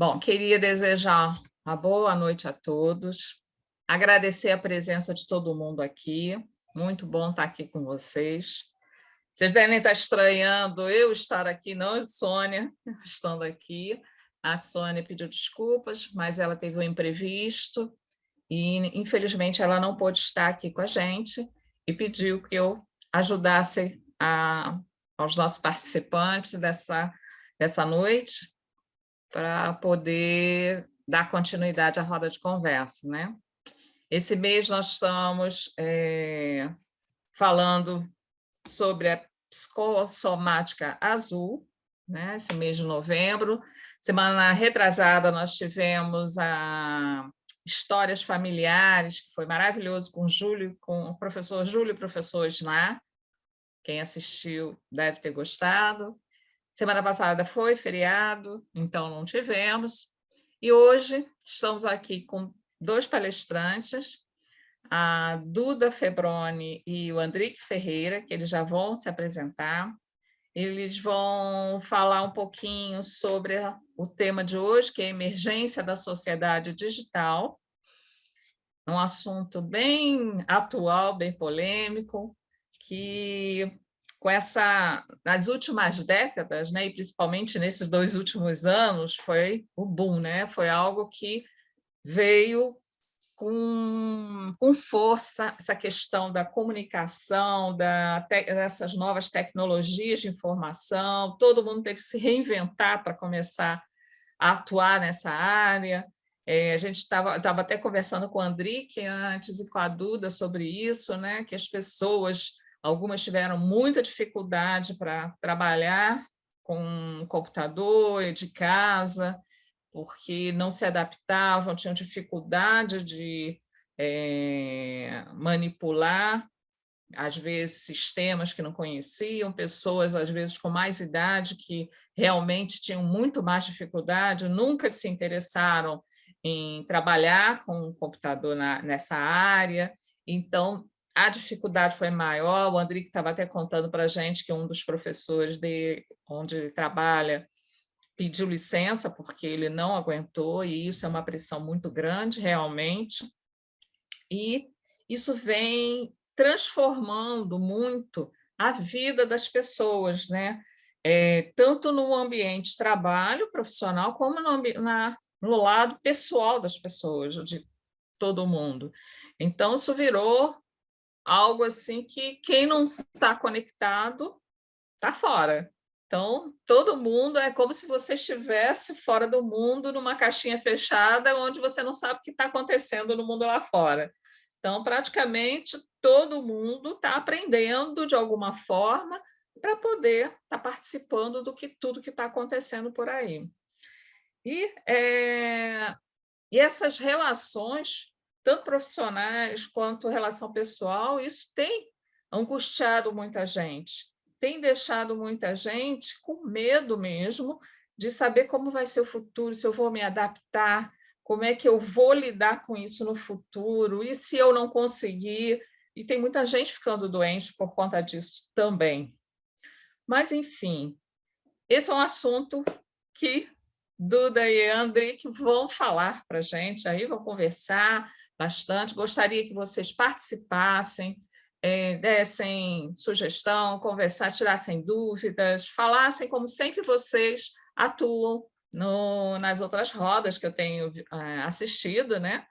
Bom, queria desejar uma boa noite a todos, agradecer a presença de todo mundo aqui, muito bom estar aqui com vocês. Vocês devem estar estranhando eu estar aqui, não a Sônia estando aqui. A Sônia pediu desculpas, mas ela teve um imprevisto e, infelizmente, ela não pôde estar aqui com a gente e pediu que eu ajudasse aos nossos participantes dessa noite para poder dar continuidade à roda de conversa, né? Esse mês nós estamos falando sobre a psicossomática azul, né? Esse mês de novembro. Semana retrasada nós tivemos a Histórias Familiares, que foi maravilhoso com o professor Júlio e o professor Isnar. Quem assistiu deve ter gostado. Semana passada foi feriado, então não tivemos. E hoje estamos aqui com dois palestrantes, a Duda Febroni e o Andrique Ferreira, que eles já vão se apresentar. Eles vão falar um pouquinho sobre o tema de hoje, que é a emergência da sociedade digital, um assunto bem atual, bem polêmico, que nas últimas décadas, né, e principalmente nesses 2 últimos anos, foi o boom, né? Foi algo que veio com força essa questão da comunicação, dessas novas tecnologias de informação, todo mundo teve que se reinventar para começar a atuar nessa área. A gente estava até conversando com o Andrique antes e com a Duda sobre isso, né? Que as pessoas, algumas tiveram muita dificuldade para trabalhar com computador de casa, porque não se adaptavam, tinham dificuldade de manipular, às vezes, sistemas que não conheciam, pessoas, às vezes, com mais idade, que realmente tinham muito mais dificuldade, nunca se interessaram em trabalhar com o computador nessa área. Então, a dificuldade foi maior. O Andrique estava até contando para a gente que um dos professores onde ele trabalha pediu licença porque ele não aguentou, e isso é uma pressão muito grande, realmente. E isso vem transformando muito a vida das pessoas, né? Tanto no ambiente de trabalho profissional, como no lado pessoal das pessoas, de todo mundo. Então, isso virou algo assim que quem não está conectado está fora. Então, todo mundo é como se você estivesse fora do mundo, numa caixinha fechada, onde você não sabe o que está acontecendo no mundo lá fora. Então, praticamente, todo mundo está aprendendo de alguma forma para poder estar participando do que tudo que está acontecendo por aí. E essas relações, tanto profissionais quanto relação pessoal, isso tem angustiado muita gente, tem deixado muita gente com medo mesmo de saber como vai ser o futuro, se eu vou me adaptar, como é que eu vou lidar com isso no futuro, e se eu não conseguir. E tem muita gente ficando doente por conta disso também. Mas, enfim, esse é um assunto que Duda e André que vão falar para a gente, aí vão conversar bastante. Gostaria que vocês participassem, dessem sugestão, conversar, tirassem dúvidas, falassem como sempre vocês atuam nas outras rodas que eu tenho assistido, né?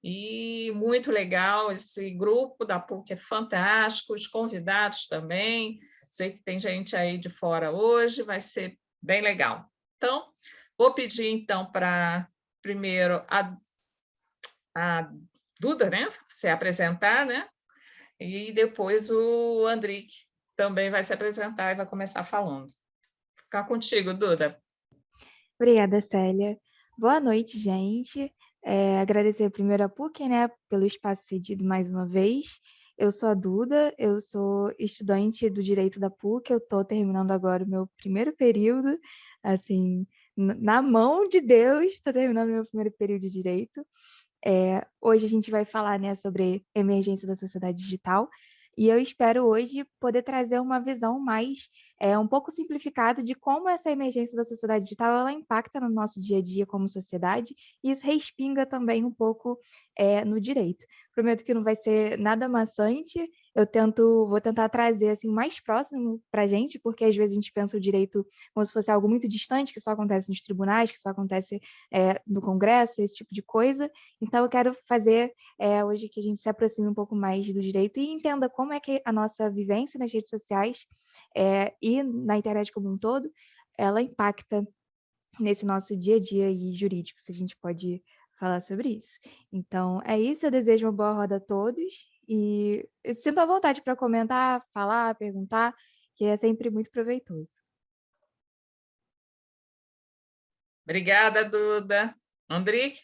E muito legal, esse grupo da PUC é fantástico, os convidados também. Sei que tem gente aí de fora hoje, vai ser bem legal. Então, vou pedir então para primeiro a Duda, né, se apresentar, né? E depois o Andrique também vai se apresentar e vai começar falando. Ficar contigo, Duda. Obrigada, Célia. Boa noite, gente. Agradecer primeiro a PUC, né, pelo espaço cedido mais uma vez. Eu sou a Duda, eu sou estudante do Direito da PUC, eu estou terminando agora o meu primeiro período, assim, na mão de Deus, estou terminando o meu primeiro período de Direito. Hoje a gente vai falar, né, sobre emergência da sociedade digital. E eu espero hoje poder trazer uma visão mais um pouco simplificada de como essa emergência da sociedade digital ela impacta no nosso dia a dia como sociedade, e isso respinga também um pouco no direito. Prometo que não vai ser nada maçante, vou tentar trazer assim mais próximo para a gente, porque às vezes a gente pensa o direito como se fosse algo muito distante, que só acontece nos tribunais, que só acontece no Congresso, esse tipo de coisa. Então eu quero fazer hoje que a gente se aproxime um pouco mais do direito e entenda como é que a nossa vivência nas redes sociais e na internet como um todo, ela impacta nesse nosso dia a dia e jurídico, se a gente pode falar sobre isso. Então, é isso, eu desejo uma boa roda a todos e sinto à vontade para comentar, falar, perguntar, que é sempre muito proveitoso. Obrigada, Duda. Andrique?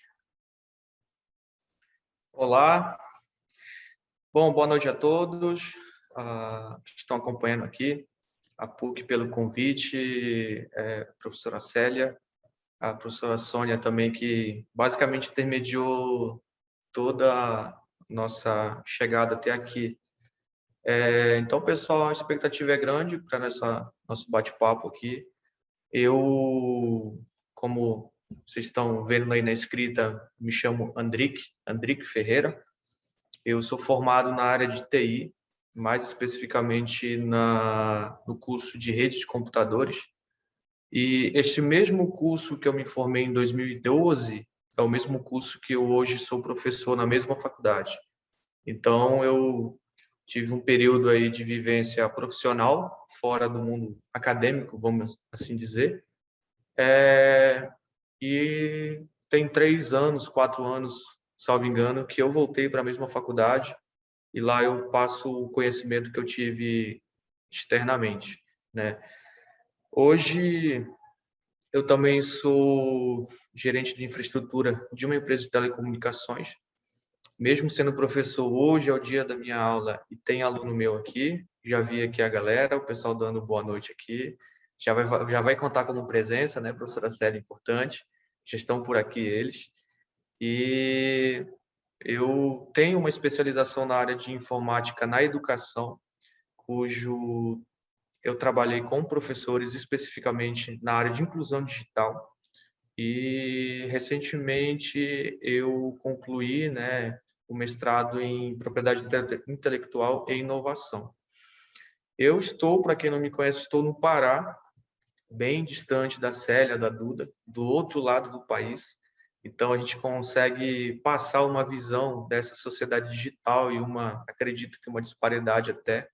Olá, bom, boa noite a todos que estão acompanhando aqui, a PUC pelo convite, a professora Célia, a professora Sônia também, que basicamente intermediou toda a nossa chegada até aqui. Então, pessoal, a expectativa é grande para nosso bate-papo aqui. Eu, como vocês estão vendo aí na escrita, me chamo Andrique Ferreira. Eu sou formado na área de TI, mais especificamente no curso de rede de computadores. E este mesmo curso que eu me formei em 2012 é o mesmo curso que eu hoje sou professor na mesma faculdade. Então, eu tive um período aí de vivência profissional fora do mundo acadêmico, vamos assim dizer. E tem 3 anos, 4 anos, salvo engano, que eu voltei para a mesma faculdade e lá eu passo o conhecimento que eu tive externamente, né? Hoje eu também sou gerente de infraestrutura de uma empresa de telecomunicações. Mesmo sendo professor, hoje é o dia da minha aula e tem aluno meu aqui. Já vi aqui a galera, o pessoal dando boa noite aqui. Já vai contar como presença, né, professora Célia, importante. Já estão por aqui eles. E eu tenho uma especialização na área de informática na educação, cujo eu trabalhei com professores especificamente na área de inclusão digital. E recentemente eu concluí, né, o mestrado em propriedade intelectual e inovação. Eu estou, para quem não me conhece, estou no Pará, bem distante da Célia, da Duda, do outro lado do país. Então a gente consegue passar uma visão dessa sociedade digital e acredito que uma disparidade até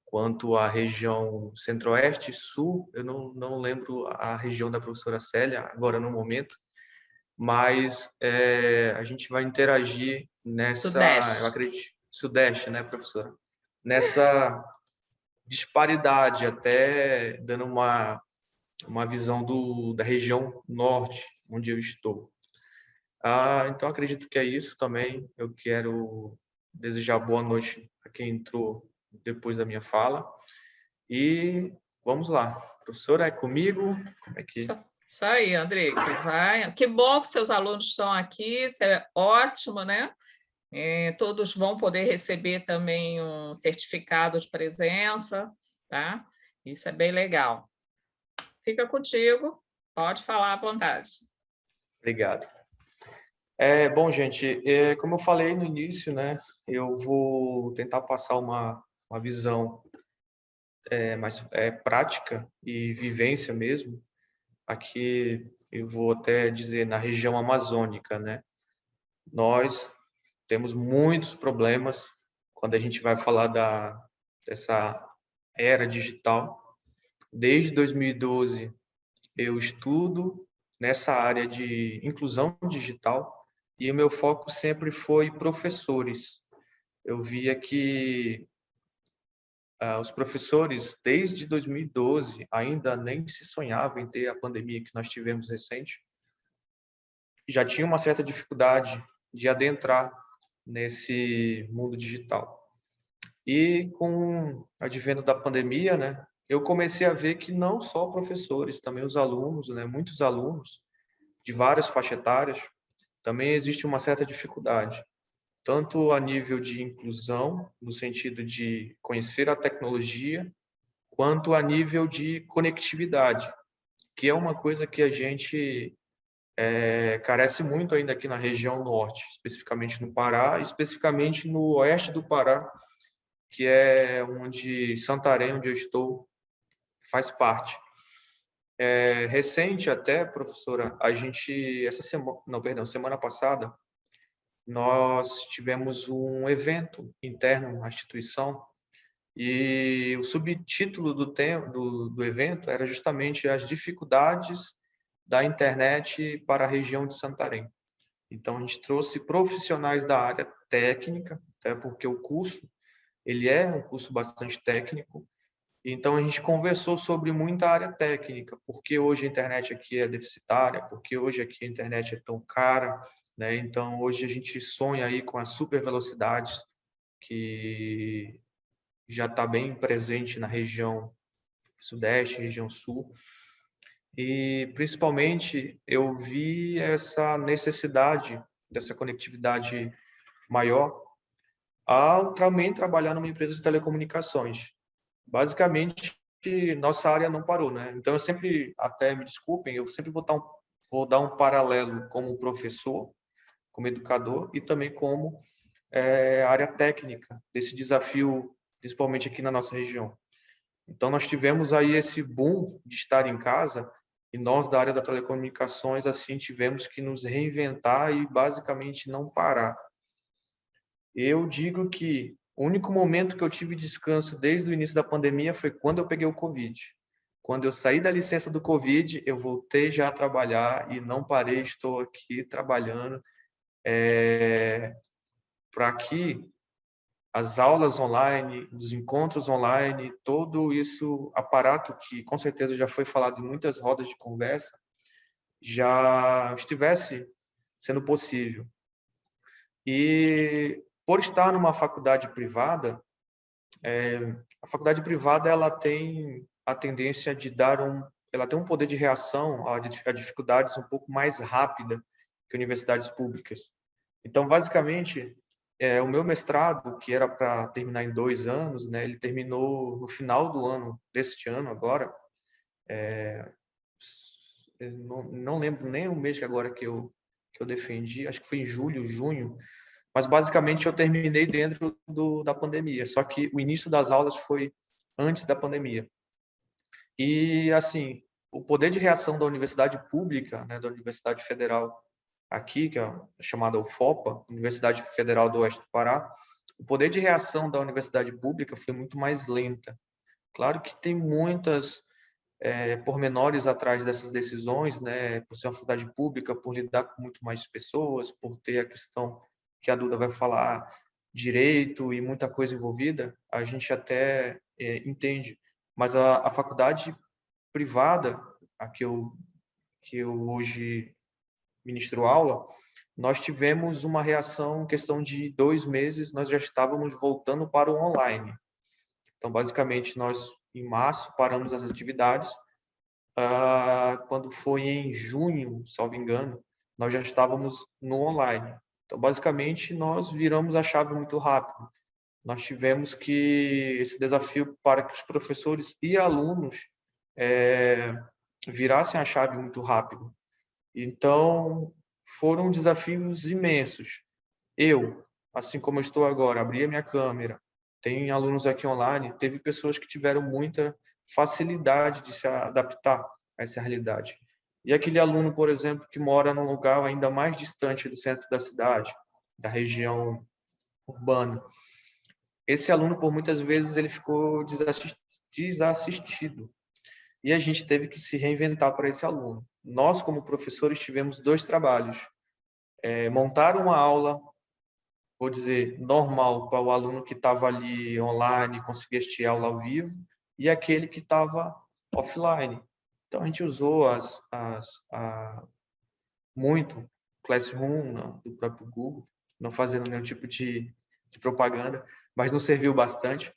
quanto à região centro-oeste e sul. Eu não lembro a região da professora Célia agora no momento, mas a gente vai interagir nessa, eu Sudeste. acredito, sudeste, né, professora? Nessa disparidade, até dando uma visão da região norte, onde eu estou. Então, acredito que é isso também. Eu quero desejar boa noite a quem entrou depois da minha fala. E vamos lá. Professora, é comigo? Como é que... Isso aí, André, que vai. Que bom que seus alunos estão aqui, isso é ótimo, né? Todos vão poder receber também um certificado de presença, tá? Isso é bem legal. Fica contigo, pode falar à vontade. Obrigado. Bom, gente, como eu falei no início, né, eu vou tentar passar uma visão mais prática e vivência mesmo. Aqui eu vou até dizer na região amazônica, né? Nós temos muitos problemas quando a gente vai falar dessa era digital. Desde 2012 eu estudo nessa área de inclusão digital e o meu foco sempre foi professores. Eu via que os professores, desde 2012, ainda nem se sonhava em ter a pandemia que nós tivemos recente, já tinha uma certa dificuldade de adentrar nesse mundo digital. E com o advento da pandemia, né, eu comecei a ver que não só professores, também os alunos, né, muitos alunos de várias faixas etárias, também existe uma certa dificuldade. tanto a nível de inclusão, no sentido de conhecer a tecnologia, quanto a nível de conectividade, que é uma coisa que a gente carece muito ainda aqui na região norte, especificamente no Pará, especificamente no oeste do Pará, que é onde Santarém, onde eu estou, faz parte. Recente até, professora, a gente, semana passada, nós tivemos um evento interno na instituição e o subtítulo do evento era justamente as dificuldades da internet para a região de Santarém. Então, a gente trouxe profissionais da área técnica, até porque o curso ele é um curso bastante técnico. Então, a gente conversou sobre muita área técnica, porque hoje a internet aqui é deficitária, porque hoje aqui a internet é tão cara, né? Então, hoje a gente sonha aí com as super velocidades, que já está bem presente na região sudeste, região sul. E, principalmente, eu vi essa necessidade dessa conectividade maior ao também trabalhar numa empresa de telecomunicações. Basicamente, nossa área não parou, né? Então, eu sempre, até me desculpem, eu sempre vou dar um paralelo como professor, como educador e também como área técnica desse desafio, principalmente aqui na nossa região. Então, nós tivemos aí esse boom de estar em casa e nós, da área da telecomunicações, assim, tivemos que nos reinventar e basicamente não parar. Eu digo que o único momento que eu tive descanso desde o início da pandemia foi quando eu peguei o Covid. Quando eu saí da licença do Covid, eu voltei já a trabalhar e não parei, estou aqui trabalhando para que as aulas online, os encontros online, todo isso aparato que com certeza já foi falado em muitas rodas de conversa, já estivesse sendo possível. E por estar numa faculdade privada, a faculdade privada ela tem a tendência de ela tem um poder de reação a dificuldades um pouco mais rápida que universidades públicas. Então, basicamente, o meu mestrado, que era para terminar em 2 anos, né, ele terminou no final do ano, deste ano agora. Não lembro nem o mês agora que eu defendi, acho que foi em julho, junho, mas basicamente eu terminei dentro da pandemia, só que o início das aulas foi antes da pandemia. E, assim, o poder de reação da universidade pública, né, da Universidade Federal aqui, que é chamada UFOPA, Universidade Federal do Oeste do Pará, o poder de reação da universidade pública foi muito mais lenta. Claro que tem muitas pormenores atrás dessas decisões, né, por ser uma faculdade pública, por lidar com muito mais pessoas, por ter a questão que a Duda vai falar, direito e muita coisa envolvida, a gente até entende. Mas a faculdade privada, a que eu hoje ministro aula, nós tivemos uma reação em questão de 2 meses, nós já estávamos voltando para o online. Então, basicamente, nós, em março, paramos as atividades. Quando foi em junho, salvo engano, nós já estávamos no online. Então, basicamente, nós viramos a chave muito rápido. Nós tivemos que esse desafio para que os professores e alunos virassem a chave muito rápido. Então, foram desafios imensos. Eu, assim como eu estou agora, abri a minha câmera, tem alunos aqui online, teve pessoas que tiveram muita facilidade de se adaptar a essa realidade. E aquele aluno, por exemplo, que mora num lugar ainda mais distante do centro da cidade, da região urbana, esse aluno, por muitas vezes, ele ficou desassistido. E a gente teve que se reinventar para esse aluno. Nós, como professores, tivemos 2 trabalhos. Montar uma aula, vou dizer, normal para o aluno que estava ali online, conseguir assistir a aula ao vivo, e aquele que estava offline. Então, a gente usou muito Classroom do próprio Google, não fazendo nenhum tipo de propaganda, mas nos serviu bastante.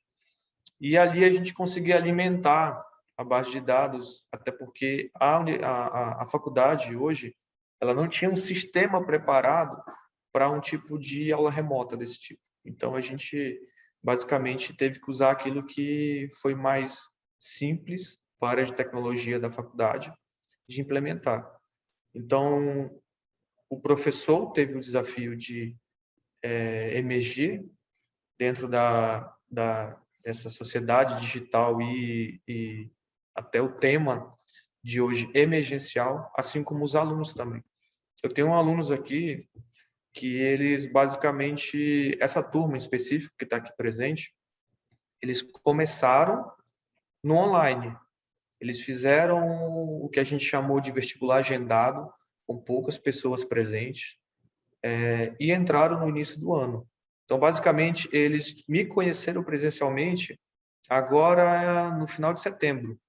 E ali a gente conseguia alimentar a base de dados, até porque a faculdade hoje ela não tinha um sistema preparado para um tipo de aula remota desse tipo. Então, a gente basicamente teve que usar aquilo que foi mais simples para a área de tecnologia da faculdade de implementar. Então, o professor teve o desafio de emergir dentro dessa sociedade digital e até o tema de hoje emergencial, assim como os alunos também. Eu tenho alunos aqui que eles basicamente, essa turma em específico que está aqui presente, eles começaram no online. Eles fizeram o que a gente chamou de vestibular agendado, com poucas pessoas presentes, e entraram no início do ano. Então, basicamente, eles me conheceram presencialmente agora no final de setembro.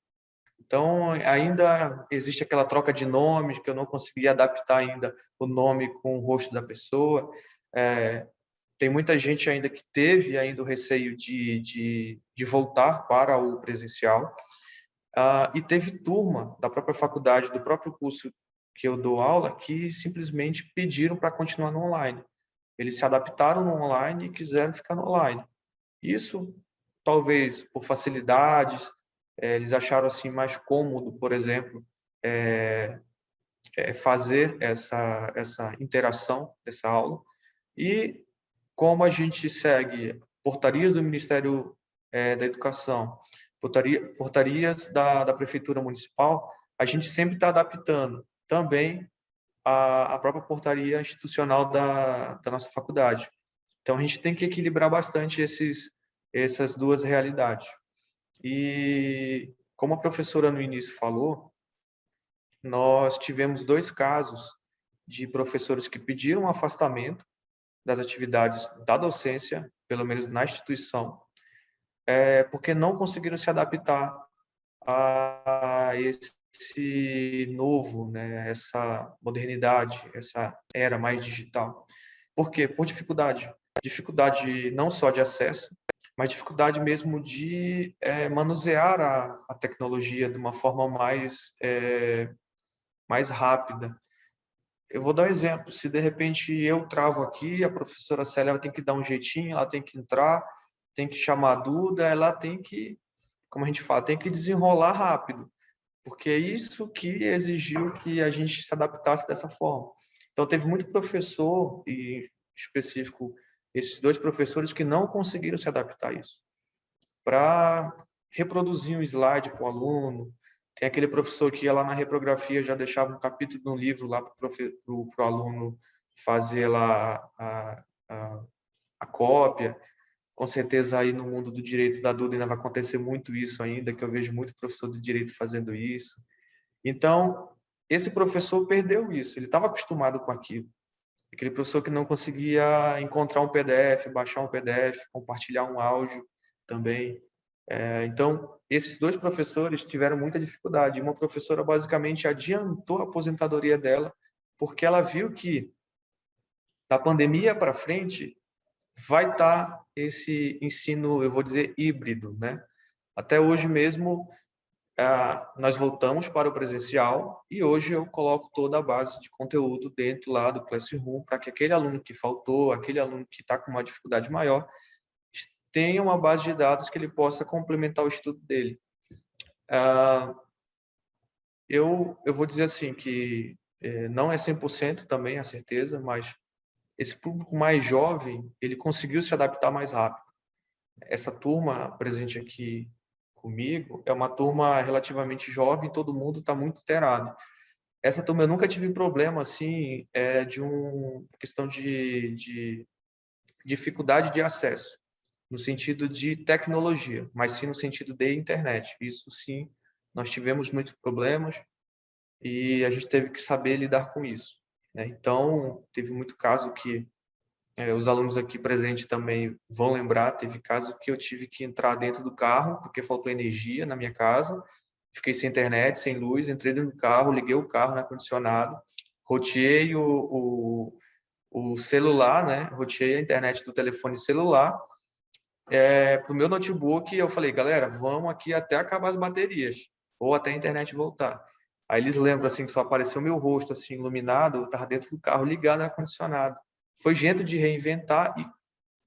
Então, ainda existe aquela troca de nomes, que eu não consegui adaptar ainda o nome com o rosto da pessoa. Tem muita gente ainda que teve ainda o receio de voltar para o presencial. E teve turma da própria faculdade, do próprio curso que eu dou aula, que simplesmente pediram para continuar no online. Eles se adaptaram no online e quiseram ficar no online. Isso, talvez, por facilidades, eles acharam assim mais cômodo, por exemplo, fazer essa interação dessa aula. E como a gente segue portarias do Ministério da Educação, portarias da Prefeitura Municipal, a gente sempre está adaptando também a própria portaria institucional da nossa faculdade. Então, a gente tem que equilibrar bastante essas duas realidades. E, como a professora no início falou, nós tivemos 2 casos de professores que pediram um afastamento das atividades da docência, pelo menos na instituição, porque não conseguiram se adaptar a esse novo, né, essa modernidade, essa era mais digital. Por quê? Por dificuldade. Dificuldade não só de acesso, mas dificuldade mesmo de manusear a tecnologia de uma forma mais rápida. Eu vou dar um exemplo. Se, de repente, eu travo aqui, a professora Célia ela tem que dar um jeitinho, ela tem que entrar, tem que chamar a Duda, ela tem que, como a gente fala, tem que desenrolar rápido, porque é isso que exigiu que a gente se adaptasse dessa forma. Então, teve muito professor, e em específico, esses 2 professores que não conseguiram se adaptar a isso. Para reproduzir um slide para o aluno, tem aquele professor que ia lá na reprografia, já deixava um capítulo no livro lá para o aluno fazer lá a cópia. Com certeza aí no mundo do direito da Duda ainda vai acontecer muito isso ainda, que eu vejo muito professor do direito fazendo isso. Então, esse professor perdeu isso, ele estava acostumado com aquilo. Aquele professor que não conseguia encontrar um PDF, baixar um PDF, compartilhar um áudio também. Então, esses 2 professores tiveram muita dificuldade. Uma professora basicamente adiantou a aposentadoria dela, porque ela viu que da pandemia para frente vai estar esse ensino, eu vou dizer, híbrido, né? Até hoje mesmo, nós voltamos para o presencial e hoje eu coloco toda a base de conteúdo dentro lá do Classroom para que aquele aluno que faltou, aquele aluno que está com uma dificuldade maior, tenha uma base de dados que ele possa complementar o estudo dele. Eu vou dizer assim que não é 100% também a certeza, mas esse público mais jovem, ele conseguiu se adaptar mais rápido. Essa turma presente aqui comigo é uma turma relativamente jovem, todo mundo está muito inteirado. Essa turma eu nunca tive problema assim de uma questão de dificuldade de acesso, no sentido de tecnologia, mas sim no sentido de internet. Isso sim, nós tivemos muitos problemas e a gente teve que saber lidar com isso, né? Então, teve muito caso que os alunos aqui presentes também vão lembrar, teve caso que eu tive que entrar dentro do carro porque faltou energia na minha casa, fiquei sem internet, sem luz, entrei dentro do carro, liguei o carro no ar-condicionado, roteei o celular, né? Roteei a internet do telefone celular para o meu notebook. Eu falei, galera, vamos aqui até acabar as baterias ou até a internet voltar. Aí eles lembram assim que só apareceu meu rosto assim iluminado, eu estava dentro do carro ligado no ar-condicionado. foi jeito de reinventar e,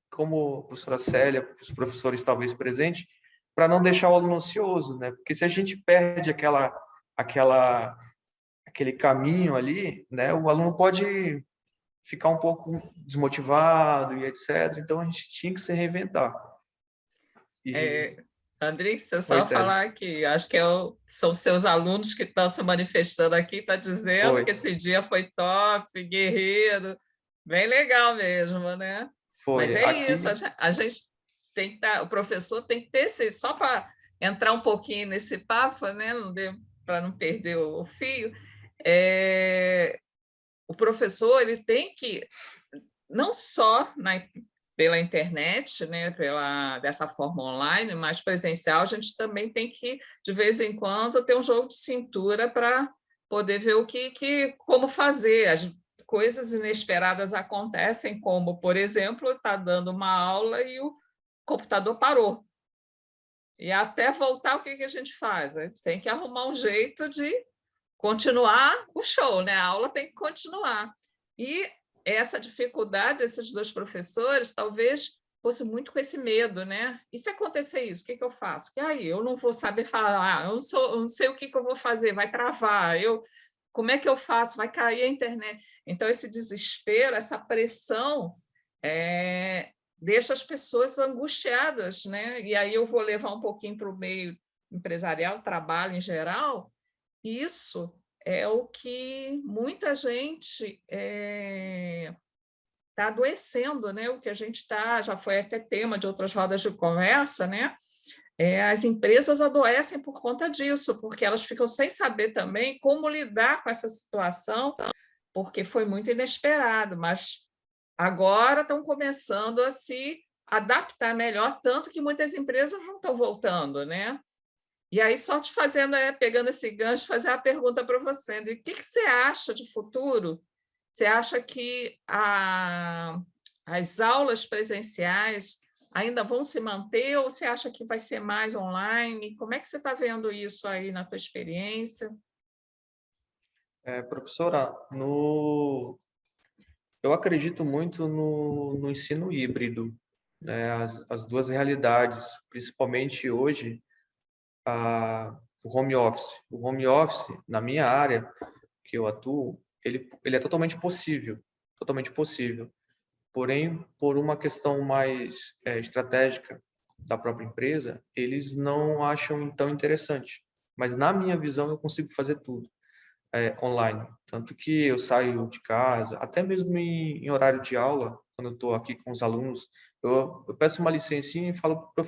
como a professora Célia, os professores talvez presentes, para não deixar o aluno ansioso, né? Porque se a gente perde aquele caminho ali, né? O aluno pode ficar um pouco desmotivado e etc. Então, a gente tinha que se reinventar. E... Andrés, eu Oi, só Célia. falar que acho que são seus alunos que estão se manifestando aqui, está dizendo Foi, que esse dia foi top, guerreiro, bem legal mesmo, né? Mas foi. é isso, Aqui, a gente tem que o professor tem que ter só para entrar um pouquinho nesse papo, né? Para não perder o fio. O professor ele tem que não só pela internet, né, dessa forma online, mas presencial, a gente também tem que, de vez em quando, ter um jogo de cintura para poder ver como fazer. As coisas inesperadas acontecem, como, por exemplo, está dando uma aula e o computador parou. E até voltar, o que a gente faz? A gente tem que arrumar um jeito de continuar o show, né? A aula tem que continuar. E essa dificuldade, esses dois professores, talvez fosse muito com esse medo, né? E se acontecer isso, o que eu faço? Que aí eu não vou saber falar, eu não sei o que eu vou fazer, vai travar, como é que eu faço? Vai cair a internet. Então, esse desespero, essa pressão, deixa as pessoas angustiadas, né? E aí eu vou levar um pouquinho para o meio empresarial, trabalho em geral. Isso é o que muita gente está adoecendo, né? O que a gente está, já foi até tema de outras rodas de conversa, né? As empresas adoecem por conta disso, porque elas ficam sem saber também como lidar com essa situação, porque foi muito inesperado, mas agora estão começando a se adaptar melhor, tanto que muitas empresas não estão voltando, né? E aí, só te fazendo, pegando esse gancho, fazer a pergunta para você, André, o que você acha de futuro? Você acha que as aulas presenciais ainda vão se manter ou você acha que vai ser mais online? Como é que você está vendo isso aí na tua experiência? professora, eu acredito muito no ensino híbrido, né? As duas realidades, principalmente hoje, o home office. O home office, na minha área, que eu atuo, ele é totalmente possível, totalmente possível. Porém, por uma questão mais estratégica da própria empresa, eles não acham tão interessante. Mas, na minha visão, eu consigo fazer tudo online. Tanto que eu saio de casa, até mesmo em horário de aula, quando eu estou aqui com os alunos, eu peço uma licencinha e falo para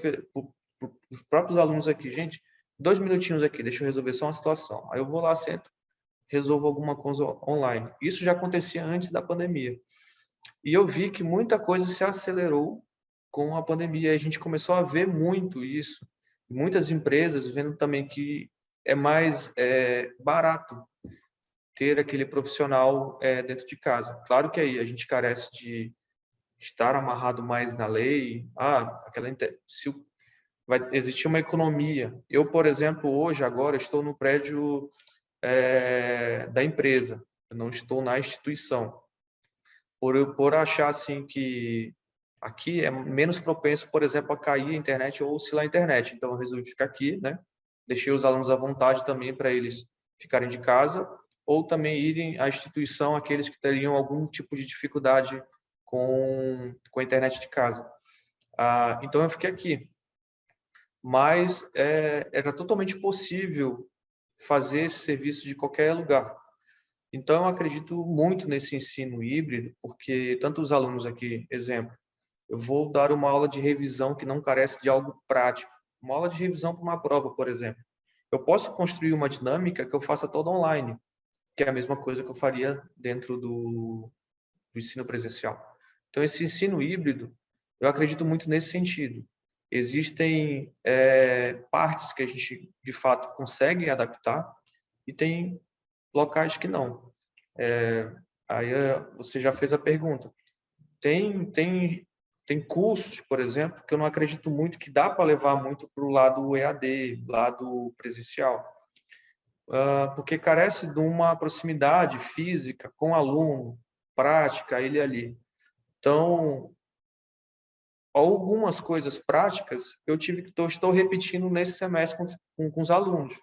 os próprios alunos aqui, gente, 2 minutinhos aqui, deixa eu resolver só uma situação. Aí eu vou lá, sento, resolvo alguma coisa online. Isso já acontecia antes da pandemia. E eu vi que muita coisa se acelerou com a pandemia. A gente começou a ver muito isso. Muitas empresas vendo também que é mais barato ter aquele profissional dentro de casa. Claro que aí a gente carece de estar amarrado mais na lei. Se vai existir uma economia. Eu, por exemplo, hoje, agora, estou no prédio da empresa. Eu não estou na instituição. Por achar assim que aqui é menos propenso, por exemplo, a cair a internet ou oscilar a internet. Então, eu resolvi ficar aqui, né? Deixei os alunos à vontade também para eles ficarem de casa ou também irem à instituição aqueles que teriam algum tipo de dificuldade com a internet de casa. Então, eu fiquei aqui. Mas era totalmente possível fazer esse serviço de qualquer lugar. Então, eu acredito muito nesse ensino híbrido, porque tanto os alunos aqui, exemplo, eu vou dar uma aula de revisão que não carece de algo prático, uma aula de revisão para uma prova, por exemplo. Eu posso construir uma dinâmica que eu faça toda online, que é a mesma coisa que eu faria dentro do ensino presencial. Então, esse ensino híbrido, eu acredito muito nesse sentido. Existem partes que a gente, de fato, consegue adaptar e tem locais que não. Aí você já fez a pergunta. Tem cursos, por exemplo, que eu não acredito muito que dá para levar muito para o lado EAD, lado presencial, porque carece de uma proximidade física com o aluno, prática, ele ali. Então, algumas coisas práticas estou repetindo nesse semestre com os alunos.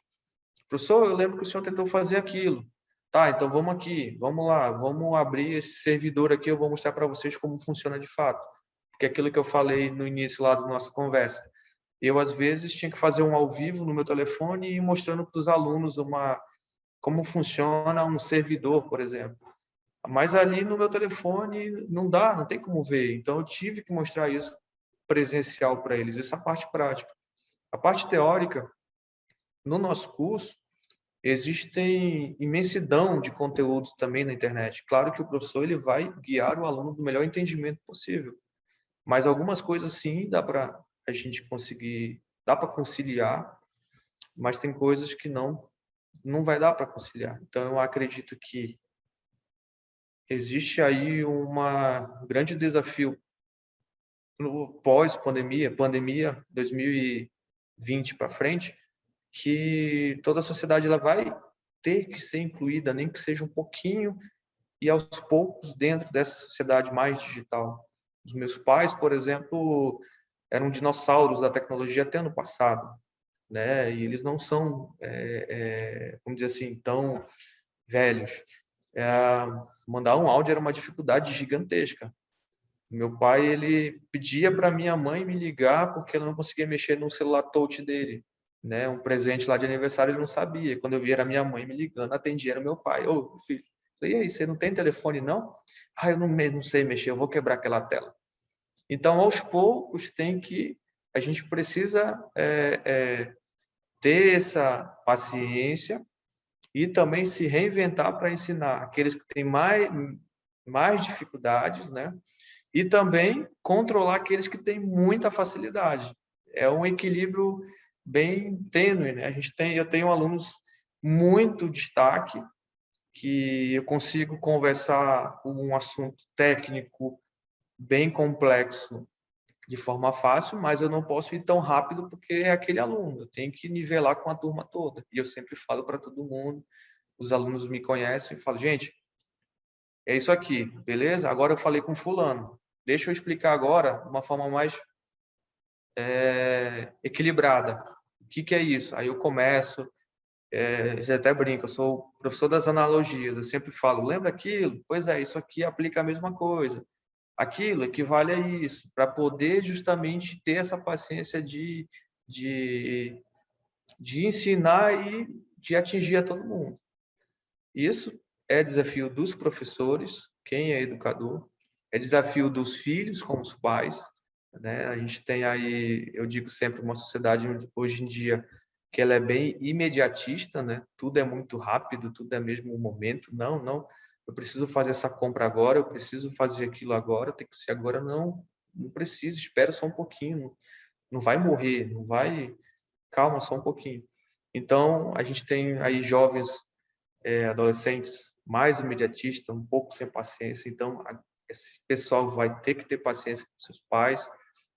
Professor, eu lembro que o senhor tentou fazer aquilo. Tá, então vamos aqui, vamos lá, vamos abrir esse servidor aqui, eu vou mostrar para vocês como funciona de fato. Porque aquilo que eu falei no início lá da nossa conversa, eu às vezes tinha que fazer um ao vivo no meu telefone e ir mostrando para os alunos como funciona um servidor, por exemplo. Mas ali no meu telefone não dá, não tem como ver. Então eu tive que mostrar isso presencial para eles, essa parte prática. A parte teórica, no nosso curso, existem imensidão de conteúdos também na internet. Claro que o professor ele vai guiar o aluno do melhor entendimento possível, mas algumas coisas sim dá para a gente conseguir, dá para conciliar, mas tem coisas que não vai dar para conciliar. Então eu acredito que existe aí um grande desafio no pós-pandemia, pandemia 2020 para frente, que toda a sociedade ela vai ter que ser incluída, nem que seja um pouquinho, e aos poucos dentro dessa sociedade mais digital. Os meus pais, por exemplo, eram dinossauros da tecnologia até ano passado, né? E eles não são, vamos dizer assim, tão velhos. Mandar um áudio era uma dificuldade gigantesca. Meu pai, ele pedia para minha mãe me ligar porque ela não conseguia mexer no celular touch dele, né? Um presente lá de aniversário ele não sabia. Quando eu via era minha mãe me ligando, atendia era meu pai. Ô, filho, e aí, você não tem telefone não? Ah, eu não sei mexer, eu vou quebrar aquela tela. Então, aos poucos, a gente precisa ter essa paciência e também se reinventar para ensinar aqueles que têm mais dificuldades, né? E também controlar aqueles que têm muita facilidade. É um equilíbrio bem tênue, né? Eu tenho alunos muito destaque que eu consigo conversar um assunto técnico bem complexo de forma fácil, mas eu não posso ir tão rápido porque é aquele aluno. Eu tenho que nivelar com a turma toda. E eu sempre falo para todo mundo, os alunos me conhecem e falo, gente, é isso aqui, beleza? Agora eu falei com fulano. Deixa eu explicar agora de uma forma mais equilibrada. O que é isso? Aí eu começo, já até brinco, eu sou professor das analogias, eu sempre falo, lembra aquilo? Pois é, isso aqui aplica a mesma coisa. Aquilo equivale a isso, para poder justamente ter essa paciência de, de ensinar e de atingir a todo mundo. Isso é desafio dos professores, quem é educador, é desafio dos filhos com os pais, né? A gente tem aí, eu digo sempre, uma sociedade hoje em dia que ela é bem imediatista, né? Tudo é muito rápido, tudo é mesmo o momento. Não, eu preciso fazer essa compra agora, eu preciso fazer aquilo agora, tem que ser agora. Não preciso, espera só um pouquinho, não vai morrer, não vai, calma só um pouquinho. Então, a gente tem aí jovens, adolescentes mais imediatistas, um pouco sem paciência. Então, esse pessoal vai ter que ter paciência com seus pais,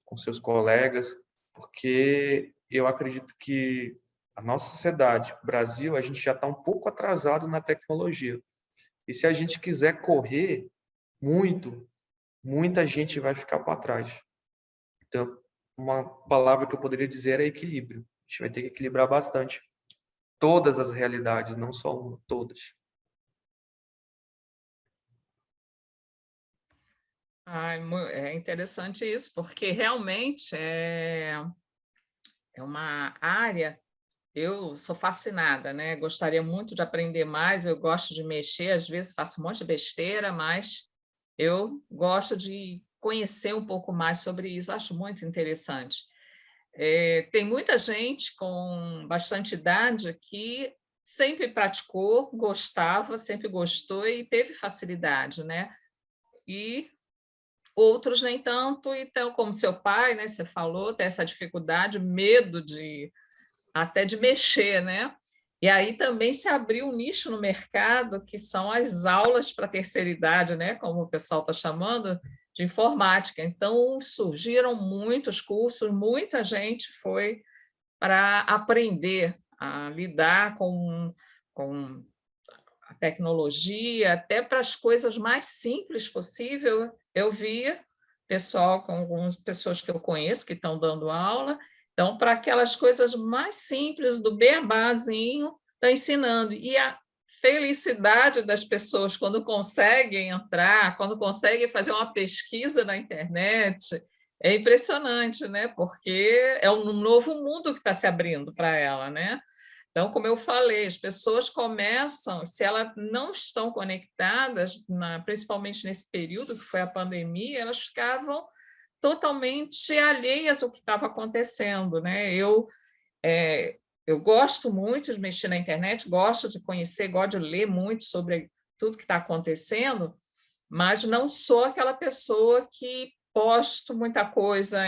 com seus colegas, porque eu acredito que a nossa sociedade, o Brasil, a gente já está um pouco atrasado na tecnologia. E se a gente quiser correr muita gente vai ficar para trás. Então, uma palavra que eu poderia dizer é equilíbrio. A gente vai ter que equilibrar bastante todas as realidades, não só uma, todas. É interessante isso, porque realmente é uma área. Eu sou fascinada, né? Gostaria muito de aprender mais. Eu gosto de mexer, às vezes faço um monte de besteira, mas eu gosto de conhecer um pouco mais sobre isso. Acho muito interessante. Tem muita gente com bastante idade que sempre praticou, gostava, sempre gostou e teve facilidade, né? E outros nem tanto. Então, como seu pai, né? Você falou, tem essa dificuldade, medo até de mexer, né? E aí também se abriu um nicho no mercado que são as aulas para a terceira idade, né? Como o pessoal está chamando, de informática. Então surgiram muitos cursos, muita gente foi para aprender a lidar com tecnologia, até para as coisas mais simples possível, eu via pessoal com algumas pessoas que eu conheço que estão dando aula, então, para aquelas coisas mais simples, do beabazinho, está ensinando. E a felicidade das pessoas quando conseguem entrar, quando conseguem fazer uma pesquisa na internet, é impressionante, né? Porque é um novo mundo que está se abrindo para ela, né? Então, como eu falei, as pessoas começam, se elas não estão conectadas, principalmente nesse período que foi a pandemia, elas ficavam totalmente alheias ao que estava acontecendo, né? Eu gosto muito de mexer na internet, gosto de conhecer, gosto de ler muito sobre tudo que está acontecendo, mas não sou aquela pessoa que posto muita coisa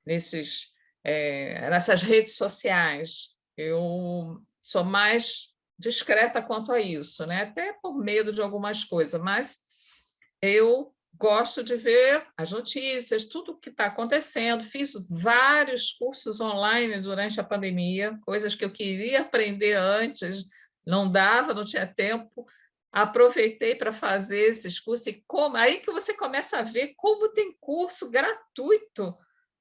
nessas redes sociais. Eu sou mais discreta quanto a isso, né? Até por medo de algumas coisas, mas eu gosto de ver as notícias, tudo o que está acontecendo. Fiz vários cursos online durante a pandemia, coisas que eu queria aprender antes, não dava, não tinha tempo. Aproveitei para fazer esses cursos, e aí que você começa a ver como tem curso gratuito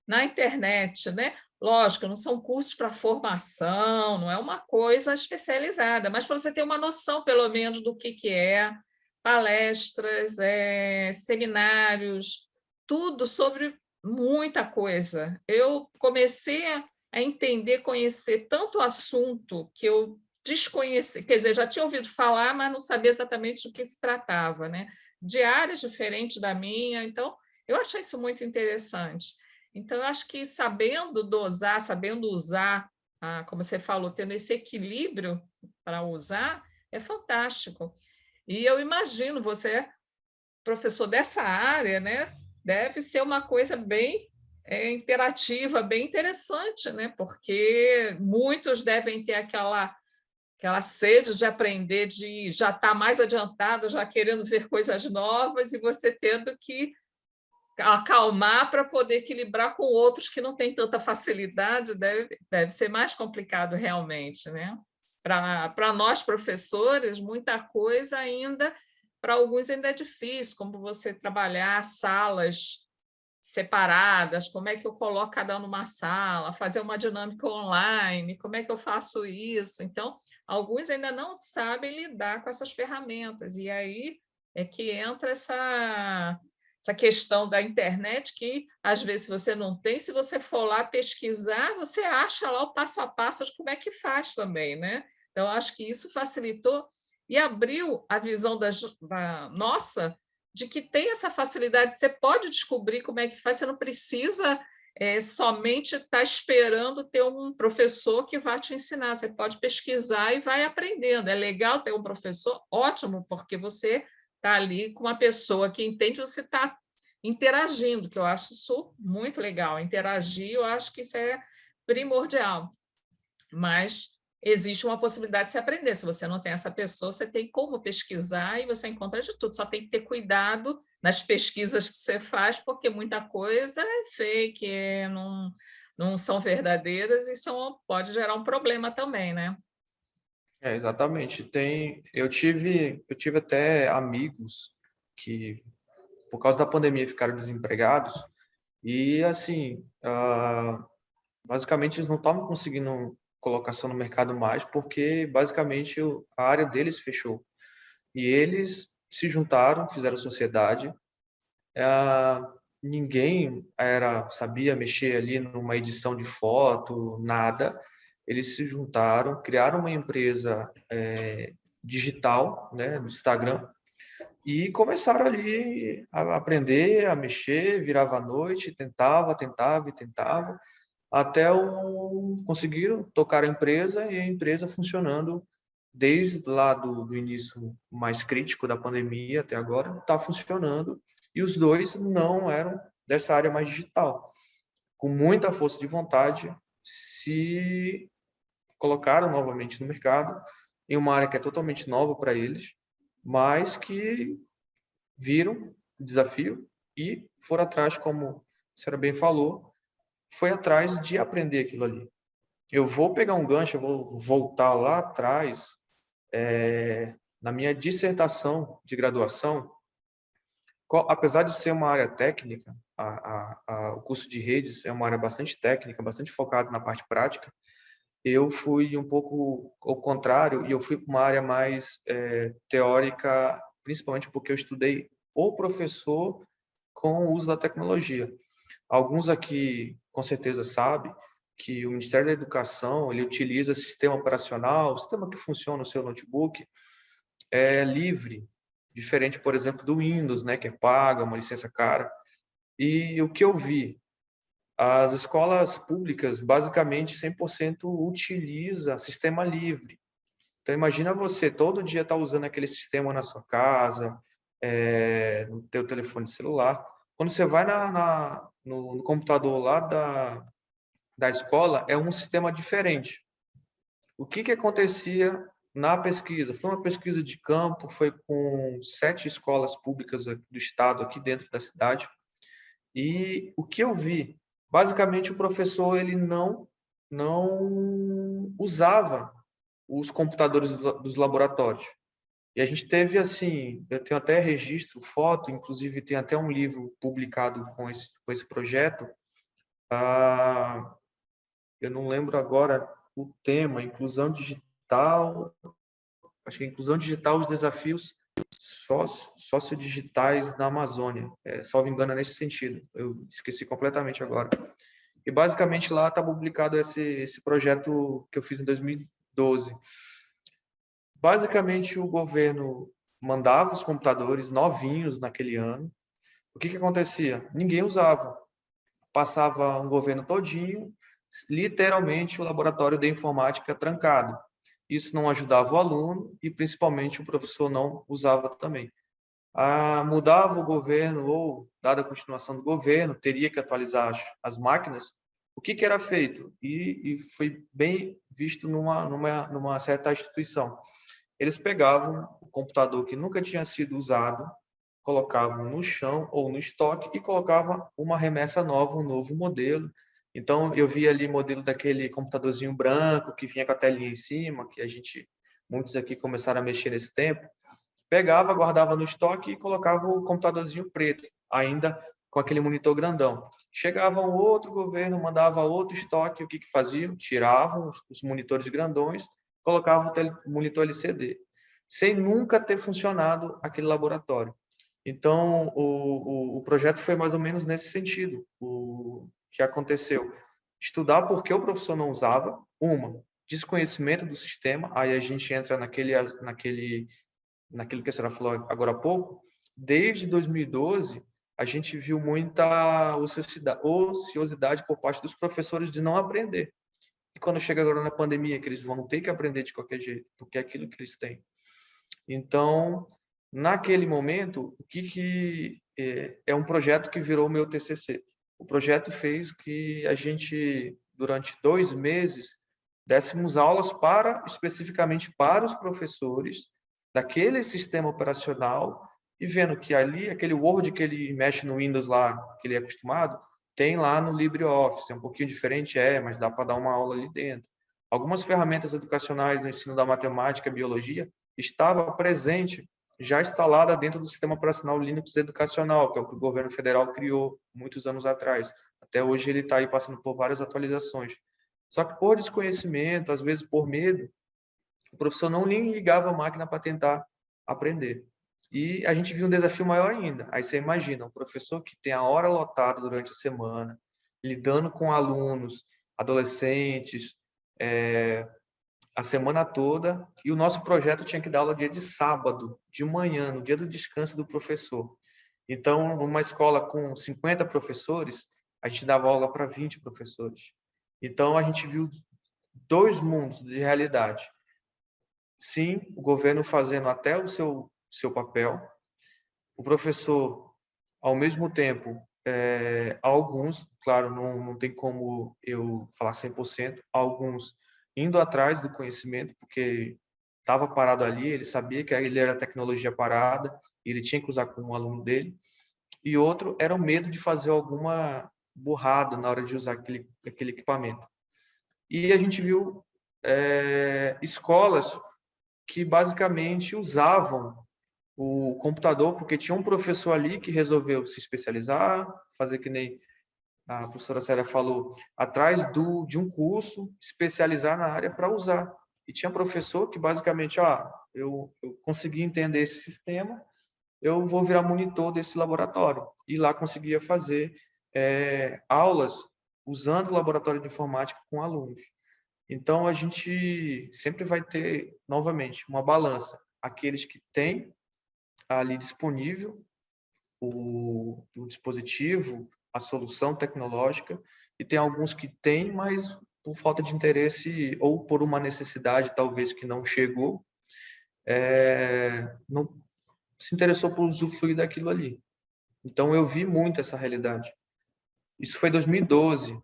na internet, né? Lógico, não são cursos para formação, não é uma coisa especializada, mas para você ter uma noção, pelo menos, do que é, palestras, seminários, tudo sobre muita coisa. Eu comecei a entender, conhecer tanto o assunto que eu desconheci, quer dizer, já tinha ouvido falar, mas não sabia exatamente do que se tratava, né? De áreas diferentes da minha, então eu achei isso muito interessante. Então, eu acho que sabendo dosar, sabendo usar, como você falou, tendo esse equilíbrio para usar, é fantástico. E eu imagino, você é professor dessa área, né? Deve ser uma coisa bem interativa, bem interessante, né? Porque muitos devem ter aquela sede de aprender, de já estar mais adiantado, já querendo ver coisas novas, e você tendo que acalmar para poder equilibrar com outros que não têm tanta facilidade, deve ser mais complicado realmente, né? Para nós, professores, muita coisa ainda, para alguns ainda é difícil, como você trabalhar salas separadas, como é que eu coloco cada um numa sala, fazer uma dinâmica online, como é que eu faço isso? Então, alguns ainda não sabem lidar com essas ferramentas, e aí é que entra essa questão da internet que, às vezes, você não tem, se você for lá pesquisar, você acha lá o passo a passo de como é que faz também, né? Então, acho que isso facilitou e abriu a visão da nossa de que tem essa facilidade, você pode descobrir como é que faz, você não precisa somente estar esperando ter um professor que vai te ensinar, você pode pesquisar e vai aprendendo. É legal ter um professor? Ótimo, porque você está ali com uma pessoa que entende, você está interagindo, que eu acho isso muito legal. Interagir, eu acho que isso é primordial. Mas existe uma possibilidade de se aprender. Se você não tem essa pessoa, você tem como pesquisar e você encontra de tudo. Só tem que ter cuidado nas pesquisas que você faz, porque muita coisa é fake, não são verdadeiras, e isso pode gerar um problema também, né? Exatamente. Eu tive até amigos que, por causa da pandemia, ficaram desempregados e, assim, basicamente eles não estavam conseguindo colocação no mercado mais porque, basicamente, a área deles fechou. E eles se juntaram, fizeram sociedade. Ninguém sabia mexer ali numa edição de foto, nada. Eles se juntaram, criaram uma empresa digital, né, no Instagram, e começaram ali a aprender, a mexer, virava à noite, tentava, até conseguiram tocar a empresa, e a empresa funcionando desde lá do início mais crítico da pandemia até agora, está funcionando, e os dois não eram dessa área mais digital. Com muita força de vontade, se colocaram novamente no mercado, em uma área que é totalmente nova para eles, mas que viram o desafio e foram atrás, como a senhora bem falou, foi atrás de aprender aquilo ali. Eu vou pegar um gancho, eu vou voltar lá atrás, Na minha dissertação de graduação, apesar de ser uma área técnica, o curso de redes é uma área bastante técnica, bastante focada na parte prática, eu fui um pouco ao contrário e eu fui para uma área mais teórica, principalmente porque eu estudei o professor com o uso da tecnologia. Alguns aqui, com certeza, sabem que o Ministério da Educação ele utiliza sistema operacional, o sistema que funciona no seu notebook, é livre, diferente, por exemplo, do Windows, né, que é paga, uma licença cara. E o que eu vi, as escolas públicas, basicamente, 100% utiliza sistema livre. Então, imagina você todo dia estar usando aquele sistema na sua casa, no teu telefone celular. Quando você vai no computador lá da escola, é um sistema diferente. O que acontecia na pesquisa? Foi uma pesquisa de campo, foi com 7 escolas públicas do estado, aqui dentro da cidade. E o que eu vi? Basicamente, o professor ele não usava os computadores dos laboratórios. E a gente teve, assim, eu tenho até registro, foto, inclusive tem até um livro publicado com esse projeto. Eu não lembro agora o tema, inclusão digital, acho que é inclusão digital, os desafios sociodigitais na Amazônia. Salvo engano, é nesse sentido. Eu esqueci completamente agora. E, basicamente, lá está publicado esse projeto que eu fiz em 2012. Basicamente, o governo mandava os computadores novinhos naquele ano. O que acontecia? Ninguém usava. Passava um governo todinho, literalmente o laboratório de informática trancado. Isso não ajudava o aluno e, principalmente, o professor não usava também. Mudava o governo ou, dada a continuação do governo, teria que atualizar as máquinas. O que era feito? E foi bem visto numa certa instituição. Eles pegavam o computador que nunca tinha sido usado, colocavam no chão ou no estoque e colocavam uma remessa nova, um novo modelo. Então, eu vi ali modelo daquele computadorzinho branco que vinha com a telinha em cima, que muitos aqui começaram a mexer nesse tempo. Pegava, guardava no estoque e colocava o computadorzinho preto, ainda com aquele monitor grandão. Chegava um outro governo, mandava outro estoque, o que faziam? Tiravam os monitores grandões, colocavam o monitor LCD, sem nunca ter funcionado aquele laboratório. Então, o projeto foi mais ou menos nesse sentido. O que aconteceu? Estudar por que o professor não usava, desconhecimento do sistema, aí a gente entra naquilo que a senhora falou agora há pouco. Desde 2012, a gente viu muita ociosidade por parte dos professores de não aprender. E quando chega agora na pandemia, que eles vão ter que aprender de qualquer jeito, porque é aquilo que eles têm. Então, naquele momento, é um projeto que virou o meu TCC. O projeto fez que a gente, durante 2 meses, dessemos aulas especificamente para os professores daquele sistema operacional e vendo que ali, aquele Word que ele mexe no Windows lá, que ele é acostumado, tem lá no LibreOffice. É um pouquinho diferente, mas dá para dar uma aula ali dentro. Algumas ferramentas educacionais no ensino da matemática e biologia estava presente, já instalada dentro do sistema operacional Linux educacional, que é o que o governo federal criou muitos anos atrás. Até hoje ele está aí passando por várias atualizações. Só que por desconhecimento, às vezes por medo, o professor não nem ligava a máquina para tentar aprender. E a gente viu um desafio maior ainda. Aí você imagina, um professor que tem a hora lotada durante a semana, lidando com alunos, adolescentes, a semana toda, e o nosso projeto tinha que dar aula dia de sábado, de manhã, no dia do descanso do professor. Então, numa escola com 50 professores, a gente dava aula para 20 professores. Então, a gente viu 2 mundos de realidade. Sim, o governo fazendo até o seu papel, o professor, ao mesmo tempo, alguns, claro, não tem como eu falar 100%, alguns indo atrás do conhecimento, porque estava parado ali, ele sabia que ele era tecnologia parada, e ele tinha que usar com um aluno dele, e outro era o medo de fazer alguma burrada na hora de usar aquele equipamento. E a gente viu escolas que basicamente usavam o computador, porque tinha um professor ali que resolveu se especializar, fazer que nem a professora Célia falou, atrás de um curso, especializar na área para usar. E tinha professor que basicamente, eu consegui entender esse sistema, eu vou virar monitor desse laboratório. E lá conseguia fazer aulas usando o laboratório de informática com alunos. Então, a gente sempre vai ter, novamente, uma balança. Aqueles que têm ali disponível o dispositivo, a solução tecnológica, e tem alguns que têm, mas por falta de interesse ou por uma necessidade, talvez, que não chegou, não se interessou por usufruir daquilo ali. Então, eu vi muito essa realidade. Isso foi em 2012.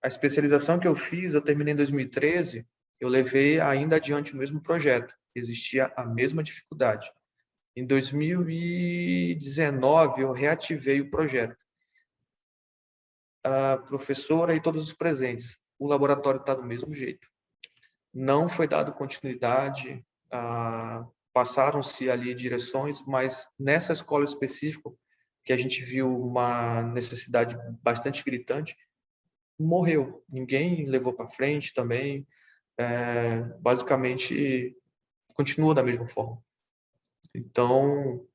A especialização que eu fiz, eu terminei em 2013, eu levei ainda adiante o mesmo projeto. Existia a mesma dificuldade. Em 2019, eu reativei o projeto. A professora e todos os presentes, o laboratório está do mesmo jeito. Não foi dado continuidade, passaram-se ali direções, mas nessa escola específica, que a gente viu uma necessidade bastante gritante, morreu. Ninguém levou para frente também. Basicamente, continua da mesma forma. Então,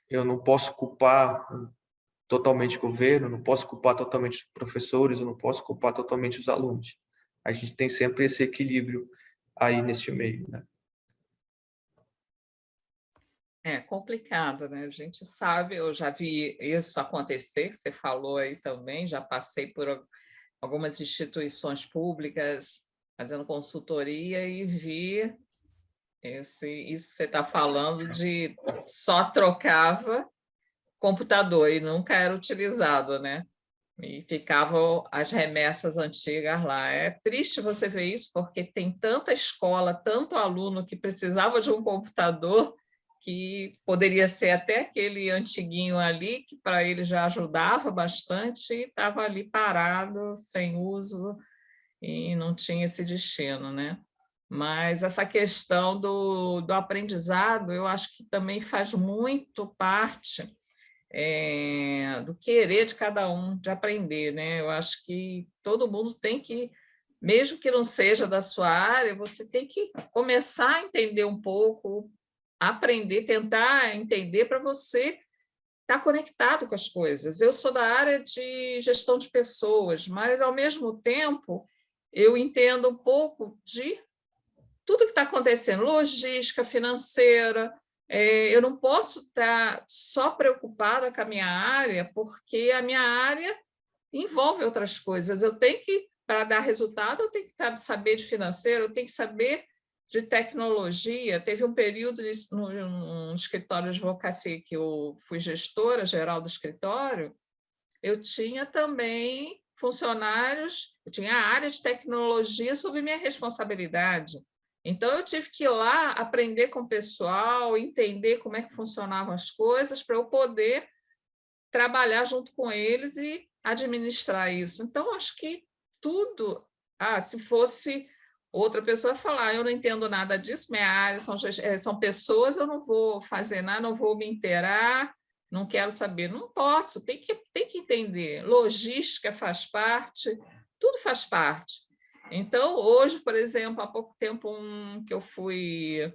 eu não posso culpar totalmente o governo, não posso culpar totalmente os professores, eu não posso culpar totalmente os alunos. A gente tem sempre esse equilíbrio aí neste meio, né? É complicado, né? A gente sabe, eu já vi isso acontecer, você falou aí também, já passei por algumas instituições públicas fazendo consultoria e vi isso que você está falando de só trocava computador e nunca era utilizado, né? E ficavam as remessas antigas lá. É triste você ver isso, porque tem tanta escola, tanto aluno que precisava de um computador, que poderia ser até aquele antiguinho ali, que para ele já ajudava bastante, e estava ali parado, sem uso, e não tinha esse destino, né? Mas essa questão do aprendizado, eu acho que também faz muito parte do querer de cada um de aprender, né? Eu acho que todo mundo tem que, mesmo que não seja da sua área, você tem que começar a entender um pouco, aprender, tentar entender para você estar conectado com as coisas. Eu sou da área de gestão de pessoas, mas, ao mesmo tempo, eu entendo um pouco de tudo que está acontecendo, logística, financeira. Eu não posso estar só preocupada com a minha área, porque a minha área envolve outras coisas. Eu tenho que, para dar resultado, eu tenho que saber de financeiro, eu tenho que saber de tecnologia. Teve um período no escritório de advocacia que eu fui gestora geral do escritório, eu tinha também funcionários, eu tinha a área de tecnologia sob minha responsabilidade. Então, eu tive que ir lá aprender com o pessoal, entender como é que funcionavam as coisas, para eu poder trabalhar junto com eles e administrar isso. Então, acho que tudo... se fosse outra pessoa falar, eu não entendo nada disso, minha área são pessoas, eu não vou fazer nada, não vou me inteirar, não quero saber. Não posso, tem que entender. Logística faz parte, tudo faz parte. Então, hoje, por exemplo, há pouco tempo que eu fui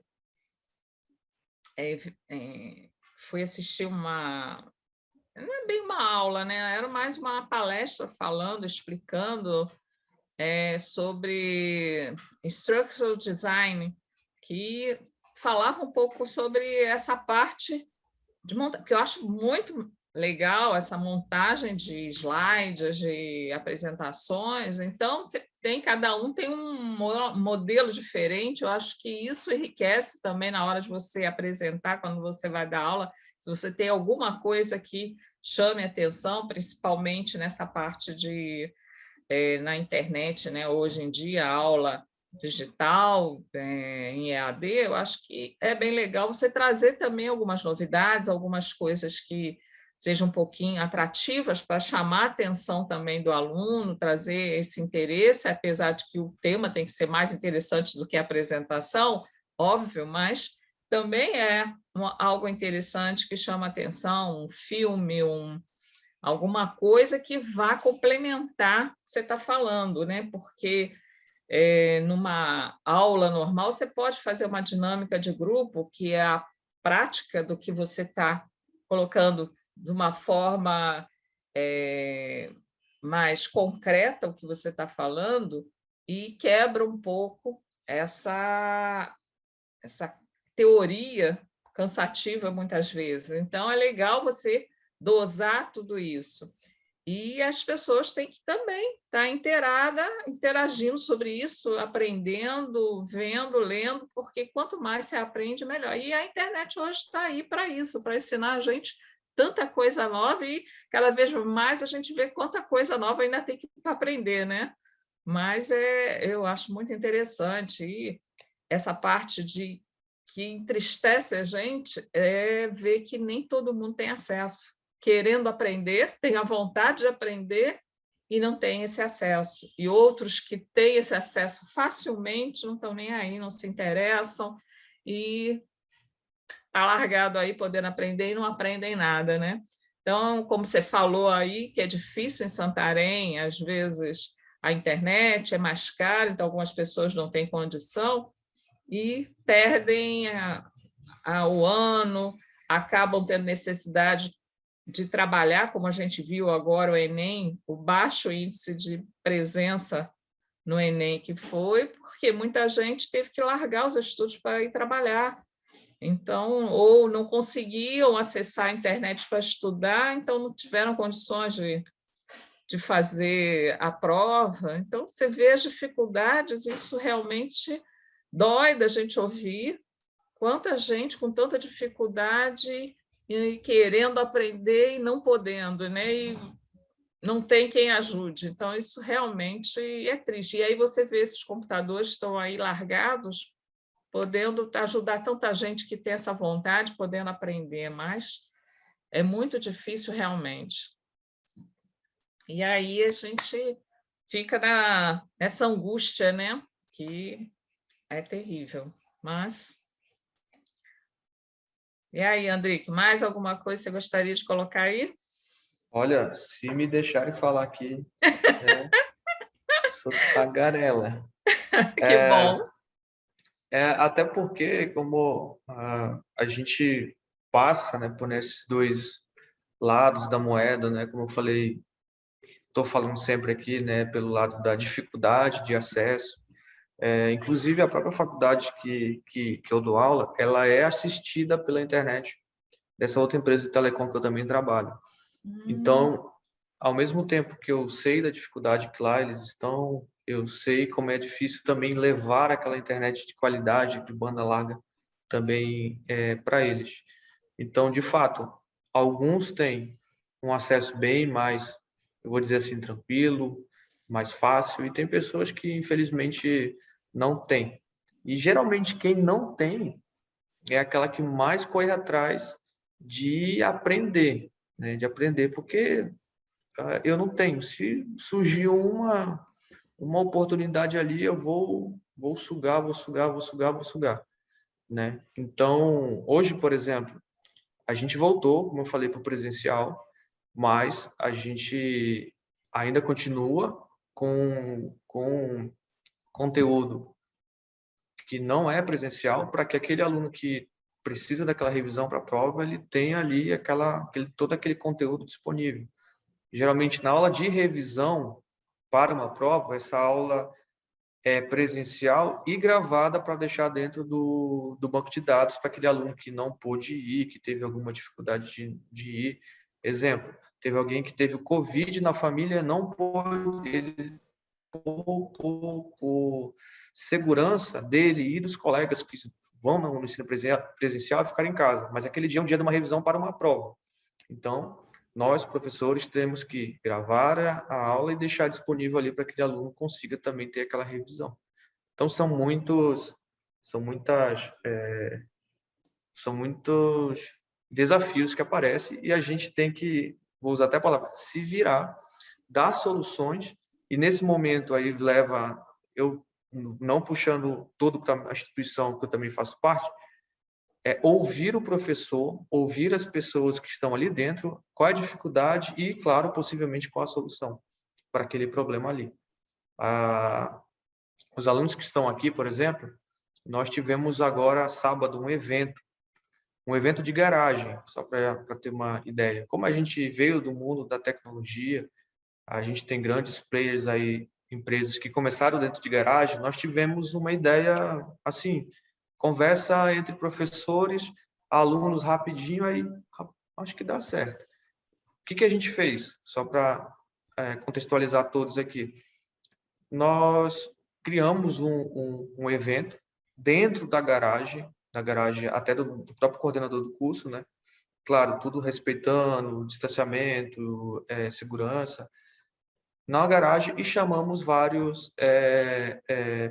assistir uma... Não é bem uma aula, né? Era mais uma palestra falando, explicando sobre Structural Design, que falava um pouco sobre essa parte de montagem, porque eu acho muito legal essa montagem de slides, de apresentações. Então, cada um tem um modelo diferente. Eu acho que isso enriquece também na hora de você apresentar, quando você vai dar aula. Se você tem alguma coisa que chame atenção, principalmente nessa parte na internet, né? Hoje em dia, a aula digital, em EAD, eu acho que é bem legal você trazer também algumas novidades, algumas coisas que sejam um pouquinho atrativas para chamar a atenção também do aluno, trazer esse interesse, apesar de que o tema tem que ser mais interessante do que a apresentação, óbvio, mas também é algo interessante que chama a atenção, um filme, alguma coisa que vá complementar o que você está falando, né? Porque numa aula normal você pode fazer uma dinâmica de grupo, que é a prática do que você está colocando de uma forma mais concreta o que você está falando e quebra um pouco essa teoria cansativa muitas vezes. Então, é legal você dosar tudo isso. E as pessoas têm que também estar interagindo sobre isso, aprendendo, vendo, lendo, porque quanto mais você aprende, melhor. E a internet hoje está aí para isso, para ensinar a gente tanta coisa nova, e cada vez mais a gente vê quanta coisa nova ainda tem que aprender, né? Mas eu acho muito interessante. E essa parte que entristece a gente é ver que nem todo mundo tem acesso. Querendo aprender, tem a vontade de aprender e não tem esse acesso. E outros que têm esse acesso facilmente não estão nem aí, não se interessam e está largado aí podendo aprender e não aprendem nada, né? Então, como você falou aí, que é difícil em Santarém, às vezes a internet é mais cara, então algumas pessoas não têm condição e perdem o ano, acabam tendo necessidade de trabalhar, como a gente viu agora o Enem, o baixo índice de presença no Enem que foi, porque muita gente teve que largar os estudos para ir trabalhar. Então, ou não conseguiam acessar a internet para estudar, então não tiveram condições de fazer a prova. Então, você vê as dificuldades, isso realmente dói da gente ouvir. Quanta gente com tanta dificuldade e querendo aprender e não podendo, né? E não tem quem ajude. Então, isso realmente é triste. E aí você vê esses computadores estão aí largados, podendo ajudar tanta gente que tem essa vontade, podendo aprender, mas é muito difícil realmente. E aí a gente fica nessa angústia, né? Que é terrível. Mas... E aí, Andrique, mais alguma coisa que você gostaria de colocar aí? Olha, se me deixarem falar aqui, sou tagarela. Que bom. Até porque, como a gente passa, né, por esses dois lados da moeda, né, como eu falei, estou falando sempre aqui, né, pelo lado da dificuldade de acesso. Inclusive, a própria faculdade que eu dou aula, ela é assistida pela internet dessa outra empresa de telecom que eu também trabalho. Então, ao mesmo tempo que eu sei da dificuldade que lá eles estão, eu sei como é difícil também levar aquela internet de qualidade, de banda larga, também para eles. Então, de fato, alguns têm um acesso bem mais, eu vou dizer assim, tranquilo, mais fácil, e tem pessoas que, infelizmente, não têm. E, geralmente, quem não tem é aquela que mais corre atrás de aprender, né? De aprender, porque eu não tenho. Se surgiu uma oportunidade ali, eu vou sugar, vou sugar, vou sugar, vou sugar, né? Então, hoje, por exemplo, a gente voltou, como eu falei, para o presencial, mas a gente ainda continua com conteúdo que não é presencial, para que aquele aluno que precisa daquela revisão para a prova, ele tenha ali todo aquele conteúdo disponível. Geralmente, na aula de revisão para uma prova, essa aula é presencial e gravada para deixar dentro do banco de dados para aquele aluno que não pôde ir, que teve alguma dificuldade de ir. Exemplo, teve alguém que teve o Covid na família, não pôde, ele, por segurança dele e dos colegas que vão no ensino presencial, ficar em casa. Mas aquele dia é um dia de uma revisão para uma prova. Então, nós, professores, temos que gravar a aula e deixar disponível ali para que aquele aluno consiga também ter aquela revisão. Então, são muitos desafios que aparecem e a gente tem que, vou usar até a palavra, se virar, dar soluções, e nesse momento aí leva, eu não puxando todo a instituição que eu também faço parte, é ouvir o professor, ouvir as pessoas que estão ali dentro, qual é a dificuldade e, claro, possivelmente qual a solução para aquele problema ali. Os alunos que estão aqui, por exemplo, nós tivemos agora, sábado, um evento de garagem, só para ter uma ideia. Como a gente veio do mundo da tecnologia, a gente tem grandes players aí, empresas que começaram dentro de garagem, nós tivemos uma ideia, assim, conversa entre professores, alunos rapidinho, aí acho que dá certo. O que a gente fez? Só para contextualizar todos aqui. Nós criamos um evento dentro da garagem até do próprio coordenador do curso, né? Claro, tudo respeitando distanciamento, segurança, na garagem, e chamamos vários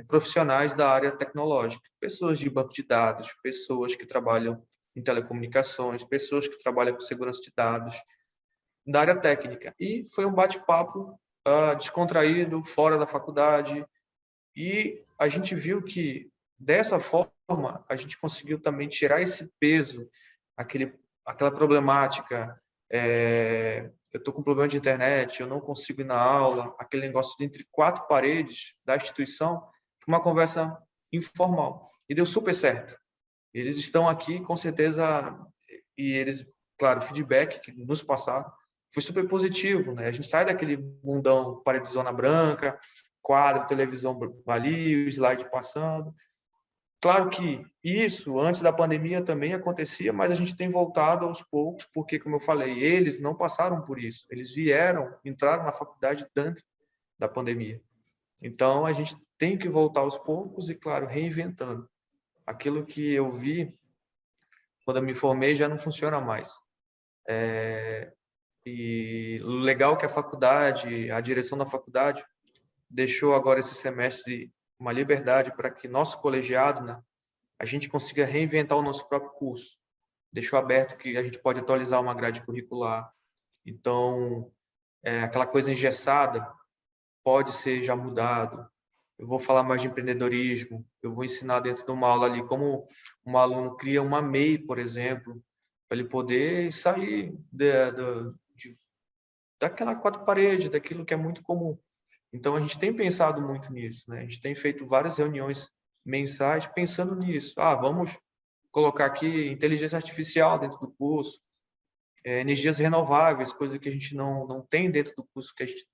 profissionais da área tecnológica, pessoas de banco de dados, pessoas que trabalham em telecomunicações, pessoas que trabalham com segurança de dados, da área técnica. E foi um bate-papo descontraído, fora da faculdade, e a gente viu que, dessa forma, a gente conseguiu também tirar esse peso, aquela problemática, eu estou com problema de internet, eu não consigo ir na aula, aquele negócio de entre quatro paredes da instituição, uma conversa informal. E deu super certo. Eles estão aqui, com certeza, e eles, claro, o feedback que nos passaram foi super positivo, né? A gente sai daquele mundão paredezona branca, quadro, televisão ali, o slide passando. Claro que isso, antes da pandemia, também acontecia, mas a gente tem voltado aos poucos, porque, como eu falei, eles não passaram por isso. Eles entraram na faculdade antes da pandemia. Então, a gente tem que voltar aos poucos e, claro, reinventando. Aquilo que eu vi quando eu me formei já não funciona mais. E o legal é que a faculdade, a direção da faculdade, deixou agora esse semestre uma liberdade para que nosso colegiado, né, a gente consiga reinventar o nosso próprio curso. Deixou aberto que a gente pode atualizar uma grade curricular. Então, aquela coisa engessada pode ser já mudado. Eu vou falar mais de empreendedorismo, eu vou ensinar dentro de uma aula ali como um aluno cria uma MEI, por exemplo, para ele poder sair daquela quatro paredes, daquilo que é muito comum. Então, a gente tem pensado muito nisso, né? A gente tem feito várias reuniões mensais pensando nisso. Vamos colocar aqui inteligência artificial dentro do curso, energias renováveis, coisa que a gente não tem dentro do curso que a gente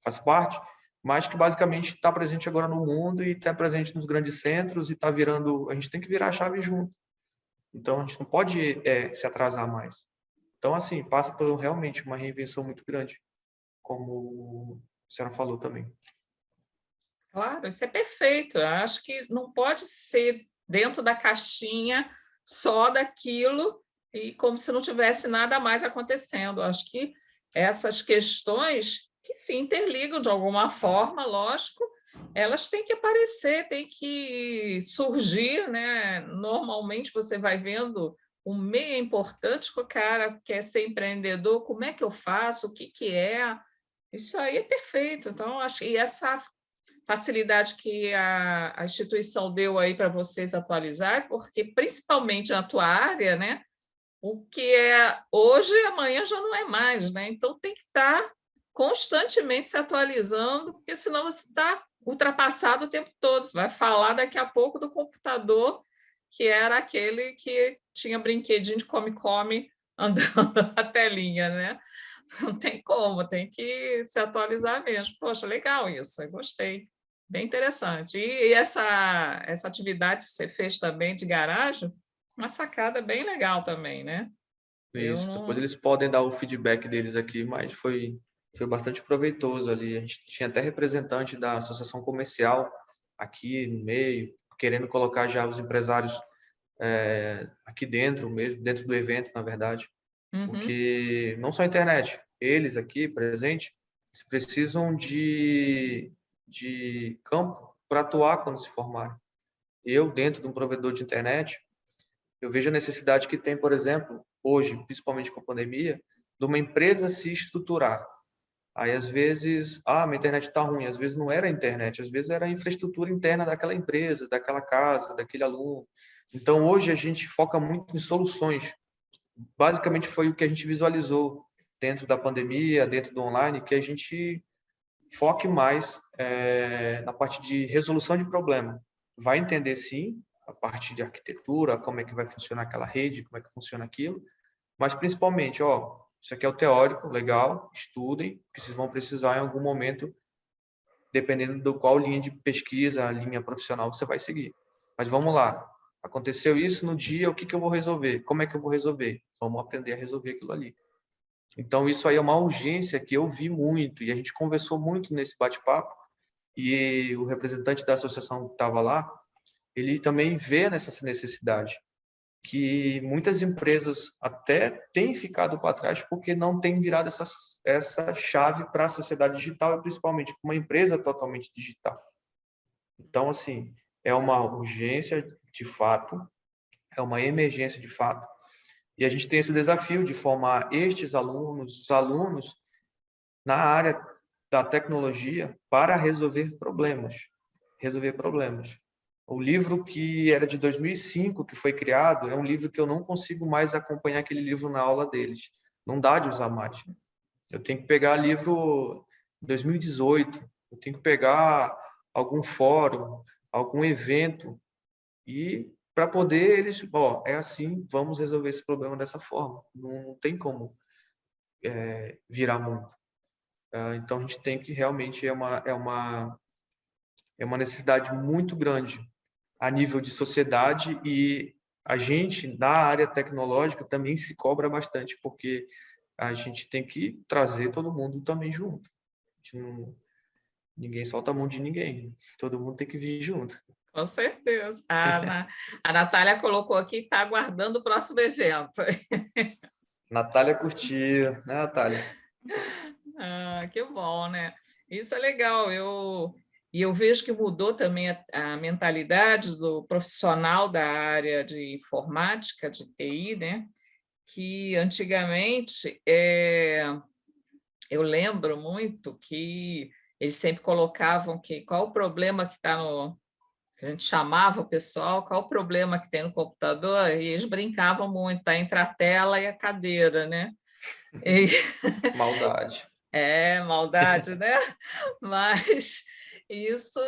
faz parte, mas que basicamente está presente agora no mundo e está presente nos grandes centros e está virando... A gente tem que virar a chave junto. Então, a gente não pode se atrasar mais. Então, assim, passa por realmente uma reinvenção muito grande, como a senhora falou também. Claro, isso é perfeito. Eu acho que não pode ser dentro da caixinha só daquilo e como se não tivesse nada mais acontecendo. Eu acho que essas questões que se interligam de alguma forma, lógico, elas têm que aparecer, têm que surgir, né? Normalmente você vai vendo um meio importante que o cara quer ser empreendedor, como é que eu faço, o que é? Isso aí é perfeito. Então, acho que essa facilidade que a instituição deu aí para vocês atualizar, porque principalmente na tua área, né? O que é hoje, amanhã já não é mais, né? Então tem que estar constantemente se atualizando, porque senão você está ultrapassado o tempo todo. Você vai falar daqui a pouco do computador, que era aquele que tinha brinquedinho de come-come andando na telinha, né? Não tem como, tem que se atualizar mesmo. Poxa, legal isso, eu gostei. Bem interessante. E essa atividade que você fez também de garagem, uma sacada bem legal também, né? Isso, depois eles podem dar o feedback deles aqui, mas foi bastante proveitoso ali. A gente tinha até representante da associação comercial aqui no meio, querendo colocar já os empresários aqui dentro mesmo, dentro do evento, na verdade. Porque não só a internet, eles aqui presentes, eles precisam de campo para atuar quando se formarem. Eu, dentro de um provedor de internet, Eu vejo a necessidade que tem, por exemplo, hoje, principalmente com a pandemia, de uma empresa se estruturar. Aí, às vezes, minha internet está ruim. Às vezes não era a internet, às vezes era a infraestrutura interna daquela empresa, daquela casa, daquele aluno. Então, hoje a gente foca muito em soluções. Basicamente, foi o que a gente visualizou dentro da pandemia, dentro do online, que a gente foque mais na parte de resolução de problema. Vai entender, sim, a parte de arquitetura, como é que vai funcionar aquela rede, como é que funciona aquilo, mas principalmente, isso aqui é o teórico, legal, estudem, porque vocês vão precisar em algum momento, dependendo do qual linha de pesquisa, linha profissional você vai seguir. Mas vamos lá, aconteceu isso no dia, o que eu vou resolver? Como é que eu vou resolver? Vamos aprender a resolver aquilo ali. Então, isso aí é uma urgência que eu vi muito, e a gente conversou muito nesse bate-papo, e o representante da associação que estava lá, ele também vê nessa necessidade, que muitas empresas até têm ficado para trás porque não têm virado essa chave para a sociedade digital, e principalmente para uma empresa totalmente digital. Então, assim, é uma urgência de fato, é uma emergência de fato, e a gente tem esse desafio de formar estes alunos, os alunos, na área da tecnologia para resolver problemas. Resolver problemas. O livro que era de 2005, que foi criado, é um livro que eu não consigo mais acompanhar aquele livro na aula deles. Não dá de usar mais. Eu tenho que pegar livro 2018, eu tenho que pegar algum fórum, algum evento, e para poder eles, é assim, vamos resolver esse problema dessa forma. Não tem como virar mundo. Então, a gente tem que realmente, é uma necessidade muito grande a nível de sociedade, e a gente, na área tecnológica, também se cobra bastante, porque a gente tem que trazer todo mundo também junto. Ninguém solta a mão de ninguém, todo mundo tem que vir junto. Com certeza. A Natália colocou aqui que está aguardando o próximo evento. Natália curtiu, né, Natália? Que bom, né? Isso é legal. E eu vejo que mudou também a mentalidade do profissional da área de informática, de TI, né? Que antigamente eu lembro muito que eles sempre colocavam qual o problema que está no. A gente chamava o pessoal, qual o problema que tem no computador, e eles brincavam muito, tá entre a tela e a cadeira, né? E... Maldade. Maldade, né? Mas isso,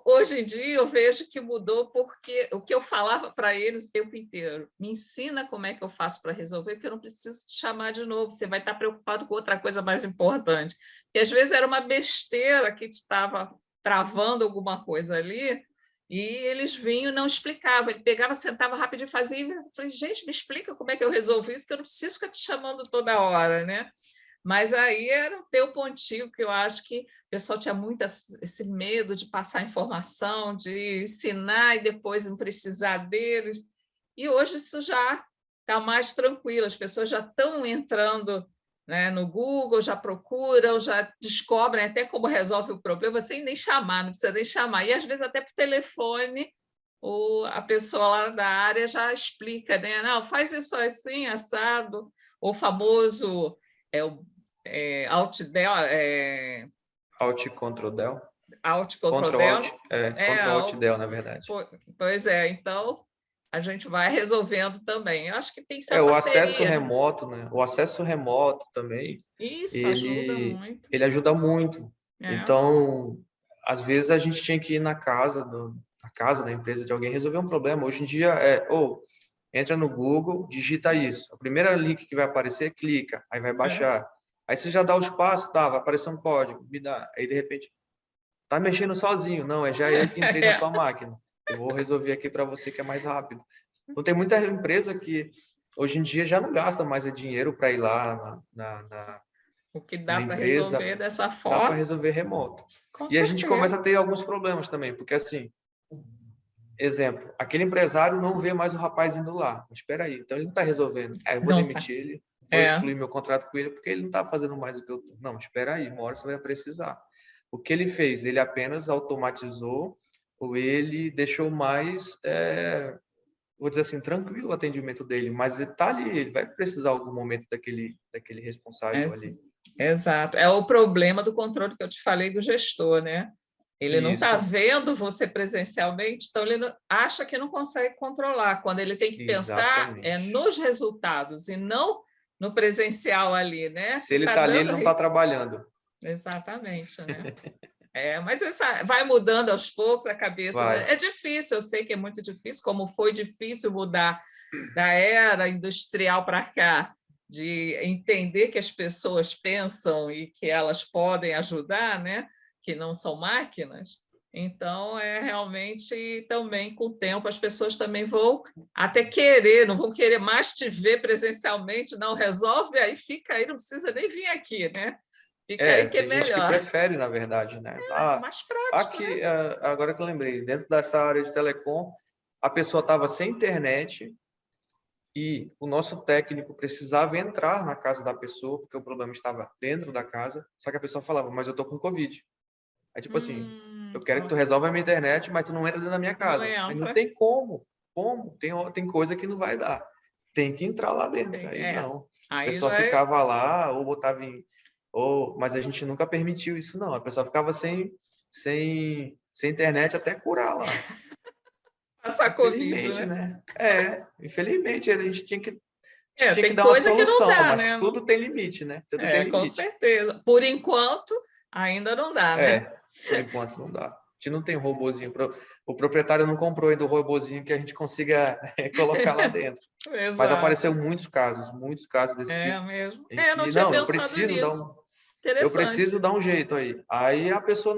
hoje em dia, eu vejo que mudou, porque o que eu falava para eles o tempo inteiro, me ensina como é que eu faço para resolver, porque eu não preciso te chamar de novo, você vai estar preocupado com outra coisa mais importante. Porque às vezes era uma besteira que estava travando alguma coisa ali, e eles vinham e não explicavam. Ele pegava, sentava rapidinho e fazia. Eu falei, gente, me explica como é que eu resolvi isso, que eu não preciso ficar te chamando toda hora, né? Mas aí era o teu pontinho, que eu acho que o pessoal tinha muito esse medo de passar informação, de ensinar e depois não precisar deles. E hoje isso já está mais tranquilo, as pessoas já estão entrando, né, no Google, já procuram, já descobrem até como resolve o problema sem nem chamar, não precisa nem chamar. E às vezes até por telefone a pessoa lá da área já explica, né? Não, faz isso assim, assado, o famoso Alt Del, Alt Ctrl Del. Alt Ctrl Ctrl Del. Alt, Ctrl Alt Del, na verdade. Pois é, então a gente vai resolvendo também. Eu acho que tem que ser uma o parceria. acesso remoto, né? O acesso remoto também, Isso ajuda muito. Ele ajuda muito. Então, às vezes a gente tinha que ir na casa da empresa de alguém resolver um problema. Hoje em dia entra no Google, digita isso. A primeira link que vai aparecer, clica, aí vai baixar. Aí você já dá os passos, vai aparecer um código, me dá. Aí de repente tá mexendo sozinho, não, já eu que entrei na tua máquina. Eu vou resolver aqui para você que é mais rápido. Então tem muita empresa que hoje em dia já não gasta mais dinheiro para ir lá o que dá para empresa, resolver dessa forma. Dá para resolver remoto. Com e certeza. A gente começa a ter alguns problemas também, porque assim, exemplo, aquele empresário não vê mais o rapaz indo lá. Mas espera aí, então ele não está resolvendo. Eu vou demitir ele, vou excluir meu contrato com ele, porque ele não está fazendo mais o que eu tô. Não, espera aí, uma hora você vai precisar. O que ele fez? Ele apenas automatizou, ou ele deixou mais vou dizer assim, tranquilo o atendimento dele, mas ele tá ali, ele vai precisar algum momento daquele responsável Ex- ali. Exato. É o problema do controle que eu te falei do gestor, né? Ele não está Isso, vendo você presencialmente, então ele acha que não consegue controlar. Quando ele tem que pensar exatamente. nos resultados e não no presencial ali, né? Se Se ele está tá ali, ele dando. não tá trabalhando. Exatamente, né? Mas vai mudando aos poucos a cabeça. Vai. É difícil, eu sei que é muito difícil, como foi difícil mudar da era industrial para cá, de entender que as pessoas pensam e que elas podem ajudar, né? Que não são máquinas. Então, é realmente também com o tempo as pessoas também vão até querer, não vão querer mais te ver presencialmente, não resolve, aí fica aí, não precisa nem vir aqui, né? Fica aí que é Tem gente que melhor. prefere, na verdade, né? É mais prático, né? Aqui, agora que eu lembrei, dentro dessa área de telecom, a pessoa estava sem internet e o nosso técnico precisava entrar na casa da pessoa, porque o problema estava dentro da casa, só que a pessoa falava, mas eu tô com Covid. Aí, tipo assim, eu quero que tu resolva a minha internet, mas tu não entra dentro da minha Não casa. Aí não entra. tem como. Como? Tem coisa que não vai dar. Tem que entrar lá dentro. Aí É. não. A Aí pessoa já é. ficava lá, ou botava em. Mas a gente nunca permitiu isso, não. A pessoa ficava sem internet até curar lá. Passar Covid, Infelizmente, né? né? Infelizmente, a gente tinha que Tem dar uma coisa que não solução, dá, mas né? tudo tem limite, né? Tudo tem Com limite. certeza. Por enquanto, ainda não dá, né? Por enquanto não dá. A gente não tem robozinho. O proprietário não comprou ainda o robozinho que a gente consiga colocar lá dentro. Mas Exato. apareceu muitos casos desse É tipo, mesmo. em Não que, tinha não, pensado nisso. eu Interessante. preciso dar um jeito aí. Aí a pessoa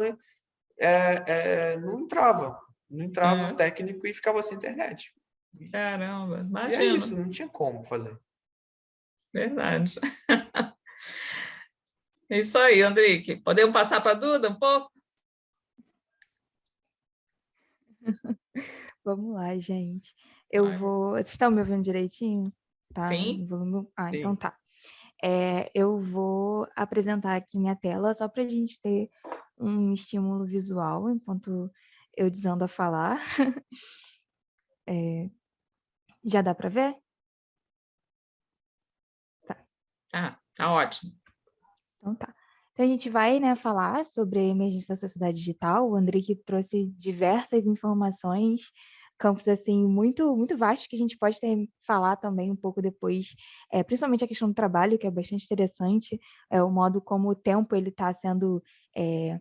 não entrava. Não entrava o É, técnico e ficava sem internet. caramba, E é imagino. isso, não tinha como fazer. Verdade. É isso aí, Andrique. Podemos passar para a Duda um pouco? Vamos lá, gente. Eu Vai. vou. Vocês estão me ouvindo direitinho? Tá? Sim. No volume. Ah, então Sim. tá. Eu vou apresentar aqui minha tela só para a gente ter um estímulo visual enquanto eu desando a falar. Já dá para ver? Tá ótimo. Então tá. Então a gente vai, né, falar sobre a emergência da sociedade digital. O Andrei que trouxe diversas informações, campos assim muito muito vastos que a gente pode falar também um pouco depois, principalmente a questão do trabalho, que é bastante interessante, o modo como o tempo ele é,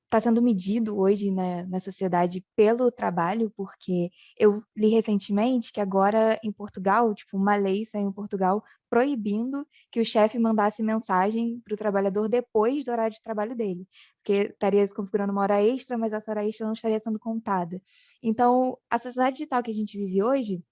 está sendo medido hoje na sociedade pelo trabalho, porque eu li recentemente que agora em Portugal, tipo, uma lei saiu em Portugal proibindo que o chefe mandasse mensagem para o trabalhador depois do horário de trabalho dele, porque estaria se configurando uma hora extra, mas essa hora extra não estaria sendo contada. Então, a sociedade digital que a gente vive hoje,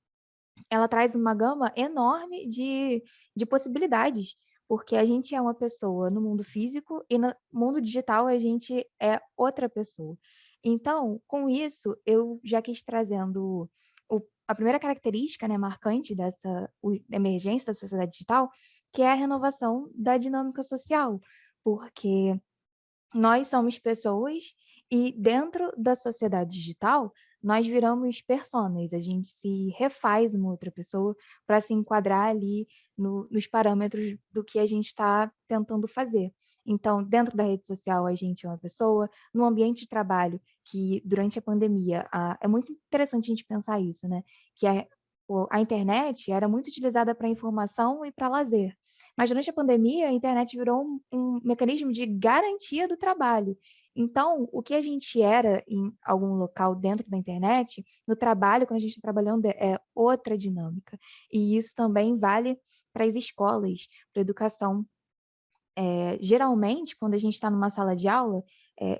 ela traz uma gama enorme de possibilidades, porque a gente é uma pessoa no mundo físico e no mundo digital a gente é outra pessoa. Então, com isso, eu já quis trazendo a primeira característica, né, marcante dessa emergência da sociedade digital, que é a renovação da dinâmica social, porque nós somos pessoas e dentro da sociedade digital nós viramos personas, a gente se refaz uma outra pessoa para se enquadrar ali nos parâmetros do que a gente está tentando fazer. Então, dentro da rede social, a gente é uma pessoa, no ambiente de trabalho, que durante a pandemia, é muito interessante a gente pensar isso, né? Que a internet era muito utilizada para informação e para lazer. Mas durante a pandemia, a internet virou um mecanismo de garantia do trabalho. Então, o que a gente era em algum local dentro da internet, no trabalho, quando a gente está trabalhando, é outra dinâmica. E isso também vale para as escolas, para a educação. Geralmente, quando a gente está numa sala de aula,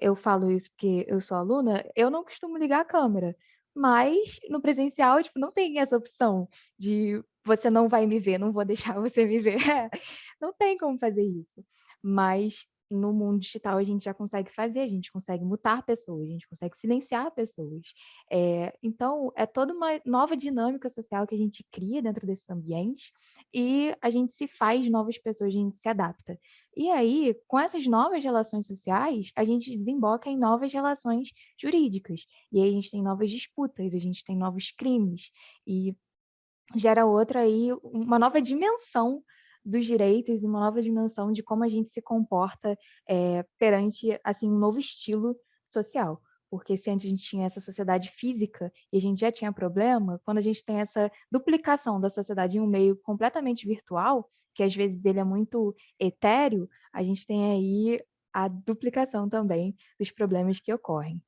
eu falo isso porque eu sou aluna, eu não costumo ligar a câmera. Mas no presencial, tipo, não tem essa opção de você não vai me ver, não vou deixar você me ver. Não tem como fazer isso. Mas no mundo digital a gente já consegue fazer, a gente consegue mutar pessoas, a gente consegue silenciar pessoas. Então, é toda uma nova dinâmica social que a gente cria dentro desses ambientes e a gente se faz novas pessoas, a gente se adapta. E aí, com essas novas relações sociais, a gente desemboca em novas relações jurídicas. E aí a gente tem novas disputas, a gente tem novos crimes e gera outra aí, uma nova dimensão dos direitos e uma nova dimensão de como a gente se comporta perante assim, um novo estilo social. Porque se antes a gente tinha essa sociedade física e a gente já tinha problema, quando a gente tem essa duplicação da sociedade em um meio completamente virtual, que às vezes ele é muito etéreo, a gente tem aí a duplicação também dos problemas que ocorrem.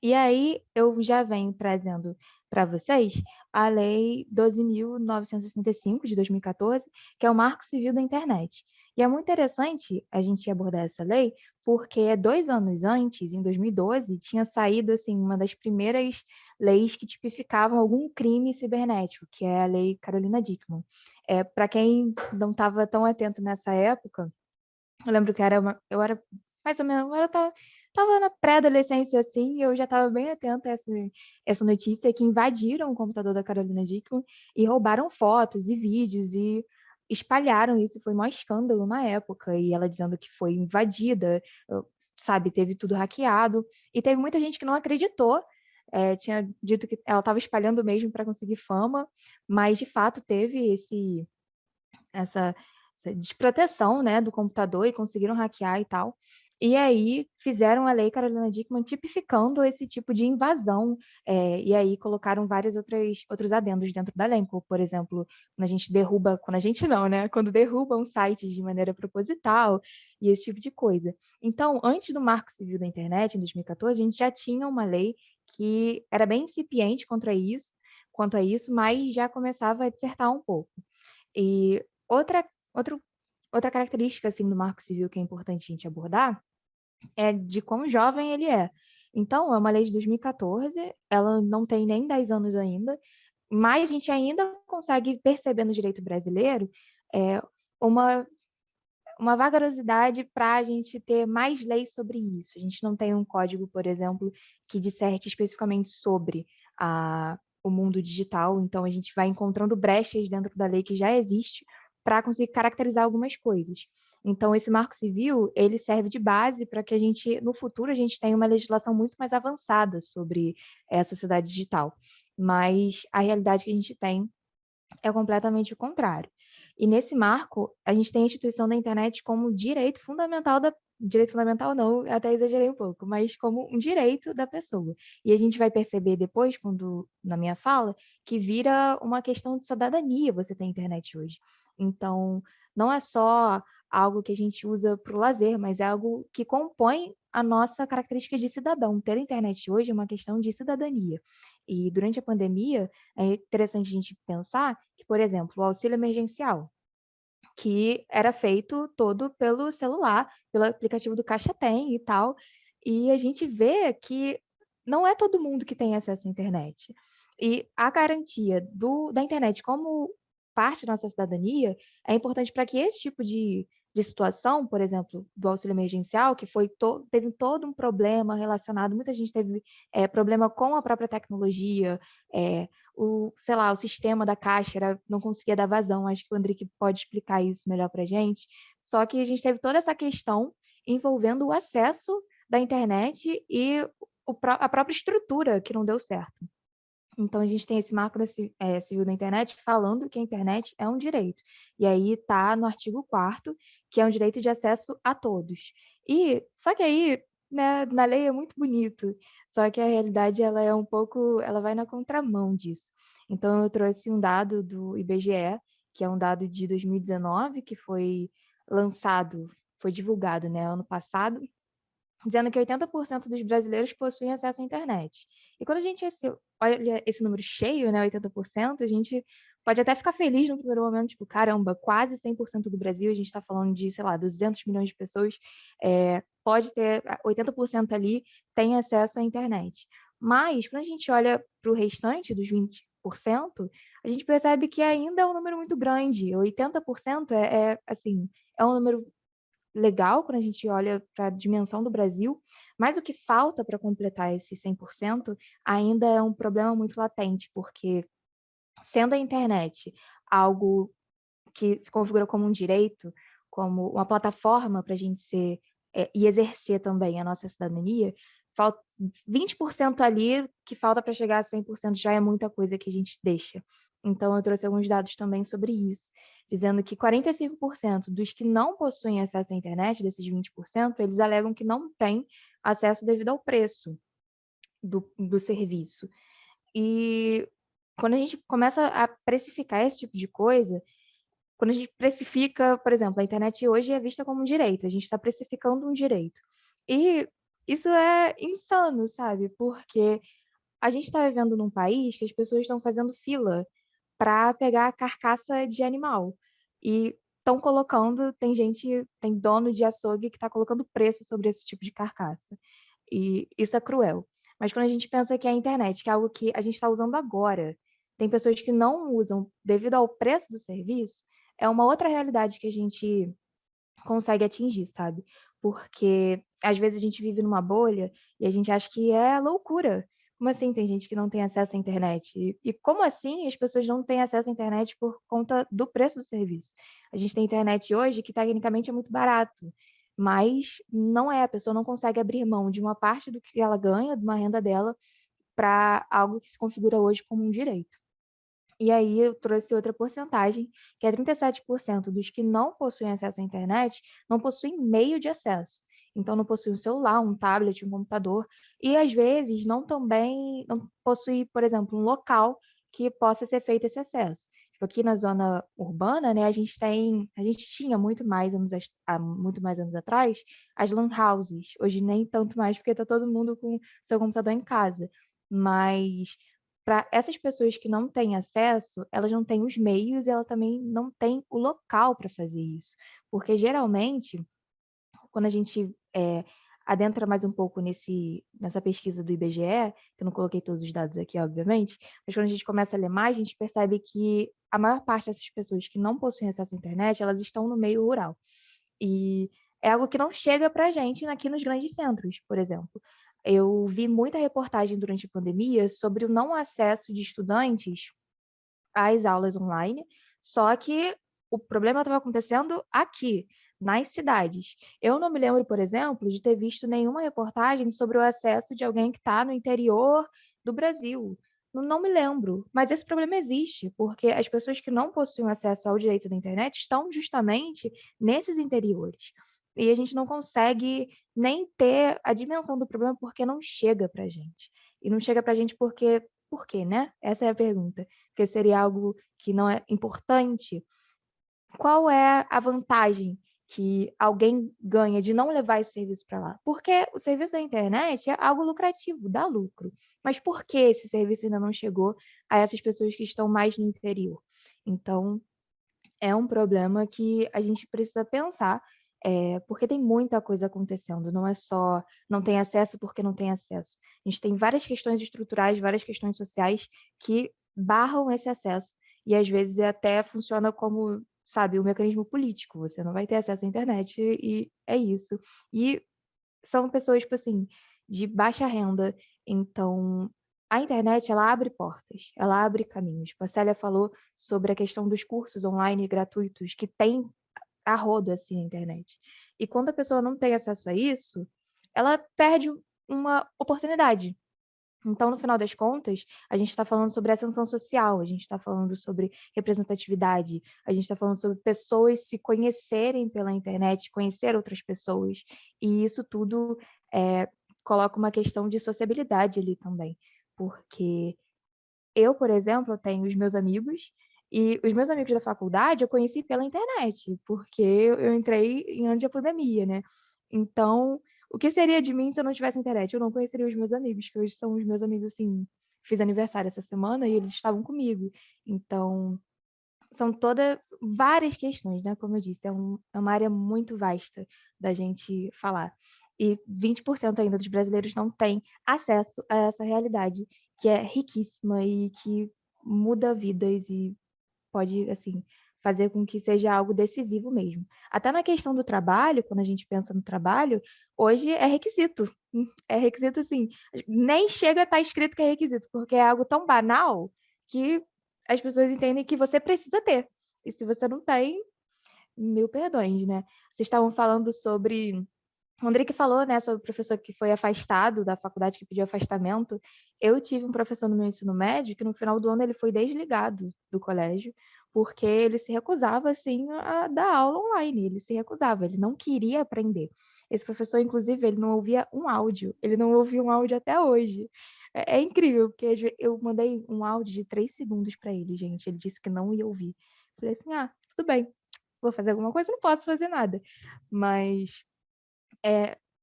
E aí eu já venho trazendo para vocês a Lei 12.965 de 2014, que é o Marco Civil da Internet. E é muito interessante a gente abordar essa lei, porque 2 anos antes, em 2012, tinha saído assim uma das primeiras leis que tipificavam algum crime cibernético, que é a Lei Carolina Dickmann. Para quem não estava tão atento nessa época, eu lembro que eu era mais ou menos, eu tava na pré-adolescência, assim, e eu já estava bem atenta a essa notícia que invadiram o computador da Carolina Dickmann e roubaram fotos e vídeos e espalharam isso, foi um escândalo na época, e ela dizendo que foi invadida, sabe, teve tudo hackeado, e teve muita gente que não acreditou, tinha dito que ela estava espalhando mesmo para conseguir fama, mas de fato teve essa desproteção, né, do computador e conseguiram hackear e tal. E aí fizeram a lei Carolina Dickmann tipificando esse tipo de invasão, e aí colocaram vários outros adendos dentro da lei, como, por exemplo, quando a gente não, né, quando derruba um site de maneira proposital e esse tipo de coisa. Então, antes do Marco Civil da Internet, em 2014, a gente já tinha uma lei que era bem incipiente quanto a isso, mas já começava a dissertar um pouco. E outra, outro, outra característica assim, do Marco Civil que é importante a gente abordar é de quão jovem ele é. Então, é uma lei de 2014, ela não tem nem 10 anos ainda, mas a gente ainda consegue perceber no direito brasileiro uma, uma vagarosidade para a gente ter mais leis sobre isso. A gente não tem um código, por exemplo, que disserte especificamente sobre o mundo digital, então a gente vai encontrando brechas dentro da lei que já existe para conseguir caracterizar algumas coisas. Então, esse marco civil, ele serve de base para que a gente, no futuro, a gente tenha uma legislação muito mais avançada sobre a sociedade digital. Mas a realidade que a gente tem é completamente o contrário. E nesse marco, a gente tem a instituição da internet como direito fundamental não, até exagerei um pouco, mas como um direito da pessoa. E a gente vai perceber depois, na minha fala, que vira uma questão de cidadania você ter internet hoje. Então, não é só algo que a gente usa para o lazer, mas é algo que compõe a nossa característica de cidadão. Ter internet hoje é uma questão de cidadania. E durante a pandemia, é interessante a gente pensar que, por exemplo, o auxílio emergencial, que era feito todo pelo celular, pelo aplicativo do Caixa Tem e tal, e a gente vê que não é todo mundo que tem acesso à internet. E a garantia da internet como parte da nossa cidadania é importante para que esse tipo de situação, por exemplo, do auxílio emergencial, que teve todo um problema relacionado, muita gente teve problema com a própria tecnologia, sei lá, o sistema da Caixa não conseguia dar vazão, acho que o Andrique pode explicar isso melhor para a gente, só que a gente teve toda essa questão envolvendo o acesso da internet e a própria estrutura que não deu certo. Então, a gente tem esse marco civil da internet falando que a internet é um direito. E aí está no artigo 4º, que é um direito de acesso a todos. Só que aí, né, na lei é muito bonito, só que a realidade ela vai na contramão disso. Então, eu trouxe um dado do IBGE, que é um dado de 2019, que foi divulgado, né, ano passado, dizendo que 80% dos brasileiros possuem acesso à internet. E quando a gente olha esse número cheio, né, 80%, a gente pode até ficar feliz no primeiro momento, tipo, caramba, quase 100% do Brasil, a gente está falando de, sei lá, 200 milhões de pessoas, pode ter 80% ali tem acesso à internet. Mas, quando a gente olha para o restante dos 20%, a gente percebe que ainda é um número muito grande. 80% assim, é um número legal quando a gente olha para a dimensão do Brasil, mas o que falta para completar esse 100% ainda é um problema muito latente, porque sendo a internet algo que se configura como um direito, como uma plataforma para a gente ser e exercer também a nossa cidadania, falta 20% ali que falta para chegar a 100% já é muita coisa que a gente deixa. Então, eu trouxe alguns dados também sobre isso, dizendo que 45% dos que não possuem acesso à internet, desses 20%, eles alegam que não têm acesso devido ao preço do serviço. E quando a gente começa a precificar esse tipo de coisa, quando a gente precifica, por exemplo, a internet hoje é vista como um direito, a gente está precificando um direito. E isso é insano, sabe? Porque a gente está vivendo num país que as pessoas estão fazendo fila para pegar a carcaça de animal. E estão colocando, tem dono de açougue que está colocando preço sobre esse tipo de carcaça. E isso é cruel. Mas quando a gente pensa que a internet, que é algo que a gente está usando agora, tem pessoas que não usam devido ao preço do serviço, é uma outra realidade que a gente consegue atingir, sabe? Porque às vezes a gente vive numa bolha e a gente acha que é loucura. Como assim tem gente que não tem acesso à internet? E como assim as pessoas não têm acesso à internet por conta do preço do serviço? A gente tem internet hoje que tecnicamente é muito barato, mas não é, a pessoa não consegue abrir mão de uma parte do que ela ganha, de uma renda dela, para algo que se configura hoje como um direito. E aí eu trouxe outra porcentagem, que é 37% dos que não possuem acesso à internet não possuem meio de acesso. Então não possui um celular, um tablet, um computador, e às vezes não possui, por exemplo, um local que possa ser feito esse acesso. Tipo, aqui na zona urbana, né, a gente tinha muito mais anos atrás, as lan houses. Hoje nem tanto mais, porque está todo mundo com seu computador em casa. Mas para essas pessoas que não têm acesso, elas não têm os meios e ela também não tem o local para fazer isso. Porque geralmente, quando a gente adentra mais um pouco nessa pesquisa do IBGE, que eu não coloquei todos os dados aqui, obviamente, mas quando a gente começa a ler mais, a gente percebe que a maior parte dessas pessoas que não possuem acesso à internet, elas estão no meio rural. E é algo que não chega para a gente aqui nos grandes centros, por exemplo. Eu vi muita reportagem durante a pandemia sobre o não acesso de estudantes às aulas online, só que o problema estava acontecendo aqui, nas cidades. Eu não me lembro, por exemplo, de ter visto nenhuma reportagem sobre o acesso de alguém que está no interior do Brasil. Não me lembro, mas esse problema existe, porque as pessoas que não possuem acesso ao direito da internet estão justamente nesses interiores. E a gente não consegue nem ter a dimensão do problema porque não chega para a gente. E não chega para a gente porque, por quê, né? Essa é a pergunta. Porque seria algo que não é importante. Qual é a vantagem que alguém ganha de não levar esse serviço para lá? Porque o serviço da internet é algo lucrativo, dá lucro. Mas por que esse serviço ainda não chegou a essas pessoas que estão mais no interior? Então, é um problema que a gente precisa pensar, porque tem muita coisa acontecendo, não é só não tem acesso porque não tem acesso. A gente tem várias questões estruturais, várias questões sociais que barram esse acesso, e às vezes até funciona como, sabe, um mecanismo político, você não vai ter acesso à internet e é isso. E são pessoas, tipo assim, de baixa renda, então a internet, ela abre portas, ela abre caminhos. Tipo, a Célia falou sobre a questão dos cursos online gratuitos que tem a rodo, assim, na internet. E quando a pessoa não tem acesso a isso, ela perde uma oportunidade. Então, no final das contas, a gente está falando sobre ascensão social, a gente está falando sobre representatividade, a gente está falando sobre pessoas se conhecerem pela internet, conhecer outras pessoas, e isso tudo coloca uma questão de sociabilidade ali também, porque eu, por exemplo, tenho os meus amigos, e os meus amigos da faculdade eu conheci pela internet, porque eu entrei em ano de pandemia, né? Então, o que seria de mim se eu não tivesse internet? Eu não conheceria os meus amigos, que hoje são os meus amigos, assim, fiz aniversário essa semana e eles estavam comigo. Então, são todas várias questões, né? Como eu disse, é uma área muito vasta da gente falar. E 20% ainda dos brasileiros não têm acesso a essa realidade, que é riquíssima e que muda vidas e pode, assim, fazer com que seja algo decisivo mesmo. Até na questão do trabalho, quando a gente pensa no trabalho, hoje é requisito. É requisito, assim, nem chega a estar escrito que é requisito, porque é algo tão banal que as pessoas entendem que você precisa ter. E se você não tem, mil perdões, né? Vocês estavam falando sobre... O André que falou, né, sobre o professor que foi afastado da faculdade, que pediu afastamento. Eu tive um professor no meu ensino médio que no final do ano ele foi desligado do colégio, porque ele se recusava, assim, a dar aula online. Ele se recusava, ele não queria aprender. Esse professor, inclusive, ele não ouvia um áudio. Ele não ouvia um áudio até hoje. É incrível, porque eu mandei um áudio de 3 segundos para ele, gente. Ele disse que não ia ouvir. Falei assim, tudo bem. Vou fazer alguma coisa? Não posso fazer nada. Mas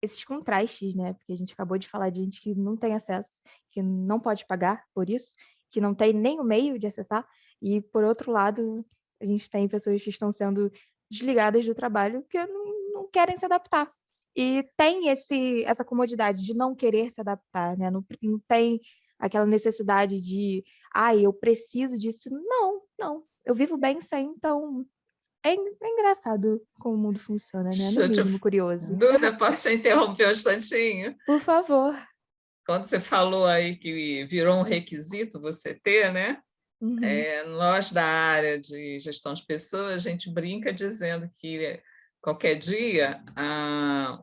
esses contrastes, né? Porque a gente acabou de falar de gente que não tem acesso, que não pode pagar por isso, que não tem nem o meio de acessar, e por outro lado, a gente tem pessoas que estão sendo desligadas do trabalho porque não querem se adaptar. E tem essa comodidade de não querer se adaptar, né? Não tem aquela necessidade de, eu preciso disso. Não, não. Eu vivo bem sem, então é engraçado como o mundo funciona, né? No Deixa eu te... mínimo curioso. Duda, posso te interromper um instantinho? Por favor. Quando você falou aí que virou um requisito você ter, né? Uhum. Nós da área de gestão de pessoas, a gente brinca dizendo que qualquer dia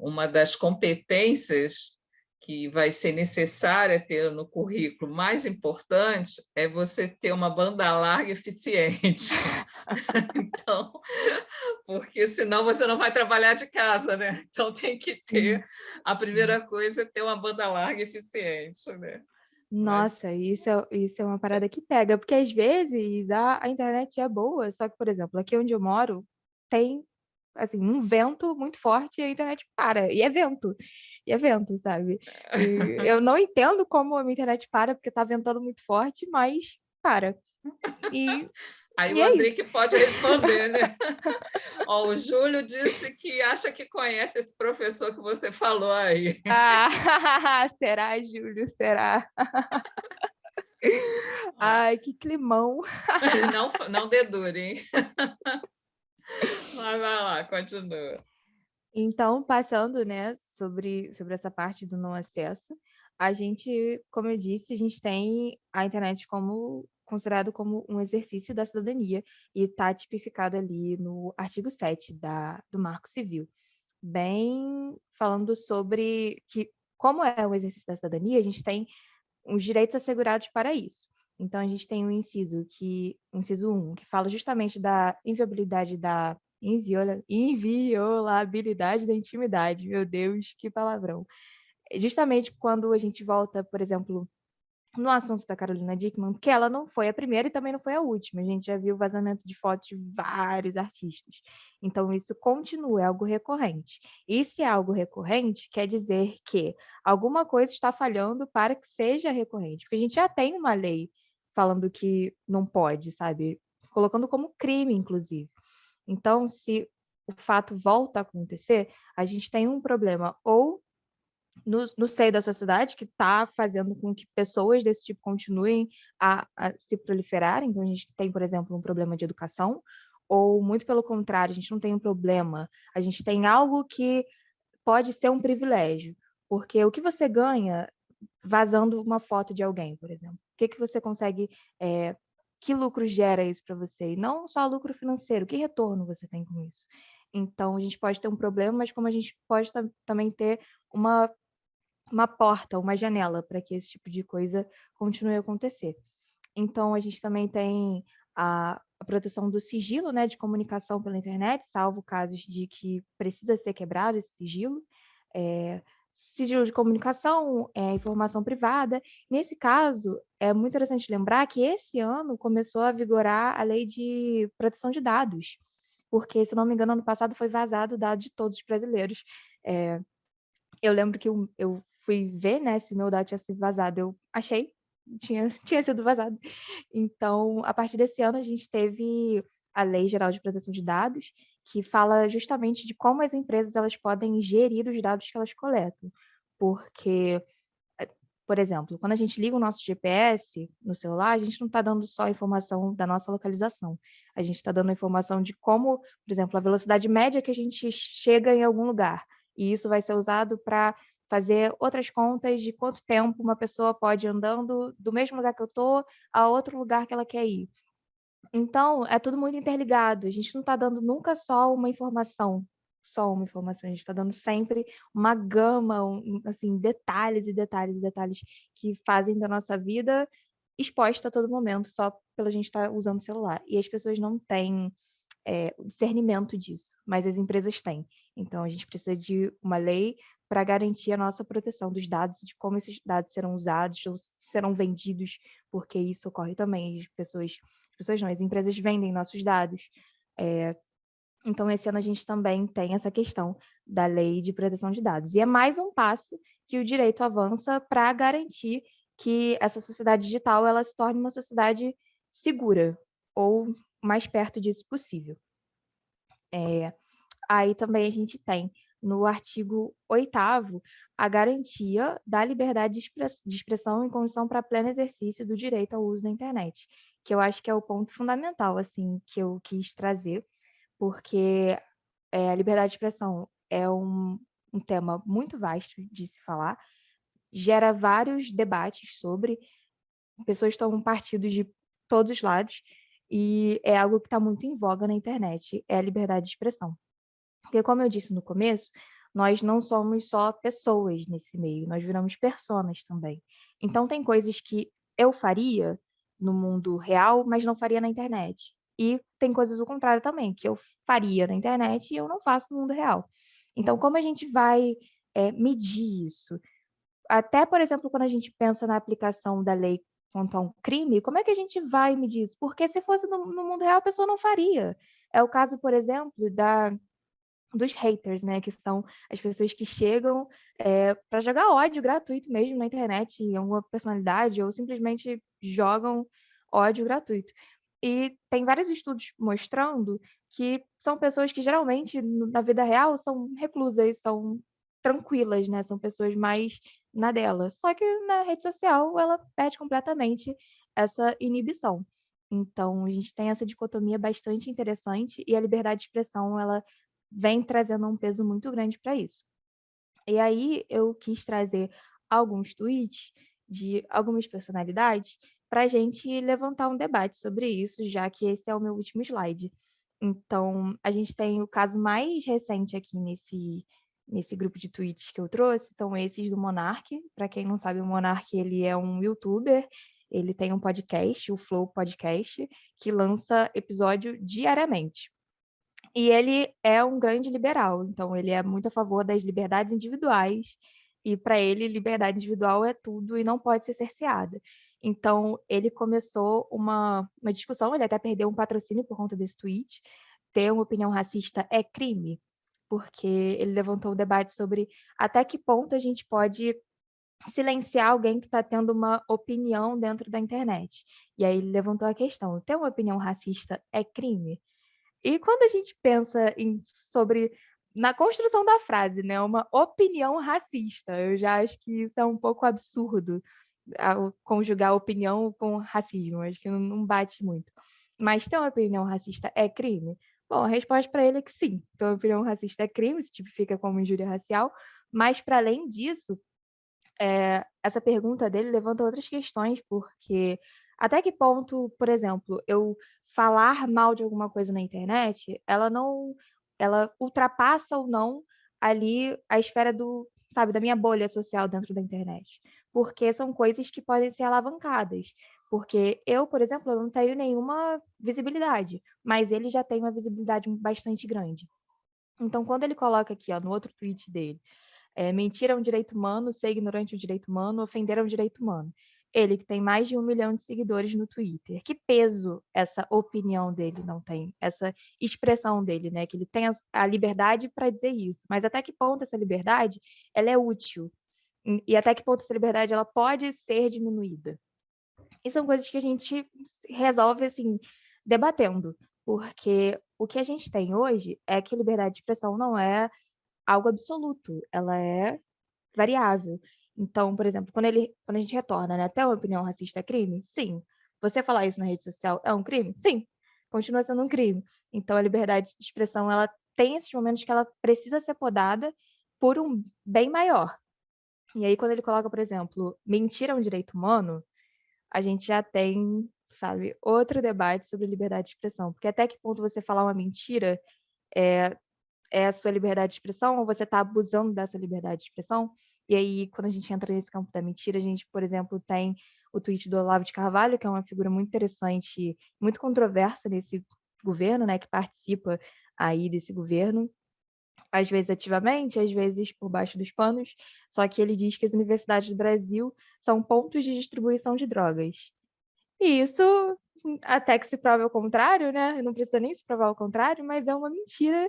uma das competências que vai ser necessária ter no currículo mais importante é você ter uma banda larga eficiente. Então, porque senão você não vai trabalhar de casa, né? Então tem que ter, a primeira coisa é ter uma banda larga eficiente, né? Nossa, isso é uma parada que pega, porque às vezes a internet é boa, só que, por exemplo, aqui onde eu moro, tem assim, um vento muito forte e a internet para, e é vento, sabe? E eu não entendo como a minha internet para, porque tá ventando muito forte, mas para. E, Aí e o é André isso. que pode responder, né? Ó, o Júlio disse que acha que conhece esse professor que você falou aí. Será, Júlio? Será? Ai, que climão. Não dedure, hein? Mas vai lá, continua. Então, passando, né, sobre essa parte do não acesso, a gente, como eu disse, a gente tem a internet como considerado como um exercício da cidadania e está tipificado ali no artigo 7 do Marco Civil, bem falando sobre que, como é o exercício da cidadania, a gente tem os direitos assegurados para isso. Então, a gente tem o inciso 1, que fala justamente da inviolabilidade da inviolabilidade da intimidade. Meu Deus, que palavrão. Justamente quando a gente volta, por exemplo, no assunto da Carolina Dickmann, que ela não foi a primeira e também não foi a última. A gente já viu vazamento de fotos de vários artistas. Então, isso continua, é algo recorrente. E se é algo recorrente, quer dizer que alguma coisa está falhando para que seja recorrente. Porque a gente já tem uma lei falando que não pode, sabe? Colocando como crime, inclusive. Então, se o fato volta a acontecer, a gente tem um problema ou no seio da sociedade, que está fazendo com que pessoas desse tipo continuem a se proliferarem. Então, a gente tem, por exemplo, um problema de educação, ou muito pelo contrário, a gente não tem um problema, a gente tem algo que pode ser um privilégio. Porque o que você ganha vazando uma foto de alguém, por exemplo? O que você consegue, que lucro gera isso para você? E não só lucro financeiro, que retorno você tem com isso? Então, a gente pode ter um problema, mas como a gente pode também ter uma porta, uma janela para que esse tipo de coisa continue a acontecer. Então, a gente também tem a proteção do sigilo, né, de comunicação pela internet, salvo casos de que precisa ser quebrado esse sigilo. Sigilo de comunicação, informação privada. Nesse caso, é muito interessante lembrar que esse ano começou a vigorar a lei de proteção de dados, porque, se não me engano, ano passado foi vazado dados de todos os brasileiros. Eu lembro que eu fui ver, né, se meu dado tinha sido vazado. Eu achei, tinha sido vazado. Então, a partir desse ano, a gente teve a Lei Geral de Proteção de Dados, que fala justamente de como as empresas elas podem gerir os dados que elas coletam. Porque Por exemplo, quando a gente liga o nosso GPS no celular, a gente não está dando só a informação da nossa localização. A gente está dando a informação de como, por exemplo, a velocidade média que a gente chega em algum lugar. E isso vai ser usado para fazer outras contas de quanto tempo uma pessoa pode ir andando do mesmo lugar que eu estou a outro lugar que ela quer ir. Então, é tudo muito interligado. A gente não está dando nunca só uma informação. A gente está dando sempre uma gama, assim, detalhes e detalhes e detalhes que fazem da nossa vida exposta a todo momento, só pela gente estar usando o celular. E as pessoas não têm o discernimento disso, mas as empresas têm. Então, a gente precisa de uma lei para garantir a nossa proteção dos dados, de como esses dados serão usados ou serão vendidos, porque isso ocorre também. As empresas vendem nossos dados. Então, esse ano a gente também tem essa questão da lei de proteção de dados. E é mais um passo que o direito avança para garantir que essa sociedade digital ela se torne uma sociedade segura, ou mais perto disso possível. Aí também a gente tem, no artigo 8º, a garantia da liberdade de expressão em condição para pleno exercício do direito ao uso da internet, que eu acho que é o ponto fundamental, assim, que eu quis trazer, porque a liberdade de expressão é um tema muito vasto de se falar, gera vários debates sobre, pessoas tomam partidos de todos os lados, e é algo que está muito em voga na internet, é a liberdade de expressão. Porque, como eu disse no começo, nós não somos só pessoas nesse meio, nós viramos personas também. Então, tem coisas que eu faria no mundo real, mas não faria na internet. E tem coisas ao contrário também, que eu faria na internet e eu não faço no mundo real. Então, como a gente vai medir isso? Até, por exemplo, quando a gente pensa na aplicação da lei quanto a um crime, como é que a gente vai medir isso? Porque se fosse no mundo real, a pessoa não faria. É o caso, por exemplo, dos haters, né? Que são as pessoas que chegam para jogar ódio gratuito mesmo na internet, em alguma personalidade, ou simplesmente jogam ódio gratuito. E tem vários estudos mostrando que são pessoas que geralmente, na vida real, são reclusas, são tranquilas, né? São pessoas mais na dela. Só que na rede social, ela perde completamente essa inibição. Então, a gente tem essa dicotomia bastante interessante e a liberdade de expressão, ela vem trazendo um peso muito grande para isso. E aí eu quis trazer alguns tweets de algumas personalidades para a gente levantar um debate sobre isso, já que esse é o meu último slide. Então, a gente tem o caso mais recente aqui nesse grupo de tweets que eu trouxe, são esses do Monark. Para quem não sabe, o Monark ele é um youtuber, ele tem um podcast, o Flow Podcast, que lança episódio diariamente. E ele é um grande liberal, então ele é muito a favor das liberdades individuais, e para ele, liberdade individual é tudo e não pode ser cerceada. Então, ele começou uma discussão, ele até perdeu um patrocínio por conta desse tweet. Ter uma opinião racista é crime, porque ele levantou um debate sobre até que ponto a gente pode silenciar alguém que está tendo uma opinião dentro da internet. E aí ele levantou a questão: ter uma opinião racista é crime? E quando a gente pensa na construção da frase, né, uma opinião racista, eu já acho que isso é um pouco absurdo, conjugar opinião com racismo, acho que não bate muito. Mas ter uma opinião racista é crime? Bom, a resposta para ele é que sim, ter uma opinião racista é crime, se tipifica como injúria racial, mas para além disso, essa pergunta dele levanta outras questões, porque até que ponto, por exemplo, eu falar mal de alguma coisa na internet, ela ultrapassa ou não ali a esfera da minha bolha social dentro da internet. Porque são coisas que podem ser alavancadas. Porque eu, por exemplo, eu não tenho nenhuma visibilidade, mas ele já tem uma visibilidade bastante grande. Então, quando ele coloca aqui, ó, no outro tweet dele, mentir é um direito humano, ser ignorante é um direito humano, ofender é um direito humano. Ele que tem mais de 1 milhão de seguidores no Twitter. Que peso essa opinião dele não tem? Essa expressão dele, né? Que ele tem a liberdade para dizer isso. Mas até que ponto essa liberdade ela é útil? E até que ponto essa liberdade ela pode ser diminuída? E são coisas que a gente resolve, assim, debatendo. Porque o que a gente tem hoje é que liberdade de expressão não é algo absoluto, ela é variável. Então, por exemplo, quando a gente retorna, né, até uma opinião racista é crime? Sim. Você falar isso na rede social é um crime? Sim. Continua sendo um crime. Então, a liberdade de expressão, ela tem esses momentos que ela precisa ser podada por um bem maior. E aí, quando ele coloca, por exemplo, mentira é um direito humano, a gente já tem, sabe, outro debate sobre liberdade de expressão. Porque até que ponto você falar uma mentira é a sua liberdade de expressão ou você está abusando dessa liberdade de expressão? E aí, quando a gente entra nesse campo da mentira, a gente, por exemplo, tem o tweet do Olavo de Carvalho, que é uma figura muito interessante, muito controversa nesse governo, né, que participa aí desse governo, às vezes ativamente, às vezes por baixo dos panos, só que ele diz que as universidades do Brasil são pontos de distribuição de drogas. E isso, até que se prove o contrário, né? Não precisa nem se provar o contrário, mas é uma mentira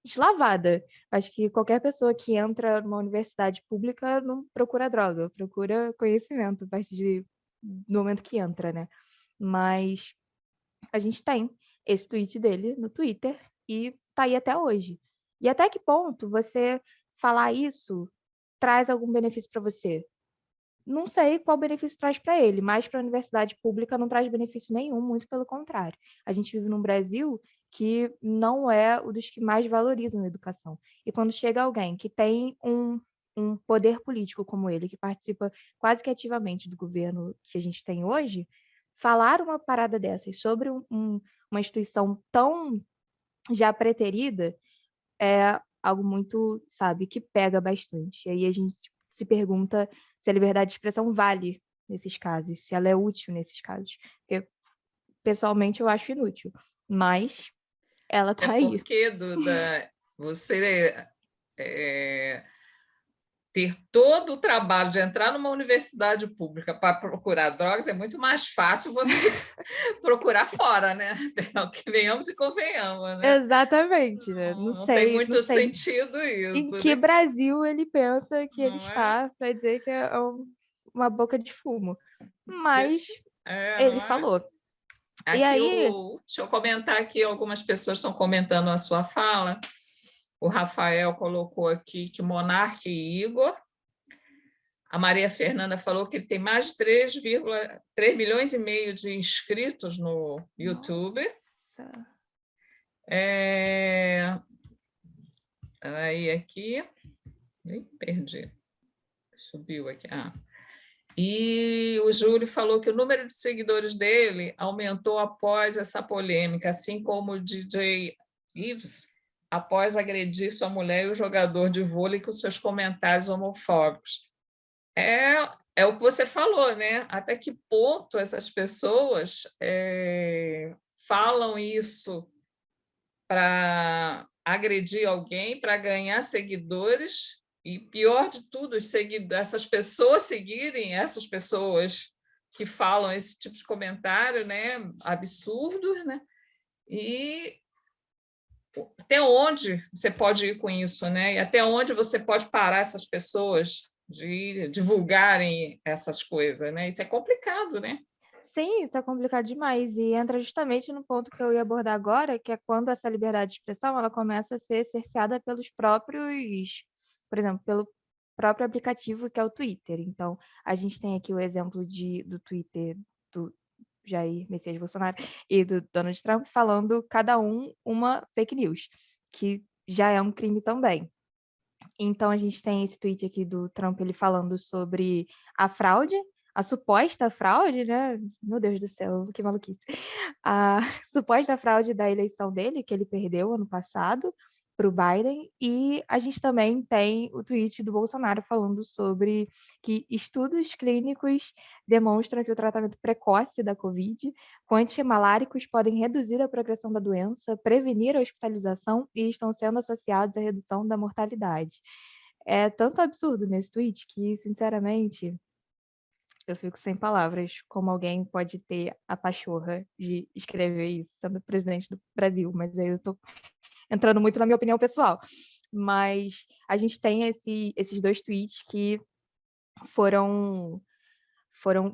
deslavada. Acho que qualquer pessoa que entra numa universidade pública não procura droga, procura conhecimento a partir do momento que entra, né? Mas a gente tem esse tweet dele no Twitter e tá aí até hoje. E até que ponto você falar isso traz algum benefício para você? Não sei qual benefício traz para ele, mas para a universidade pública não traz benefício nenhum, muito pelo contrário. A gente vive num Brasil que não é o dos que mais valorizam a educação. E quando chega alguém que tem um poder político como ele, que participa quase que ativamente do governo que a gente tem hoje, falar uma parada dessas sobre uma instituição tão já preterida é algo muito, sabe, que pega bastante. E aí a gente se pergunta se a liberdade de expressão vale nesses casos, se ela é útil nesses casos. Porque, pessoalmente, eu acho inútil, mas ela É tá aí. porque, Duda, você ter todo o trabalho de entrar numa universidade pública para procurar drogas é muito mais fácil você procurar fora, né? Venhamos e convenhamos, né? Exatamente, né? Não tem Não muito sei sentido em isso, que né? Brasil ele pensa que ele Não é? está para dizer que é uma boca de fumo. Mas Deixa, ele não é? falou. E Aqui, aí, deixa eu comentar aqui, algumas pessoas estão comentando a sua fala. O Rafael colocou aqui que Monarque e Igor. A Maria Fernanda falou que ele tem mais de 3,3 milhões e meio de inscritos no YouTube. nossa, Aí aqui, nem perdi, subiu aqui. E o Júlio falou que o número de seguidores dele aumentou após essa polêmica, assim como o DJ Ives, após agredir sua mulher e o jogador de vôlei com seus comentários homofóbicos. É, é o que você falou, né? Até que ponto essas pessoas falam isso para agredir alguém, para ganhar seguidores, e pior de tudo, essas pessoas seguirem essas pessoas que falam esse tipo de comentário, né? Absurdos, né? E até onde você pode ir com isso, né? E até onde você pode parar essas pessoas de divulgarem essas coisas, né? Isso é complicado, né? sim, isso é complicado demais e entra justamente no ponto que eu ia abordar agora, que é quando essa liberdade de expressão ela começa a ser cerceada pelos próprios, por exemplo, pelo próprio aplicativo que é o Twitter. Então, a gente tem aqui o exemplo do Twitter do Jair Messias Bolsonaro e do Donald Trump falando cada um uma fake news, que já é um crime também. Então, a gente tem esse tweet aqui do Trump, ele falando sobre a fraude, a suposta fraude, né? Meu Deus do céu, que maluquice. A suposta fraude da eleição dele, que ele perdeu ano passado para o Biden, e a gente também tem o tweet do Bolsonaro falando sobre que estudos clínicos demonstram que o tratamento precoce da Covid com antimaláricos podem reduzir a progressão da doença, prevenir a hospitalização e estão sendo associados à redução da mortalidade. É tanto absurdo nesse tweet que, sinceramente, eu fico sem palavras como alguém pode ter a pachorra de escrever isso, sendo presidente do Brasil, mas aí eu tô entrando muito na minha opinião pessoal. Mas a gente tem esses dois tweets que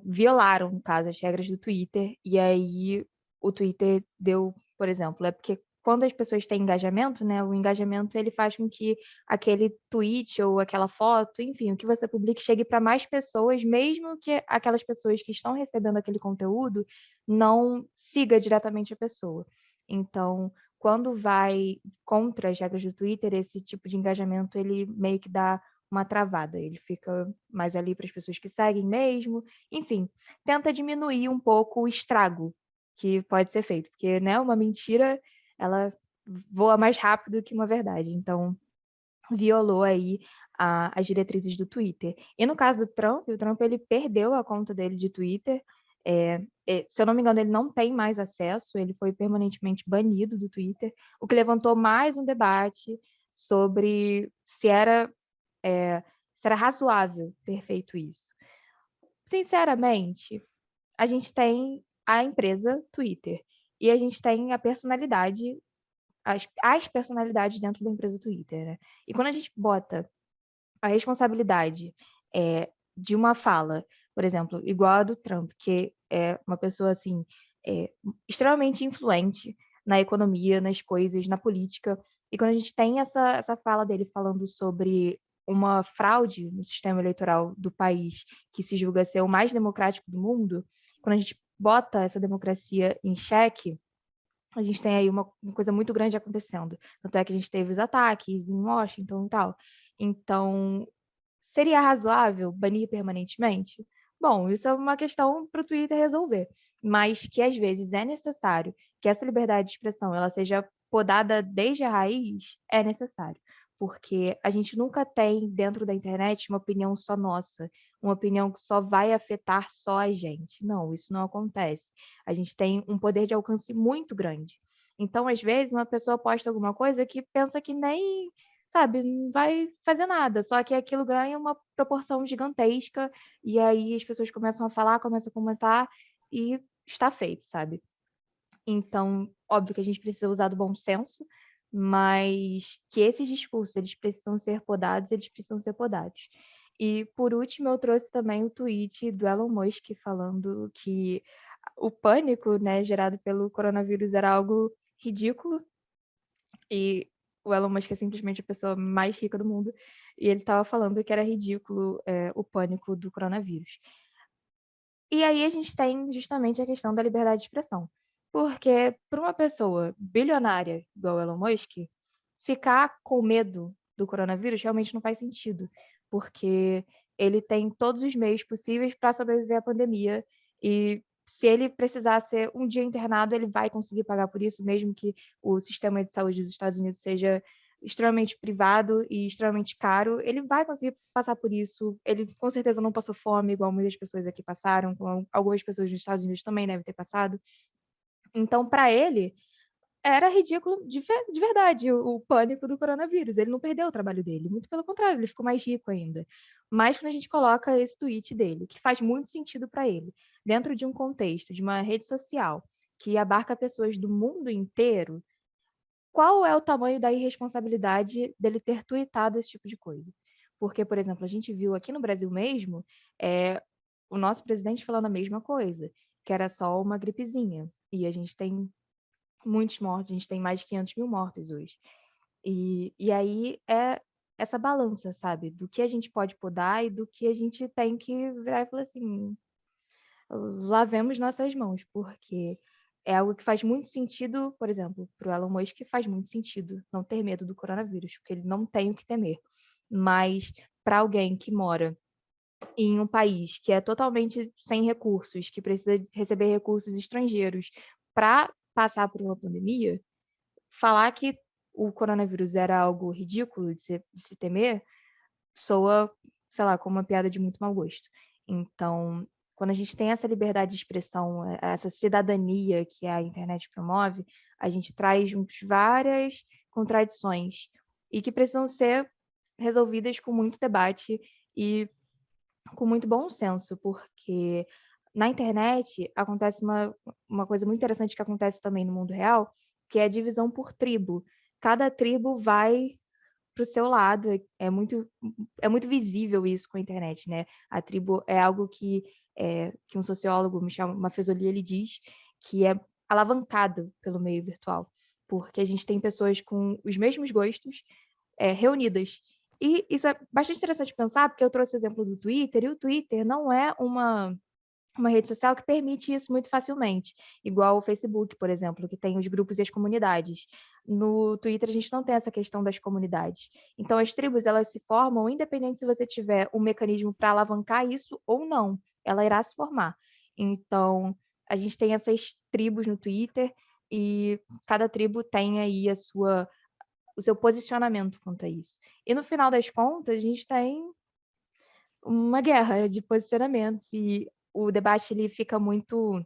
violaram, no caso, as regras do Twitter, e aí o Twitter deu, por exemplo, é porque quando as pessoas têm engajamento, né, o engajamento ele faz com que aquele tweet ou aquela foto, enfim, o que você publique chegue para mais pessoas, mesmo que aquelas pessoas que estão recebendo aquele conteúdo não siga diretamente a pessoa. Então, quando vai contra as regras do Twitter, esse tipo de engajamento ele meio que dá uma travada, ele fica mais ali para as pessoas que seguem mesmo, enfim, tenta diminuir um pouco o estrago que pode ser feito, porque, né, uma mentira, ela voa mais rápido que uma verdade, então violou aí as diretrizes do Twitter. E no caso do Trump, o Trump ele perdeu a conta dele de Twitter, se eu não me engano, ele não tem mais acesso, ele foi permanentemente banido do Twitter, o que levantou mais um debate sobre se era razoável ter feito isso. Sinceramente, a gente tem a empresa Twitter e a gente tem a personalidade, as personalidades dentro da empresa Twitter, né? E quando a gente bota a responsabilidade de uma fala, por exemplo, igual a do Trump, que é uma pessoa assim extremamente influente na economia, nas coisas, na política, e quando a gente tem essa fala dele falando sobre uma fraude no sistema eleitoral do país, que se julga ser o mais democrático do mundo, quando a gente bota essa democracia em xeque, a gente tem aí uma coisa muito grande acontecendo. Tanto é que a gente teve os ataques em Washington e tal. Então, seria razoável banir permanentemente? Bom, isso é uma questão para o Twitter resolver, mas que às vezes é necessário que essa liberdade de expressão ela seja podada desde a raiz, é necessário, porque a gente nunca tem dentro da internet uma opinião só nossa, uma opinião que só vai afetar só a gente. Não, isso não acontece. A gente tem um poder de alcance muito grande. Então, às vezes, uma pessoa posta alguma coisa que pensa que nem, sabe, não vai fazer nada, só que aquilo ganha uma proporção gigantesca, e aí as pessoas começam a falar, começam a comentar, e está feito, sabe? Então, óbvio que a gente precisa usar do bom senso, mas que esses discursos, eles precisam ser podados, eles precisam ser podados. E, por último, eu trouxe também o tweet do Elon Musk falando que o pânico, né, gerado pelo coronavírus era algo ridículo, e o Elon Musk é simplesmente a pessoa mais rica do mundo, e ele estava falando que era ridículo o pânico do coronavírus. E aí a gente tem justamente a questão da liberdade de expressão. Porque para uma pessoa bilionária igual o Elon Musk, ficar com medo do coronavírus realmente não faz sentido, porque ele tem todos os meios possíveis para sobreviver à pandemia e se ele precisar ser um dia internado, ele vai conseguir pagar por isso, mesmo que o sistema de saúde dos Estados Unidos seja extremamente privado e extremamente caro, ele vai conseguir passar por isso. Ele com certeza não passou fome, igual muitas pessoas aqui passaram, como algumas pessoas nos Estados Unidos também devem ter passado. Então, para ele, era ridículo de verdade o pânico do coronavírus. Ele não perdeu o trabalho dele, muito pelo contrário, ele ficou mais rico ainda. Mas quando a gente coloca esse tweet dele, que faz muito sentido para ele, dentro de um contexto, de uma rede social, que abarca pessoas do mundo inteiro, qual é o tamanho da irresponsabilidade dele ter tweetado esse tipo de coisa? Porque, por exemplo, a gente viu aqui no Brasil mesmo o nosso presidente falando a mesma coisa, que era só uma gripezinha. E a gente tem muitos mortos, a gente tem mais de 500 mil mortos hoje. E aí é essa balança, sabe? Do que a gente pode podar e do que a gente tem que virar e falar assim, lavemos nossas mãos, porque é algo que faz muito sentido, por exemplo, para o Elon Musk faz muito sentido não ter medo do coronavírus, porque ele não tem o que temer. Mas para alguém que mora em um país que é totalmente sem recursos, que precisa receber recursos estrangeiros para passar por uma pandemia, falar que o coronavírus era algo ridículo de se temer, soa, sei lá, como uma piada de muito mau gosto. Então, quando a gente tem essa liberdade de expressão, essa cidadania que a internet promove, a gente traz juntos várias contradições e que precisam ser resolvidas com muito debate e com muito bom senso, porque na internet acontece uma coisa muito interessante que acontece também no mundo real, que é a divisão por tribo. Cada tribo vai para o seu lado, é muito visível isso com a internet, né? A tribo é algo que um sociólogo, Michel Maffezoli, ele diz que é alavancado pelo meio virtual. porque a gente tem pessoas com os mesmos gostos reunidas. E isso é bastante interessante pensar, porque eu trouxe o exemplo do Twitter, e o Twitter não é uma rede social que permite isso muito facilmente, igual o Facebook, por exemplo, que tem os grupos e as comunidades. No Twitter, a gente não tem essa questão das comunidades. Então, as tribos, elas se formam, independente se você tiver um mecanismo para alavancar isso ou não, ela irá se formar. Então, a gente tem essas tribos no Twitter e cada tribo tem aí o seu posicionamento quanto a isso. E no final das contas, a gente tem uma guerra de posicionamentos e o debate ele fica muito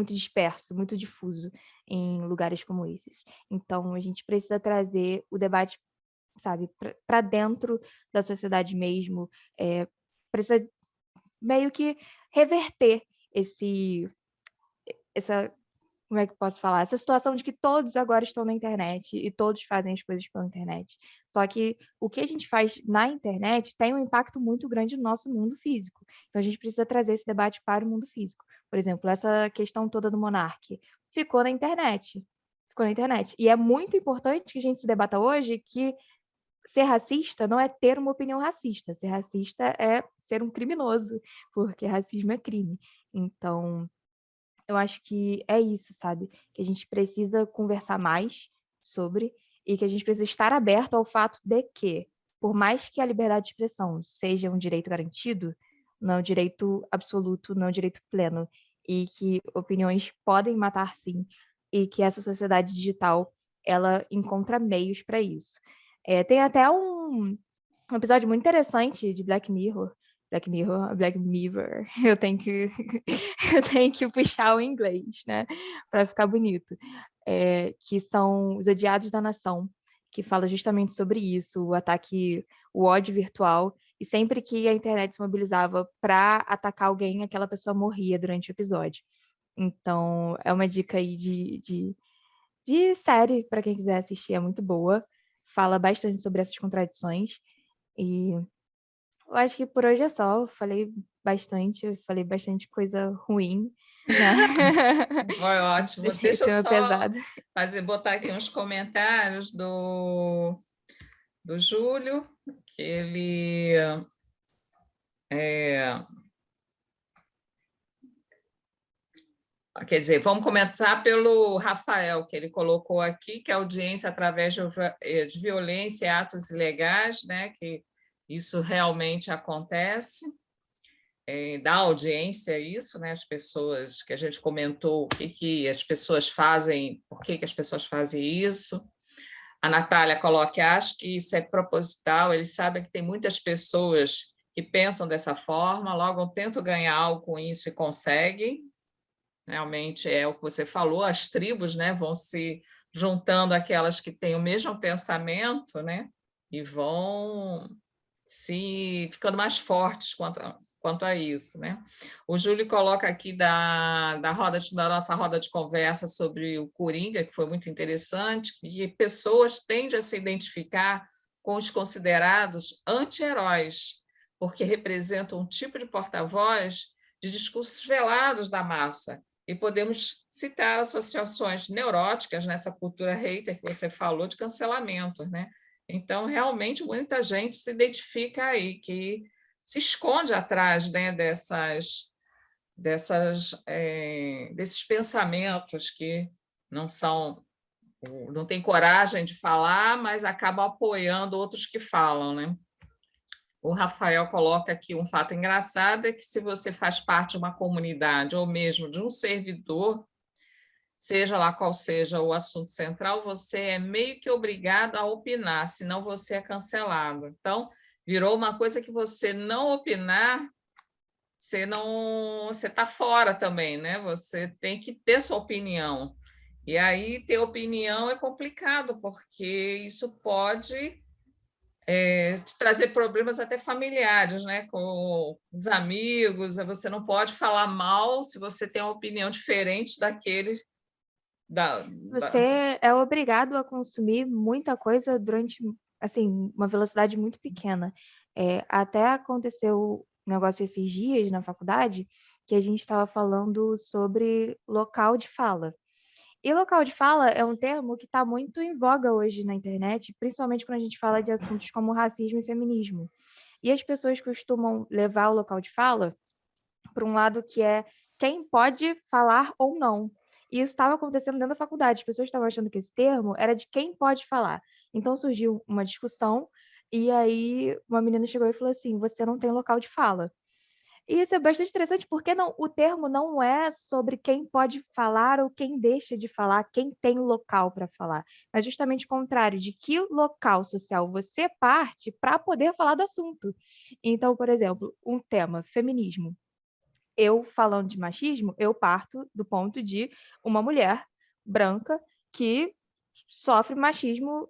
disperso, muito difuso em lugares como esses. Então, a gente precisa trazer o debate, sabe, para dentro da sociedade mesmo, precisa meio que reverter essa como é que eu posso falar? Essa situação de que todos agora estão na internet e todos fazem as coisas pela internet. Só que o que a gente faz na internet tem um impacto muito grande no nosso mundo físico. Então, a gente precisa trazer esse debate para o mundo físico. Por exemplo, essa questão toda do monarca ficou na internet. Ficou na internet. E é muito importante que a gente se debata hoje que ser racista não é ter uma opinião racista. Ser racista é ser um criminoso, porque racismo é crime. Então, eu acho que é isso, sabe? Que a gente precisa conversar mais sobre e que a gente precisa estar aberto ao fato de que, por mais que a liberdade de expressão seja um direito garantido, não é um direito absoluto, não é um direito pleno, e que opiniões podem matar sim, e que essa sociedade digital, ela encontra meios para isso. Tem até um episódio muito interessante de Black Mirror, eu tenho que eu tenho que puxar o inglês, né, para ficar bonito, que são os Odiados da Nação, que fala justamente sobre isso, o ódio virtual, e sempre que a internet se mobilizava para atacar alguém, aquela pessoa morria durante o episódio. Então, é uma dica aí de série, para quem quiser assistir, é muito boa, fala bastante sobre essas contradições, e eu acho que por hoje é só. Eu falei bastante coisa ruim, né? Foi ótimo. Deixei o Deixa eu tema só pesado. botar aqui uns comentários do Júlio, que ele quer dizer, vamos comentar pelo Rafael, que ele colocou aqui, que a audiência através de violência e atos ilegais, né, que isso realmente acontece, dá audiência a isso, né, as pessoas que a gente comentou, o que as pessoas fazem, por que as pessoas fazem isso. A Natália coloca, acho que isso é proposital, eles sabem que tem muitas pessoas que pensam dessa forma, logo tentam ganhar algo com isso e conseguem. Realmente é o que você falou, as tribos, né, vão se juntando aquelas que têm o mesmo pensamento, né, e vão se ficando mais fortes quanto a isso, né? O Júlio coloca aqui da nossa roda de conversa sobre o Coringa, que foi muito interessante, que pessoas tendem a se identificar com os considerados anti-heróis, porque representam um tipo de porta-voz de discursos velados da massa. E podemos citar associações neuróticas nessa cultura hater que você falou de cancelamento, né? Então, realmente, muita gente se identifica aí, que se esconde atrás, né, desses pensamentos que não têm coragem de falar, mas acabam apoiando outros que falam, né? O Rafael coloca aqui um fato engraçado, é que se você faz parte de uma comunidade ou mesmo de um servidor, seja lá qual seja o assunto central, você é meio que obrigado a opinar, senão você é cancelado. Então, virou uma coisa que você não opinar, você está fora também, né? Você tem que ter sua opinião. E aí, ter opinião é complicado, porque isso pode te trazer problemas até familiares, né? Com os amigos, você não pode falar mal se você tem uma opinião diferente daqueles Você é obrigado a consumir muita coisa durante, assim, uma velocidade muito pequena. Até aconteceu um negócio esses dias na faculdade que a gente estava falando sobre local de fala. E local de fala é um termo que está muito em voga hoje na internet, principalmente quando a gente fala de assuntos como racismo e feminismo. E as pessoas costumam levar o local de fala para um lado que é quem pode falar ou não. E isso estava acontecendo dentro da faculdade. As pessoas estavam achando que esse termo era de quem pode falar. Então surgiu uma discussão, e aí uma menina chegou e falou assim: você não tem local de fala. E isso é bastante interessante porque não, o termo não é sobre quem pode falar ou quem deixa de falar, quem tem local para falar, mas justamente o contrário, de que local social você parte para poder falar do assunto. Então, por exemplo, um tema, feminismo. Eu falando de machismo, eu parto do ponto de uma mulher branca que sofre machismo,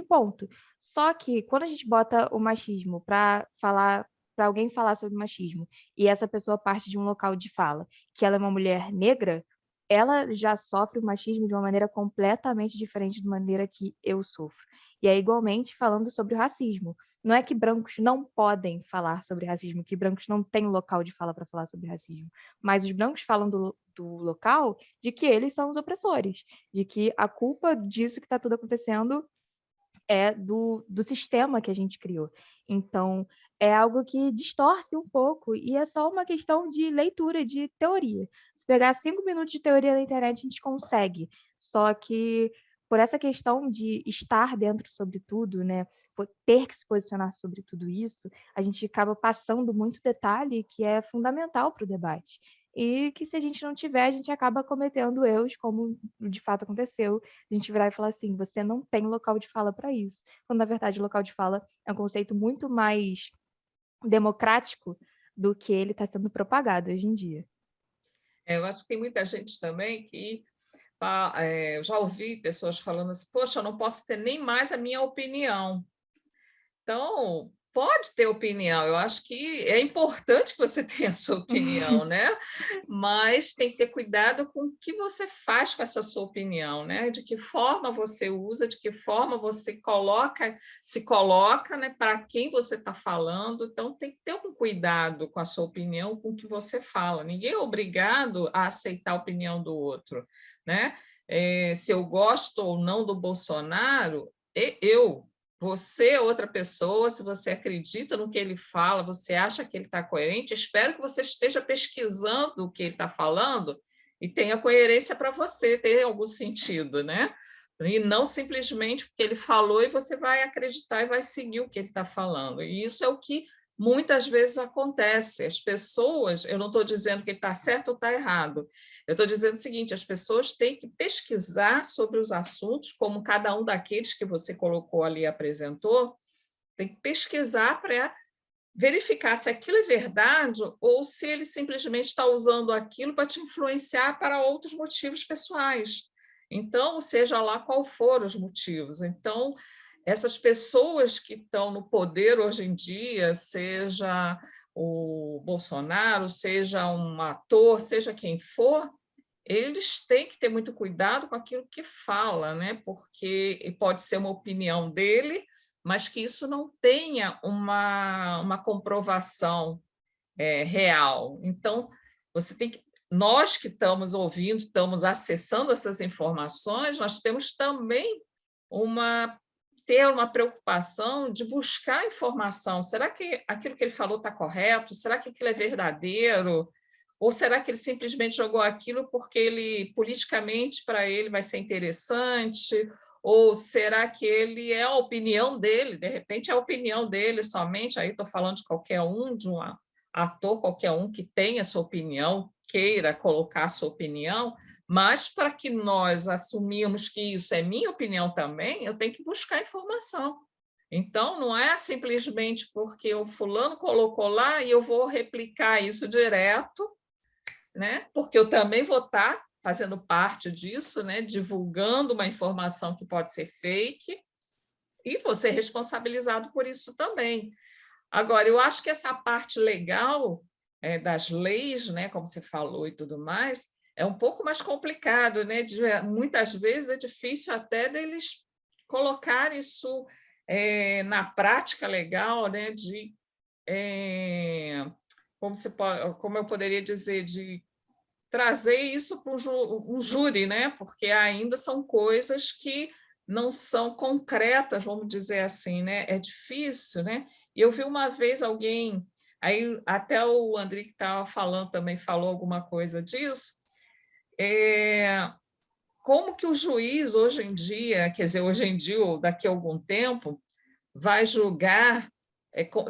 ponto. Só que quando a gente bota o machismo para alguém falar sobre machismo, e essa pessoa parte de um local de fala, que ela é uma mulher negra, ela já sofre o machismo de uma maneira completamente diferente da maneira que eu sofro. E é igualmente falando sobre o racismo. Não é que brancos não podem falar sobre racismo, que brancos não têm local de fala para falar sobre racismo, mas os brancos falam do local de que eles são os opressores, de que a culpa disso que está tudo acontecendo é do sistema que a gente criou. Então, é algo que distorce um pouco e é só uma questão de leitura, de teoria. Se pegar 5 minutos de teoria na internet, a gente consegue. Só que por essa questão de estar dentro sobre tudo, né, por ter que se posicionar sobre tudo isso, a gente acaba passando muito detalhe que é fundamental para o debate. E que se a gente não tiver, a gente acaba cometendo erros, como de fato aconteceu, a gente virar e falar assim, você não tem local de fala para isso. Quando, na verdade, o local de fala é um conceito muito mais democrático do que ele está sendo propagado hoje em dia. Eu acho que tem muita gente também que eu já ouvi pessoas falando assim, poxa, eu não posso ter nem mais a minha opinião. Então, pode ter opinião, eu acho que é importante que você tenha a sua opinião, né? Mas tem que ter cuidado com o que você faz com essa sua opinião, né? De que forma você usa, de que forma você se coloca, né? Para quem você está falando. Então, tem que ter um cuidado com a sua opinião, com o que você fala. Ninguém é obrigado a aceitar a opinião do outro, né? Se eu gosto ou não do Bolsonaro, você é outra pessoa, se você acredita no que ele fala, você acha que ele está coerente, espero que você esteja pesquisando o que ele está falando e tenha coerência para você, ter algum sentido, né? E não simplesmente porque ele falou e você vai acreditar e vai seguir o que ele está falando. E isso é o que muitas vezes acontece. As pessoas, eu não estou dizendo que ele está certo ou está errado, eu estou dizendo o seguinte: as pessoas têm que pesquisar sobre os assuntos, como cada um daqueles que você colocou ali e apresentou, tem que pesquisar para verificar se aquilo é verdade ou se ele simplesmente está usando aquilo para te influenciar para outros motivos pessoais. Então, seja lá qual for os motivos. Então, essas pessoas que estão no poder hoje em dia, seja o Bolsonaro, seja um ator, seja quem for, eles têm que ter muito cuidado com aquilo que fala, né? Porque pode ser uma opinião dele, mas que isso não tenha uma comprovação real. Então, nós que estamos ouvindo, estamos acessando essas informações, nós temos também ter uma preocupação de buscar informação. Será que aquilo que ele falou está correto? Será que aquilo é verdadeiro? Ou será que ele simplesmente jogou aquilo porque politicamente para ele vai ser interessante? Ou será que ele é a opinião dele? De repente é a opinião dele somente. Aí estou falando de qualquer um, de um ator, qualquer um que tenha sua opinião, queira colocar sua opinião, mas para que nós assumirmos que isso é minha opinião também, eu tenho que buscar informação. Então, não é simplesmente porque o fulano colocou lá e eu vou replicar isso direto, né? Porque eu também vou estar fazendo parte disso, né? Divulgando uma informação que pode ser fake, e vou ser responsabilizado por isso também. Agora, eu acho que essa parte legal das leis, né, como você falou e tudo mais, é um pouco mais complicado, né? Muitas vezes é difícil até deles colocar isso na prática legal, né? Como eu poderia dizer, de trazer isso para um júri, né? Porque ainda são coisas que não são concretas, vamos dizer assim, né? É difícil, né? E eu vi uma vez alguém, aí até o André que estava falando também falou alguma coisa disso, como que o juiz hoje em dia, quer dizer, hoje em dia ou daqui a algum tempo, vai julgar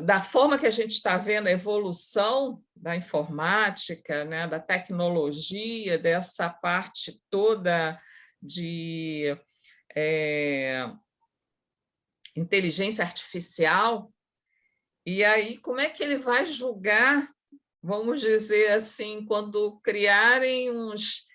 da forma que a gente está vendo a evolução da informática, né, da tecnologia, dessa parte toda de inteligência artificial, e aí como é que ele vai julgar, vamos dizer assim, quando criarem uns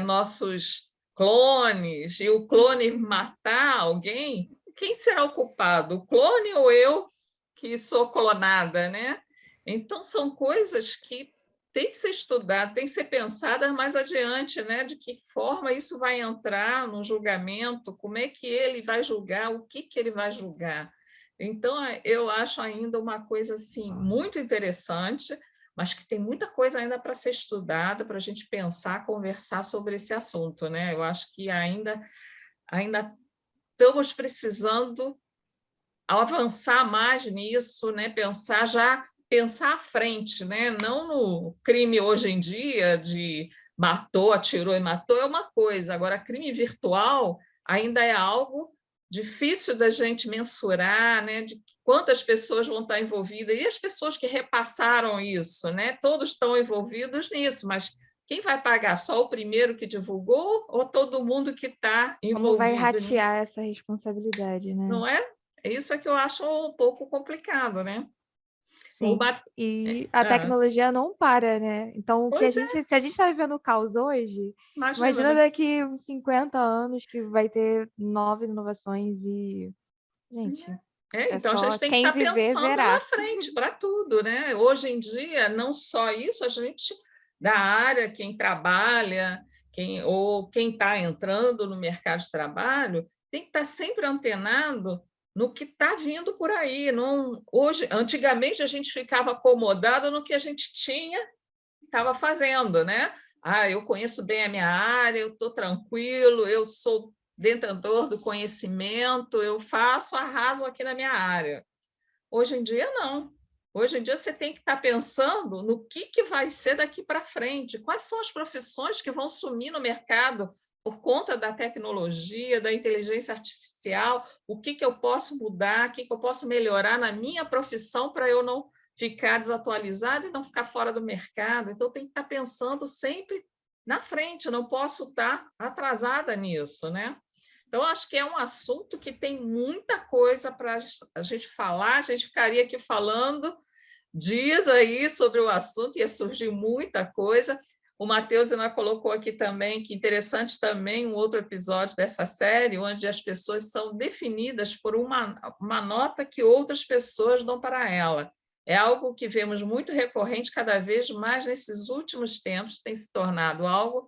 nossos clones e o clone matar alguém, quem será o culpado? O clone ou eu que sou clonada, né? Então são coisas que têm que ser estudadas, têm que ser pensadas mais adiante, né? De que forma isso vai entrar no julgamento, como é que ele vai julgar, o que ele vai julgar. Então eu acho ainda uma coisa assim muito interessante, mas que tem muita coisa ainda para ser estudada, para a gente pensar, conversar sobre esse assunto, né? Eu acho que ainda estamos precisando avançar mais nisso, né? Pensar à frente, né? Não no crime hoje em dia de matou, atirou e matou é uma coisa, agora crime virtual ainda é algo difícil da gente mensurar, né? De quantas pessoas vão estar envolvidas e as pessoas que repassaram isso, né? Todos estão envolvidos nisso, mas quem vai pagar? Só o primeiro que divulgou ou todo mundo que está Como vai envolvido? ratear essa responsabilidade, né? Não é? Isso é que eu acho um pouco complicado, né? O Sim. bat... E a ah, tecnologia não para, né? Então, pois é, se a gente está vivendo o caos hoje, imagina, imagina né? daqui uns 50 anos que vai ter novas inovações e, gente, é Então a só gente tem que quem estar viver pensando lá na verá. frente para tudo, né? Hoje em dia, não só isso, a gente da área, quem trabalha, quem está entrando no mercado de trabalho, tem que estar sempre antenado no que está vindo por aí. Não, hoje, antigamente a gente ficava acomodado no que a gente tinha, estava fazendo, né? Eu conheço bem a minha área, eu estou tranquilo, eu sou detentor do conhecimento, eu faço, arraso aqui na minha área. Hoje em dia, não. Hoje em dia, você tem que estar pensando no que vai ser daqui para frente, quais são as profissões que vão sumir no mercado por conta da tecnologia, da inteligência artificial, o que eu posso mudar, o que eu posso melhorar na minha profissão para eu não ficar desatualizado e não ficar fora do mercado. Então, tem que estar pensando sempre na frente, não posso estar atrasada nisso, né? Então, acho que é um assunto que tem muita coisa para a gente falar, a gente ficaria aqui falando dias aí sobre o assunto, ia surgir muita coisa. O Matheus ainda colocou aqui também, que interessante também, um outro episódio dessa série, onde as pessoas são definidas por uma nota que outras pessoas dão para ela. É algo que vemos muito recorrente, cada vez mais nesses últimos tempos, tem se tornado algo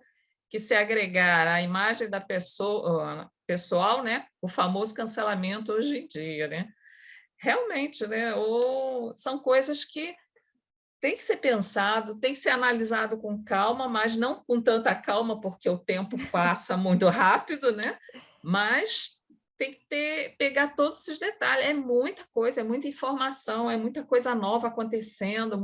que se agregar à imagem da pessoa pessoal, né? O famoso cancelamento hoje em dia, né? Realmente, né? São coisas que tem que ser pensado, tem que ser analisado com calma, mas não com tanta calma, porque o tempo passa muito rápido, né? Mas tem que pegar todos esses detalhes. É muita coisa, é muita informação, é muita coisa nova acontecendo,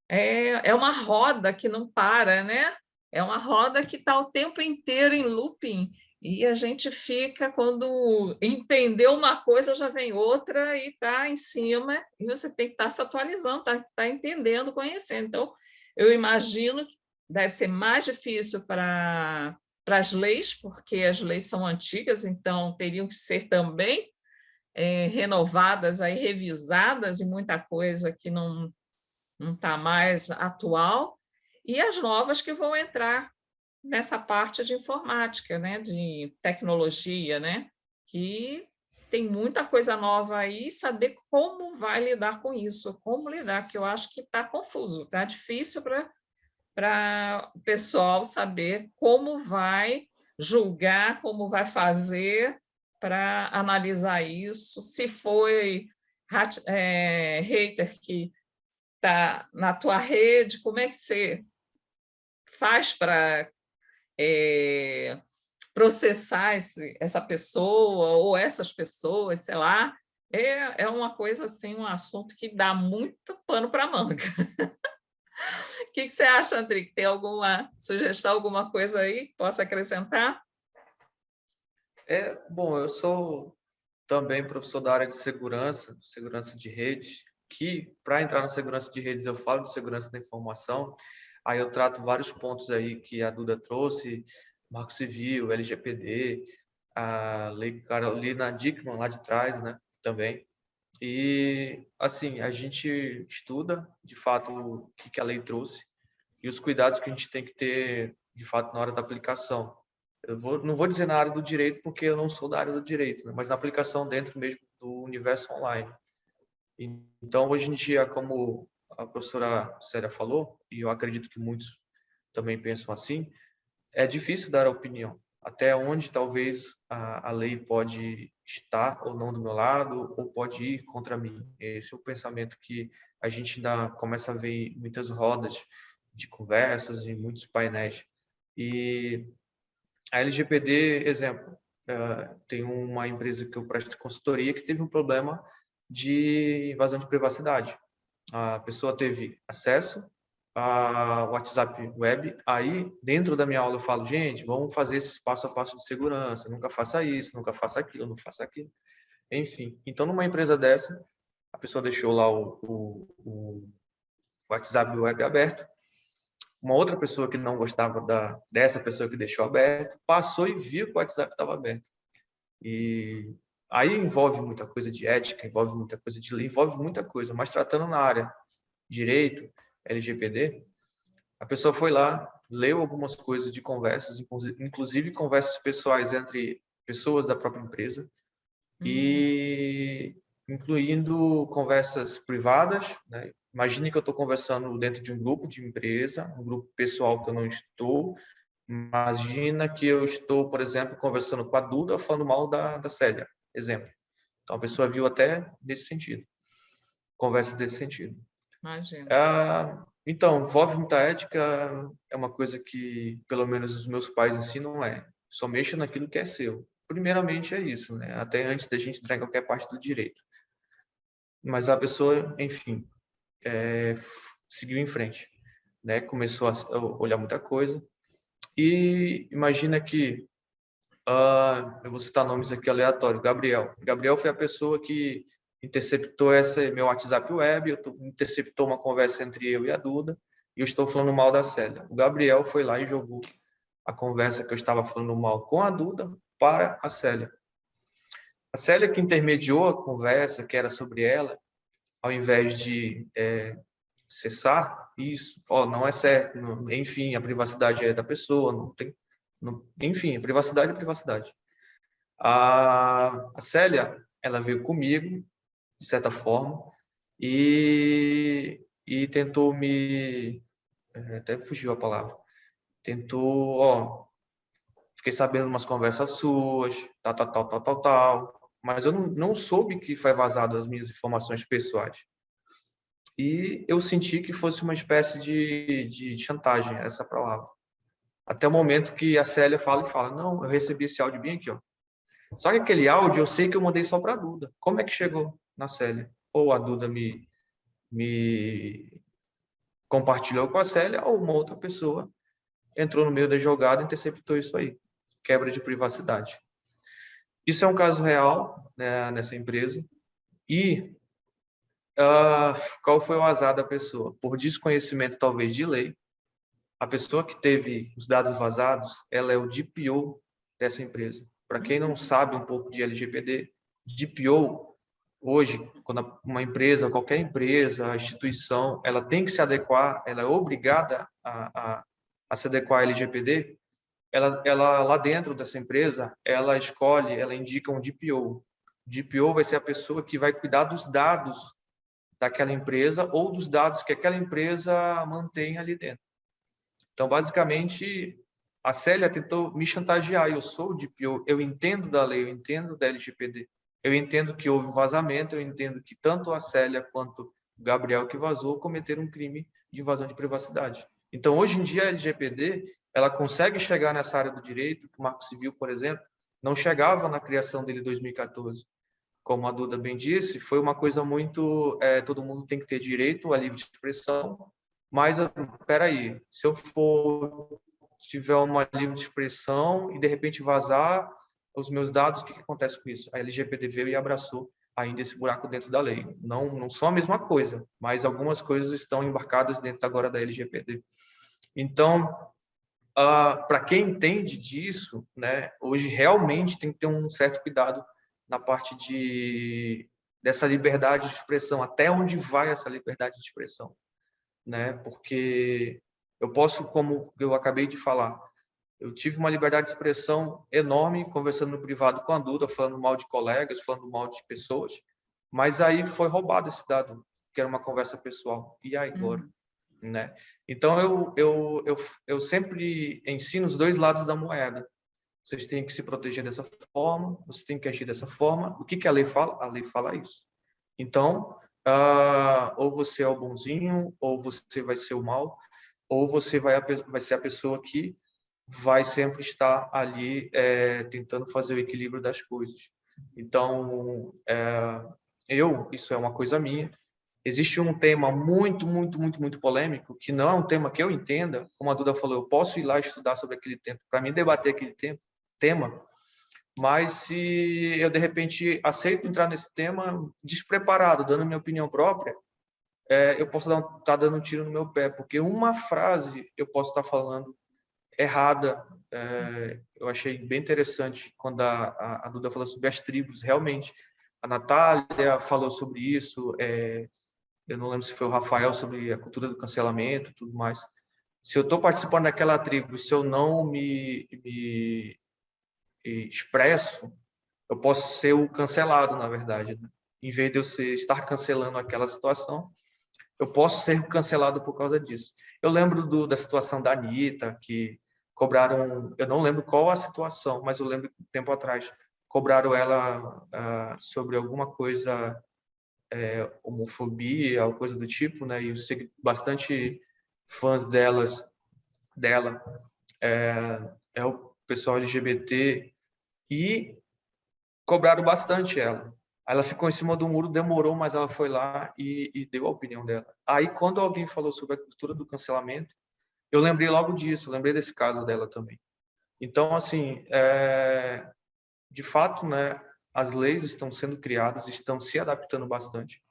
é uma roda que não para, né? É uma roda que está o tempo inteiro em looping, e a gente fica, quando entendeu uma coisa, já vem outra e está em cima, e você tem que estar se atualizando, tá entendendo, conhecendo. Então, eu imagino que deve ser mais difícil para as leis, porque as leis são antigas, então teriam que ser também renovadas, aí, revisadas, e muita coisa que não está mais atual, e as novas que vão entrar nessa parte de informática, né, de tecnologia, né, que tem muita coisa nova aí, saber como vai lidar com isso, como lidar, que eu acho que está confuso, está difícil para o pessoal saber como vai julgar, como vai fazer para analisar isso, se foi hater que está na tua rede, como é que você faz para processar essa pessoa ou essas pessoas, sei lá, é uma coisa assim, um assunto que dá muito pano para manga. O que você acha, André? Tem alguma sugestão, alguma coisa aí que possa acrescentar? Bom, eu sou também professor da área de segurança de redes, que para entrar na segurança de redes eu falo de segurança da informação, aí eu trato vários pontos aí que a Duda trouxe, Marco Civil, LGPD, a Lei Carolina Dickmann lá de trás, né, também. E, assim, a gente estuda, de fato, o que a lei trouxe e os cuidados que a gente tem que ter, de fato, na hora da aplicação. Não vou dizer na área do direito, porque eu não sou da área do direito, né? Mas na aplicação dentro mesmo do universo online. Então, hoje em dia, como a professora Célia falou, e eu acredito que muitos também pensam assim, é difícil dar a opinião. Até onde talvez a lei pode estar ou não do meu lado, ou pode ir contra mim. Esse é o pensamento que a gente ainda começa a ver em muitas rodas de conversas, em muitos painéis. E a LGPD, exemplo, tem uma empresa que eu presto consultoria que teve um problema de invasão de privacidade. A pessoa teve acesso ao WhatsApp web, aí dentro da minha aula eu falo, gente, vamos fazer esse passo a passo de segurança, nunca faça isso, nunca faça aquilo, não faça aquilo. Enfim, então numa empresa dessa, a pessoa deixou lá o WhatsApp web aberto, uma outra pessoa que não gostava dessa pessoa que deixou aberto, passou e viu que o WhatsApp estava aberto. E aí envolve muita coisa de ética, envolve muita coisa de lei, envolve muita coisa, mas tratando na área direito, LGPD, a pessoa foi lá, leu algumas coisas de conversas, inclusive conversas pessoais entre pessoas da própria empresa, e incluindo conversas privadas, né? Imagine que eu estou conversando dentro de um grupo de empresa, um grupo pessoal que eu não estou. Imagina que eu estou, por exemplo, conversando com a Duda, falando mal da Célia, exemplo. Então, a pessoa viu até nesse sentido, conversa desse sentido. Imagina. Então, envolve muita ética, é uma coisa que, pelo menos, os meus pais ensinam, só mexa naquilo que é seu. Primeiramente é isso, né? Até antes da gente entrar em qualquer parte do direito. Mas a pessoa, enfim, seguiu em frente, né? Começou a olhar muita coisa. E imagina que, eu vou citar nomes aqui aleatórios, Gabriel. Gabriel foi a pessoa que interceptou meu WhatsApp web, interceptou uma conversa entre eu e a Duda, e eu estou falando mal da Célia. O Gabriel foi lá e jogou a conversa que eu estava falando mal com a Duda para a Célia. A Célia que intermediou a conversa, que era sobre ela, ao invés de cessar isso, não é certo, enfim, a privacidade é da pessoa, não tem, enfim, a privacidade é privacidade. A Célia, ela veio comigo, de certa forma, e tentou até fugiu a palavra, fiquei sabendo umas conversas suas, tal, mas eu não soube que foi vazado as minhas informações pessoais. E eu senti que fosse uma espécie de chantagem, essa palavra. Até o momento que a Célia fala, não, eu recebi esse áudio bem aqui, ó. Só que aquele áudio eu sei que eu mandei só para a Duda. Como é que chegou na Célia? Ou a Duda me compartilhou com a Célia, ou uma outra pessoa entrou no meio da jogada e interceptou isso aí. Quebra de privacidade. Isso é um caso real, né, nessa empresa. E qual foi o azar da pessoa? Por desconhecimento, talvez, de lei, a pessoa que teve os dados vazados, ela é o DPO dessa empresa. Para quem não sabe um pouco de LGPD, DPO, hoje, quando uma empresa, qualquer empresa, instituição, ela tem que se adequar, ela é obrigada a se adequar à LGPD, ela lá dentro dessa empresa, ela escolhe, ela indica um DPO. DPO vai ser a pessoa que vai cuidar dos dados daquela empresa ou dos dados que aquela empresa mantém ali dentro. Então, basicamente, a Célia tentou me chantagear. Eu sou o DPO, eu entendo da lei, eu entendo da LGPD, eu entendo que houve vazamento, eu entendo que tanto a Célia quanto o Gabriel que vazou cometeram um crime de invasão de privacidade. Então, hoje em dia, a LGPD, ela consegue chegar nessa área do direito, que o Marco Civil, por exemplo, não chegava na criação dele em 2014. Como a Duda bem disse, foi uma coisa muito... todo mundo tem que ter direito à livre expressão, mas, espera aí, se eu tiver uma livre expressão e, de repente, vazar os meus dados, o que acontece com isso? A LGPD veio e abraçou ainda esse buraco dentro da lei. Não são a mesma coisa, mas algumas coisas estão embarcadas dentro agora da LGPD. Então, para quem entende disso, né, hoje realmente tem que ter um certo cuidado na parte dessa liberdade de expressão, até onde vai essa liberdade de expressão, né? Porque eu posso, como eu acabei de falar, eu tive uma liberdade de expressão enorme conversando no privado com a Duda, falando mal de colegas, falando mal de pessoas, mas aí foi roubado esse dado, que era uma conversa pessoal. E aí agora? Né? Então, eu sempre ensino os dois lados da moeda. Vocês têm que se proteger dessa forma, você tem que agir dessa forma. O que a lei fala? A lei fala isso. Então, ou você é o bonzinho, ou você vai ser o mal, ou você vai ser a pessoa que vai sempre estar ali tentando fazer o equilíbrio das coisas. Então, isso é uma coisa minha. Existe um tema muito, muito, muito, muito polêmico, que não é um tema que eu entenda, como a Duda falou, eu posso ir lá estudar sobre aquele tema, para mim debater aquele tema, mas se eu, de repente, aceito entrar nesse tema despreparado, dando minha opinião própria, eu posso estar dando um tiro no meu pé, porque uma frase eu posso estar falando errada. Eu achei bem interessante quando a Duda falou sobre as tribos, realmente. A Natália falou sobre isso, eu não lembro se foi o Rafael, sobre a cultura do cancelamento e tudo mais. Se eu estou participando daquela tribo, se eu não me expresso, eu posso ser o cancelado, na verdade. Né? Em vez de eu estar cancelando aquela situação, eu posso ser cancelado por causa disso. Eu lembro da situação da Anitta, que cobraram, eu não lembro qual a situação, mas eu lembro que um tempo atrás cobraram ela sobre alguma coisa, homofobia, ou coisa do tipo, né? E eu sei bastante fãs dela, é o pessoal LGBT, e cobraram bastante ela. Ela ficou em cima do muro, demorou, mas ela foi lá e deu a opinião dela. Aí, quando alguém falou sobre a cultura do cancelamento, eu lembrei logo disso, lembrei desse caso dela também. Então, assim, de fato, né, as leis estão sendo criadas, estão se adaptando bastante.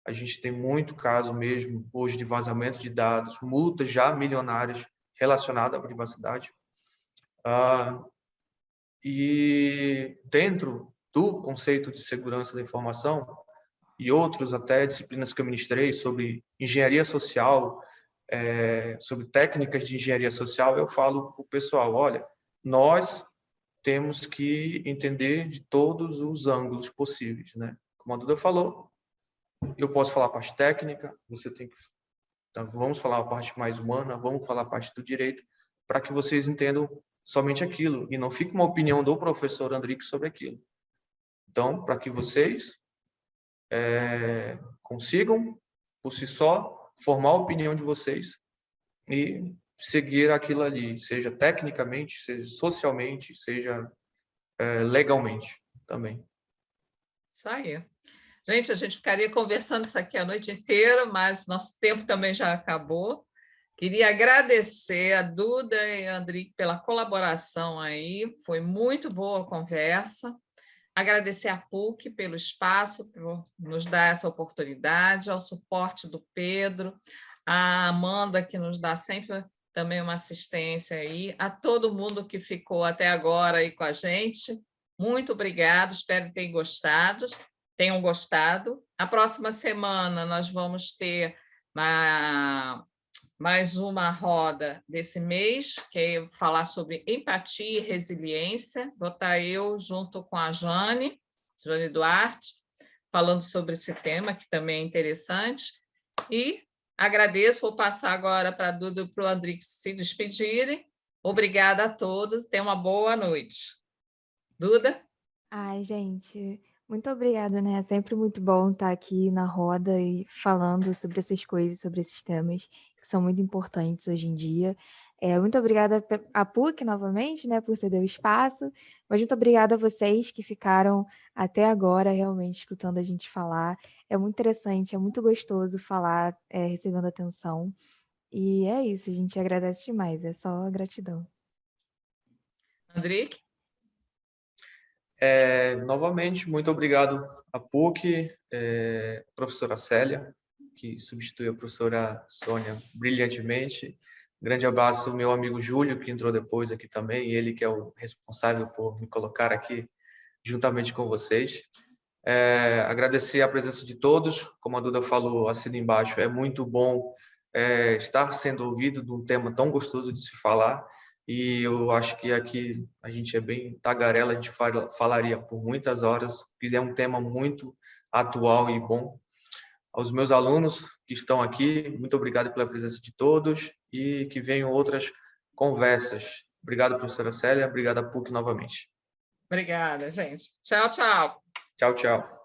A gente tem muito caso mesmo hoje de vazamento de dados, multas já milionárias relacionadas à privacidade. E dentro do conceito de segurança da informação e outros até disciplinas que eu ministrei sobre engenharia social, sobre técnicas de engenharia social, eu falo para o pessoal, olha, nós temos que entender de todos os ângulos possíveis, né? Como a Duda falou, eu posso falar a parte técnica, você tem que... Então, vamos falar a parte mais humana, vamos falar a parte do direito, para que vocês entendam somente aquilo, e não fique uma opinião do professor Andrique sobre aquilo. Então, para que vocês consigam, por si só, formar a opinião de vocês e seguir aquilo ali, seja tecnicamente, seja socialmente, seja legalmente também. Isso aí. Gente, a gente ficaria conversando isso aqui a noite inteira, mas nosso tempo também já acabou. Queria agradecer a Duda e a Andrique pela colaboração aí, foi muito boa a conversa. Agradecer à PUC pelo espaço, por nos dar essa oportunidade, ao suporte do Pedro, a Amanda, que nos dá sempre também uma assistência aí, a todo mundo que ficou até agora aí com a gente. Muito obrigado, espero que tenham gostado. A próxima semana nós vamos ter mais uma roda desse mês, que é falar sobre empatia e resiliência. Vou estar eu junto com a Jane Duarte, falando sobre esse tema, que também é interessante. E agradeço, vou passar agora para a Duda e para o Andrique se despedirem. Obrigada a todos, tenham uma boa noite. Duda? Ai, gente, muito obrigada, né? É sempre muito bom estar aqui na roda e falando sobre essas coisas, sobre esses temas que que são muito importantes hoje em dia. Muito obrigada à PUC novamente, né, por ceder o espaço, mas muito obrigada a vocês que ficaram até agora realmente escutando a gente falar. É muito interessante, é muito gostoso falar, recebendo atenção. E é isso, a gente agradece demais, é só gratidão. Andrique? Novamente, muito obrigado à PUC, professora Célia, que substitui a professora Sônia brilhantemente. Grande abraço ao meu amigo Júlio, que entrou depois aqui também, ele que é o responsável por me colocar aqui juntamente com vocês. Agradecer a presença de todos, como a Duda falou, assina embaixo, é muito bom estar sendo ouvido de um tema tão gostoso de se falar, e eu acho que aqui a gente é bem tagarela, a gente falaria por muitas horas, porque é um tema muito atual e bom. Aos meus alunos que estão aqui, muito obrigado pela presença de todos e que venham outras conversas. Obrigado, professora Célia, obrigado a PUC novamente. Obrigada, gente. Tchau, tchau. Tchau, tchau.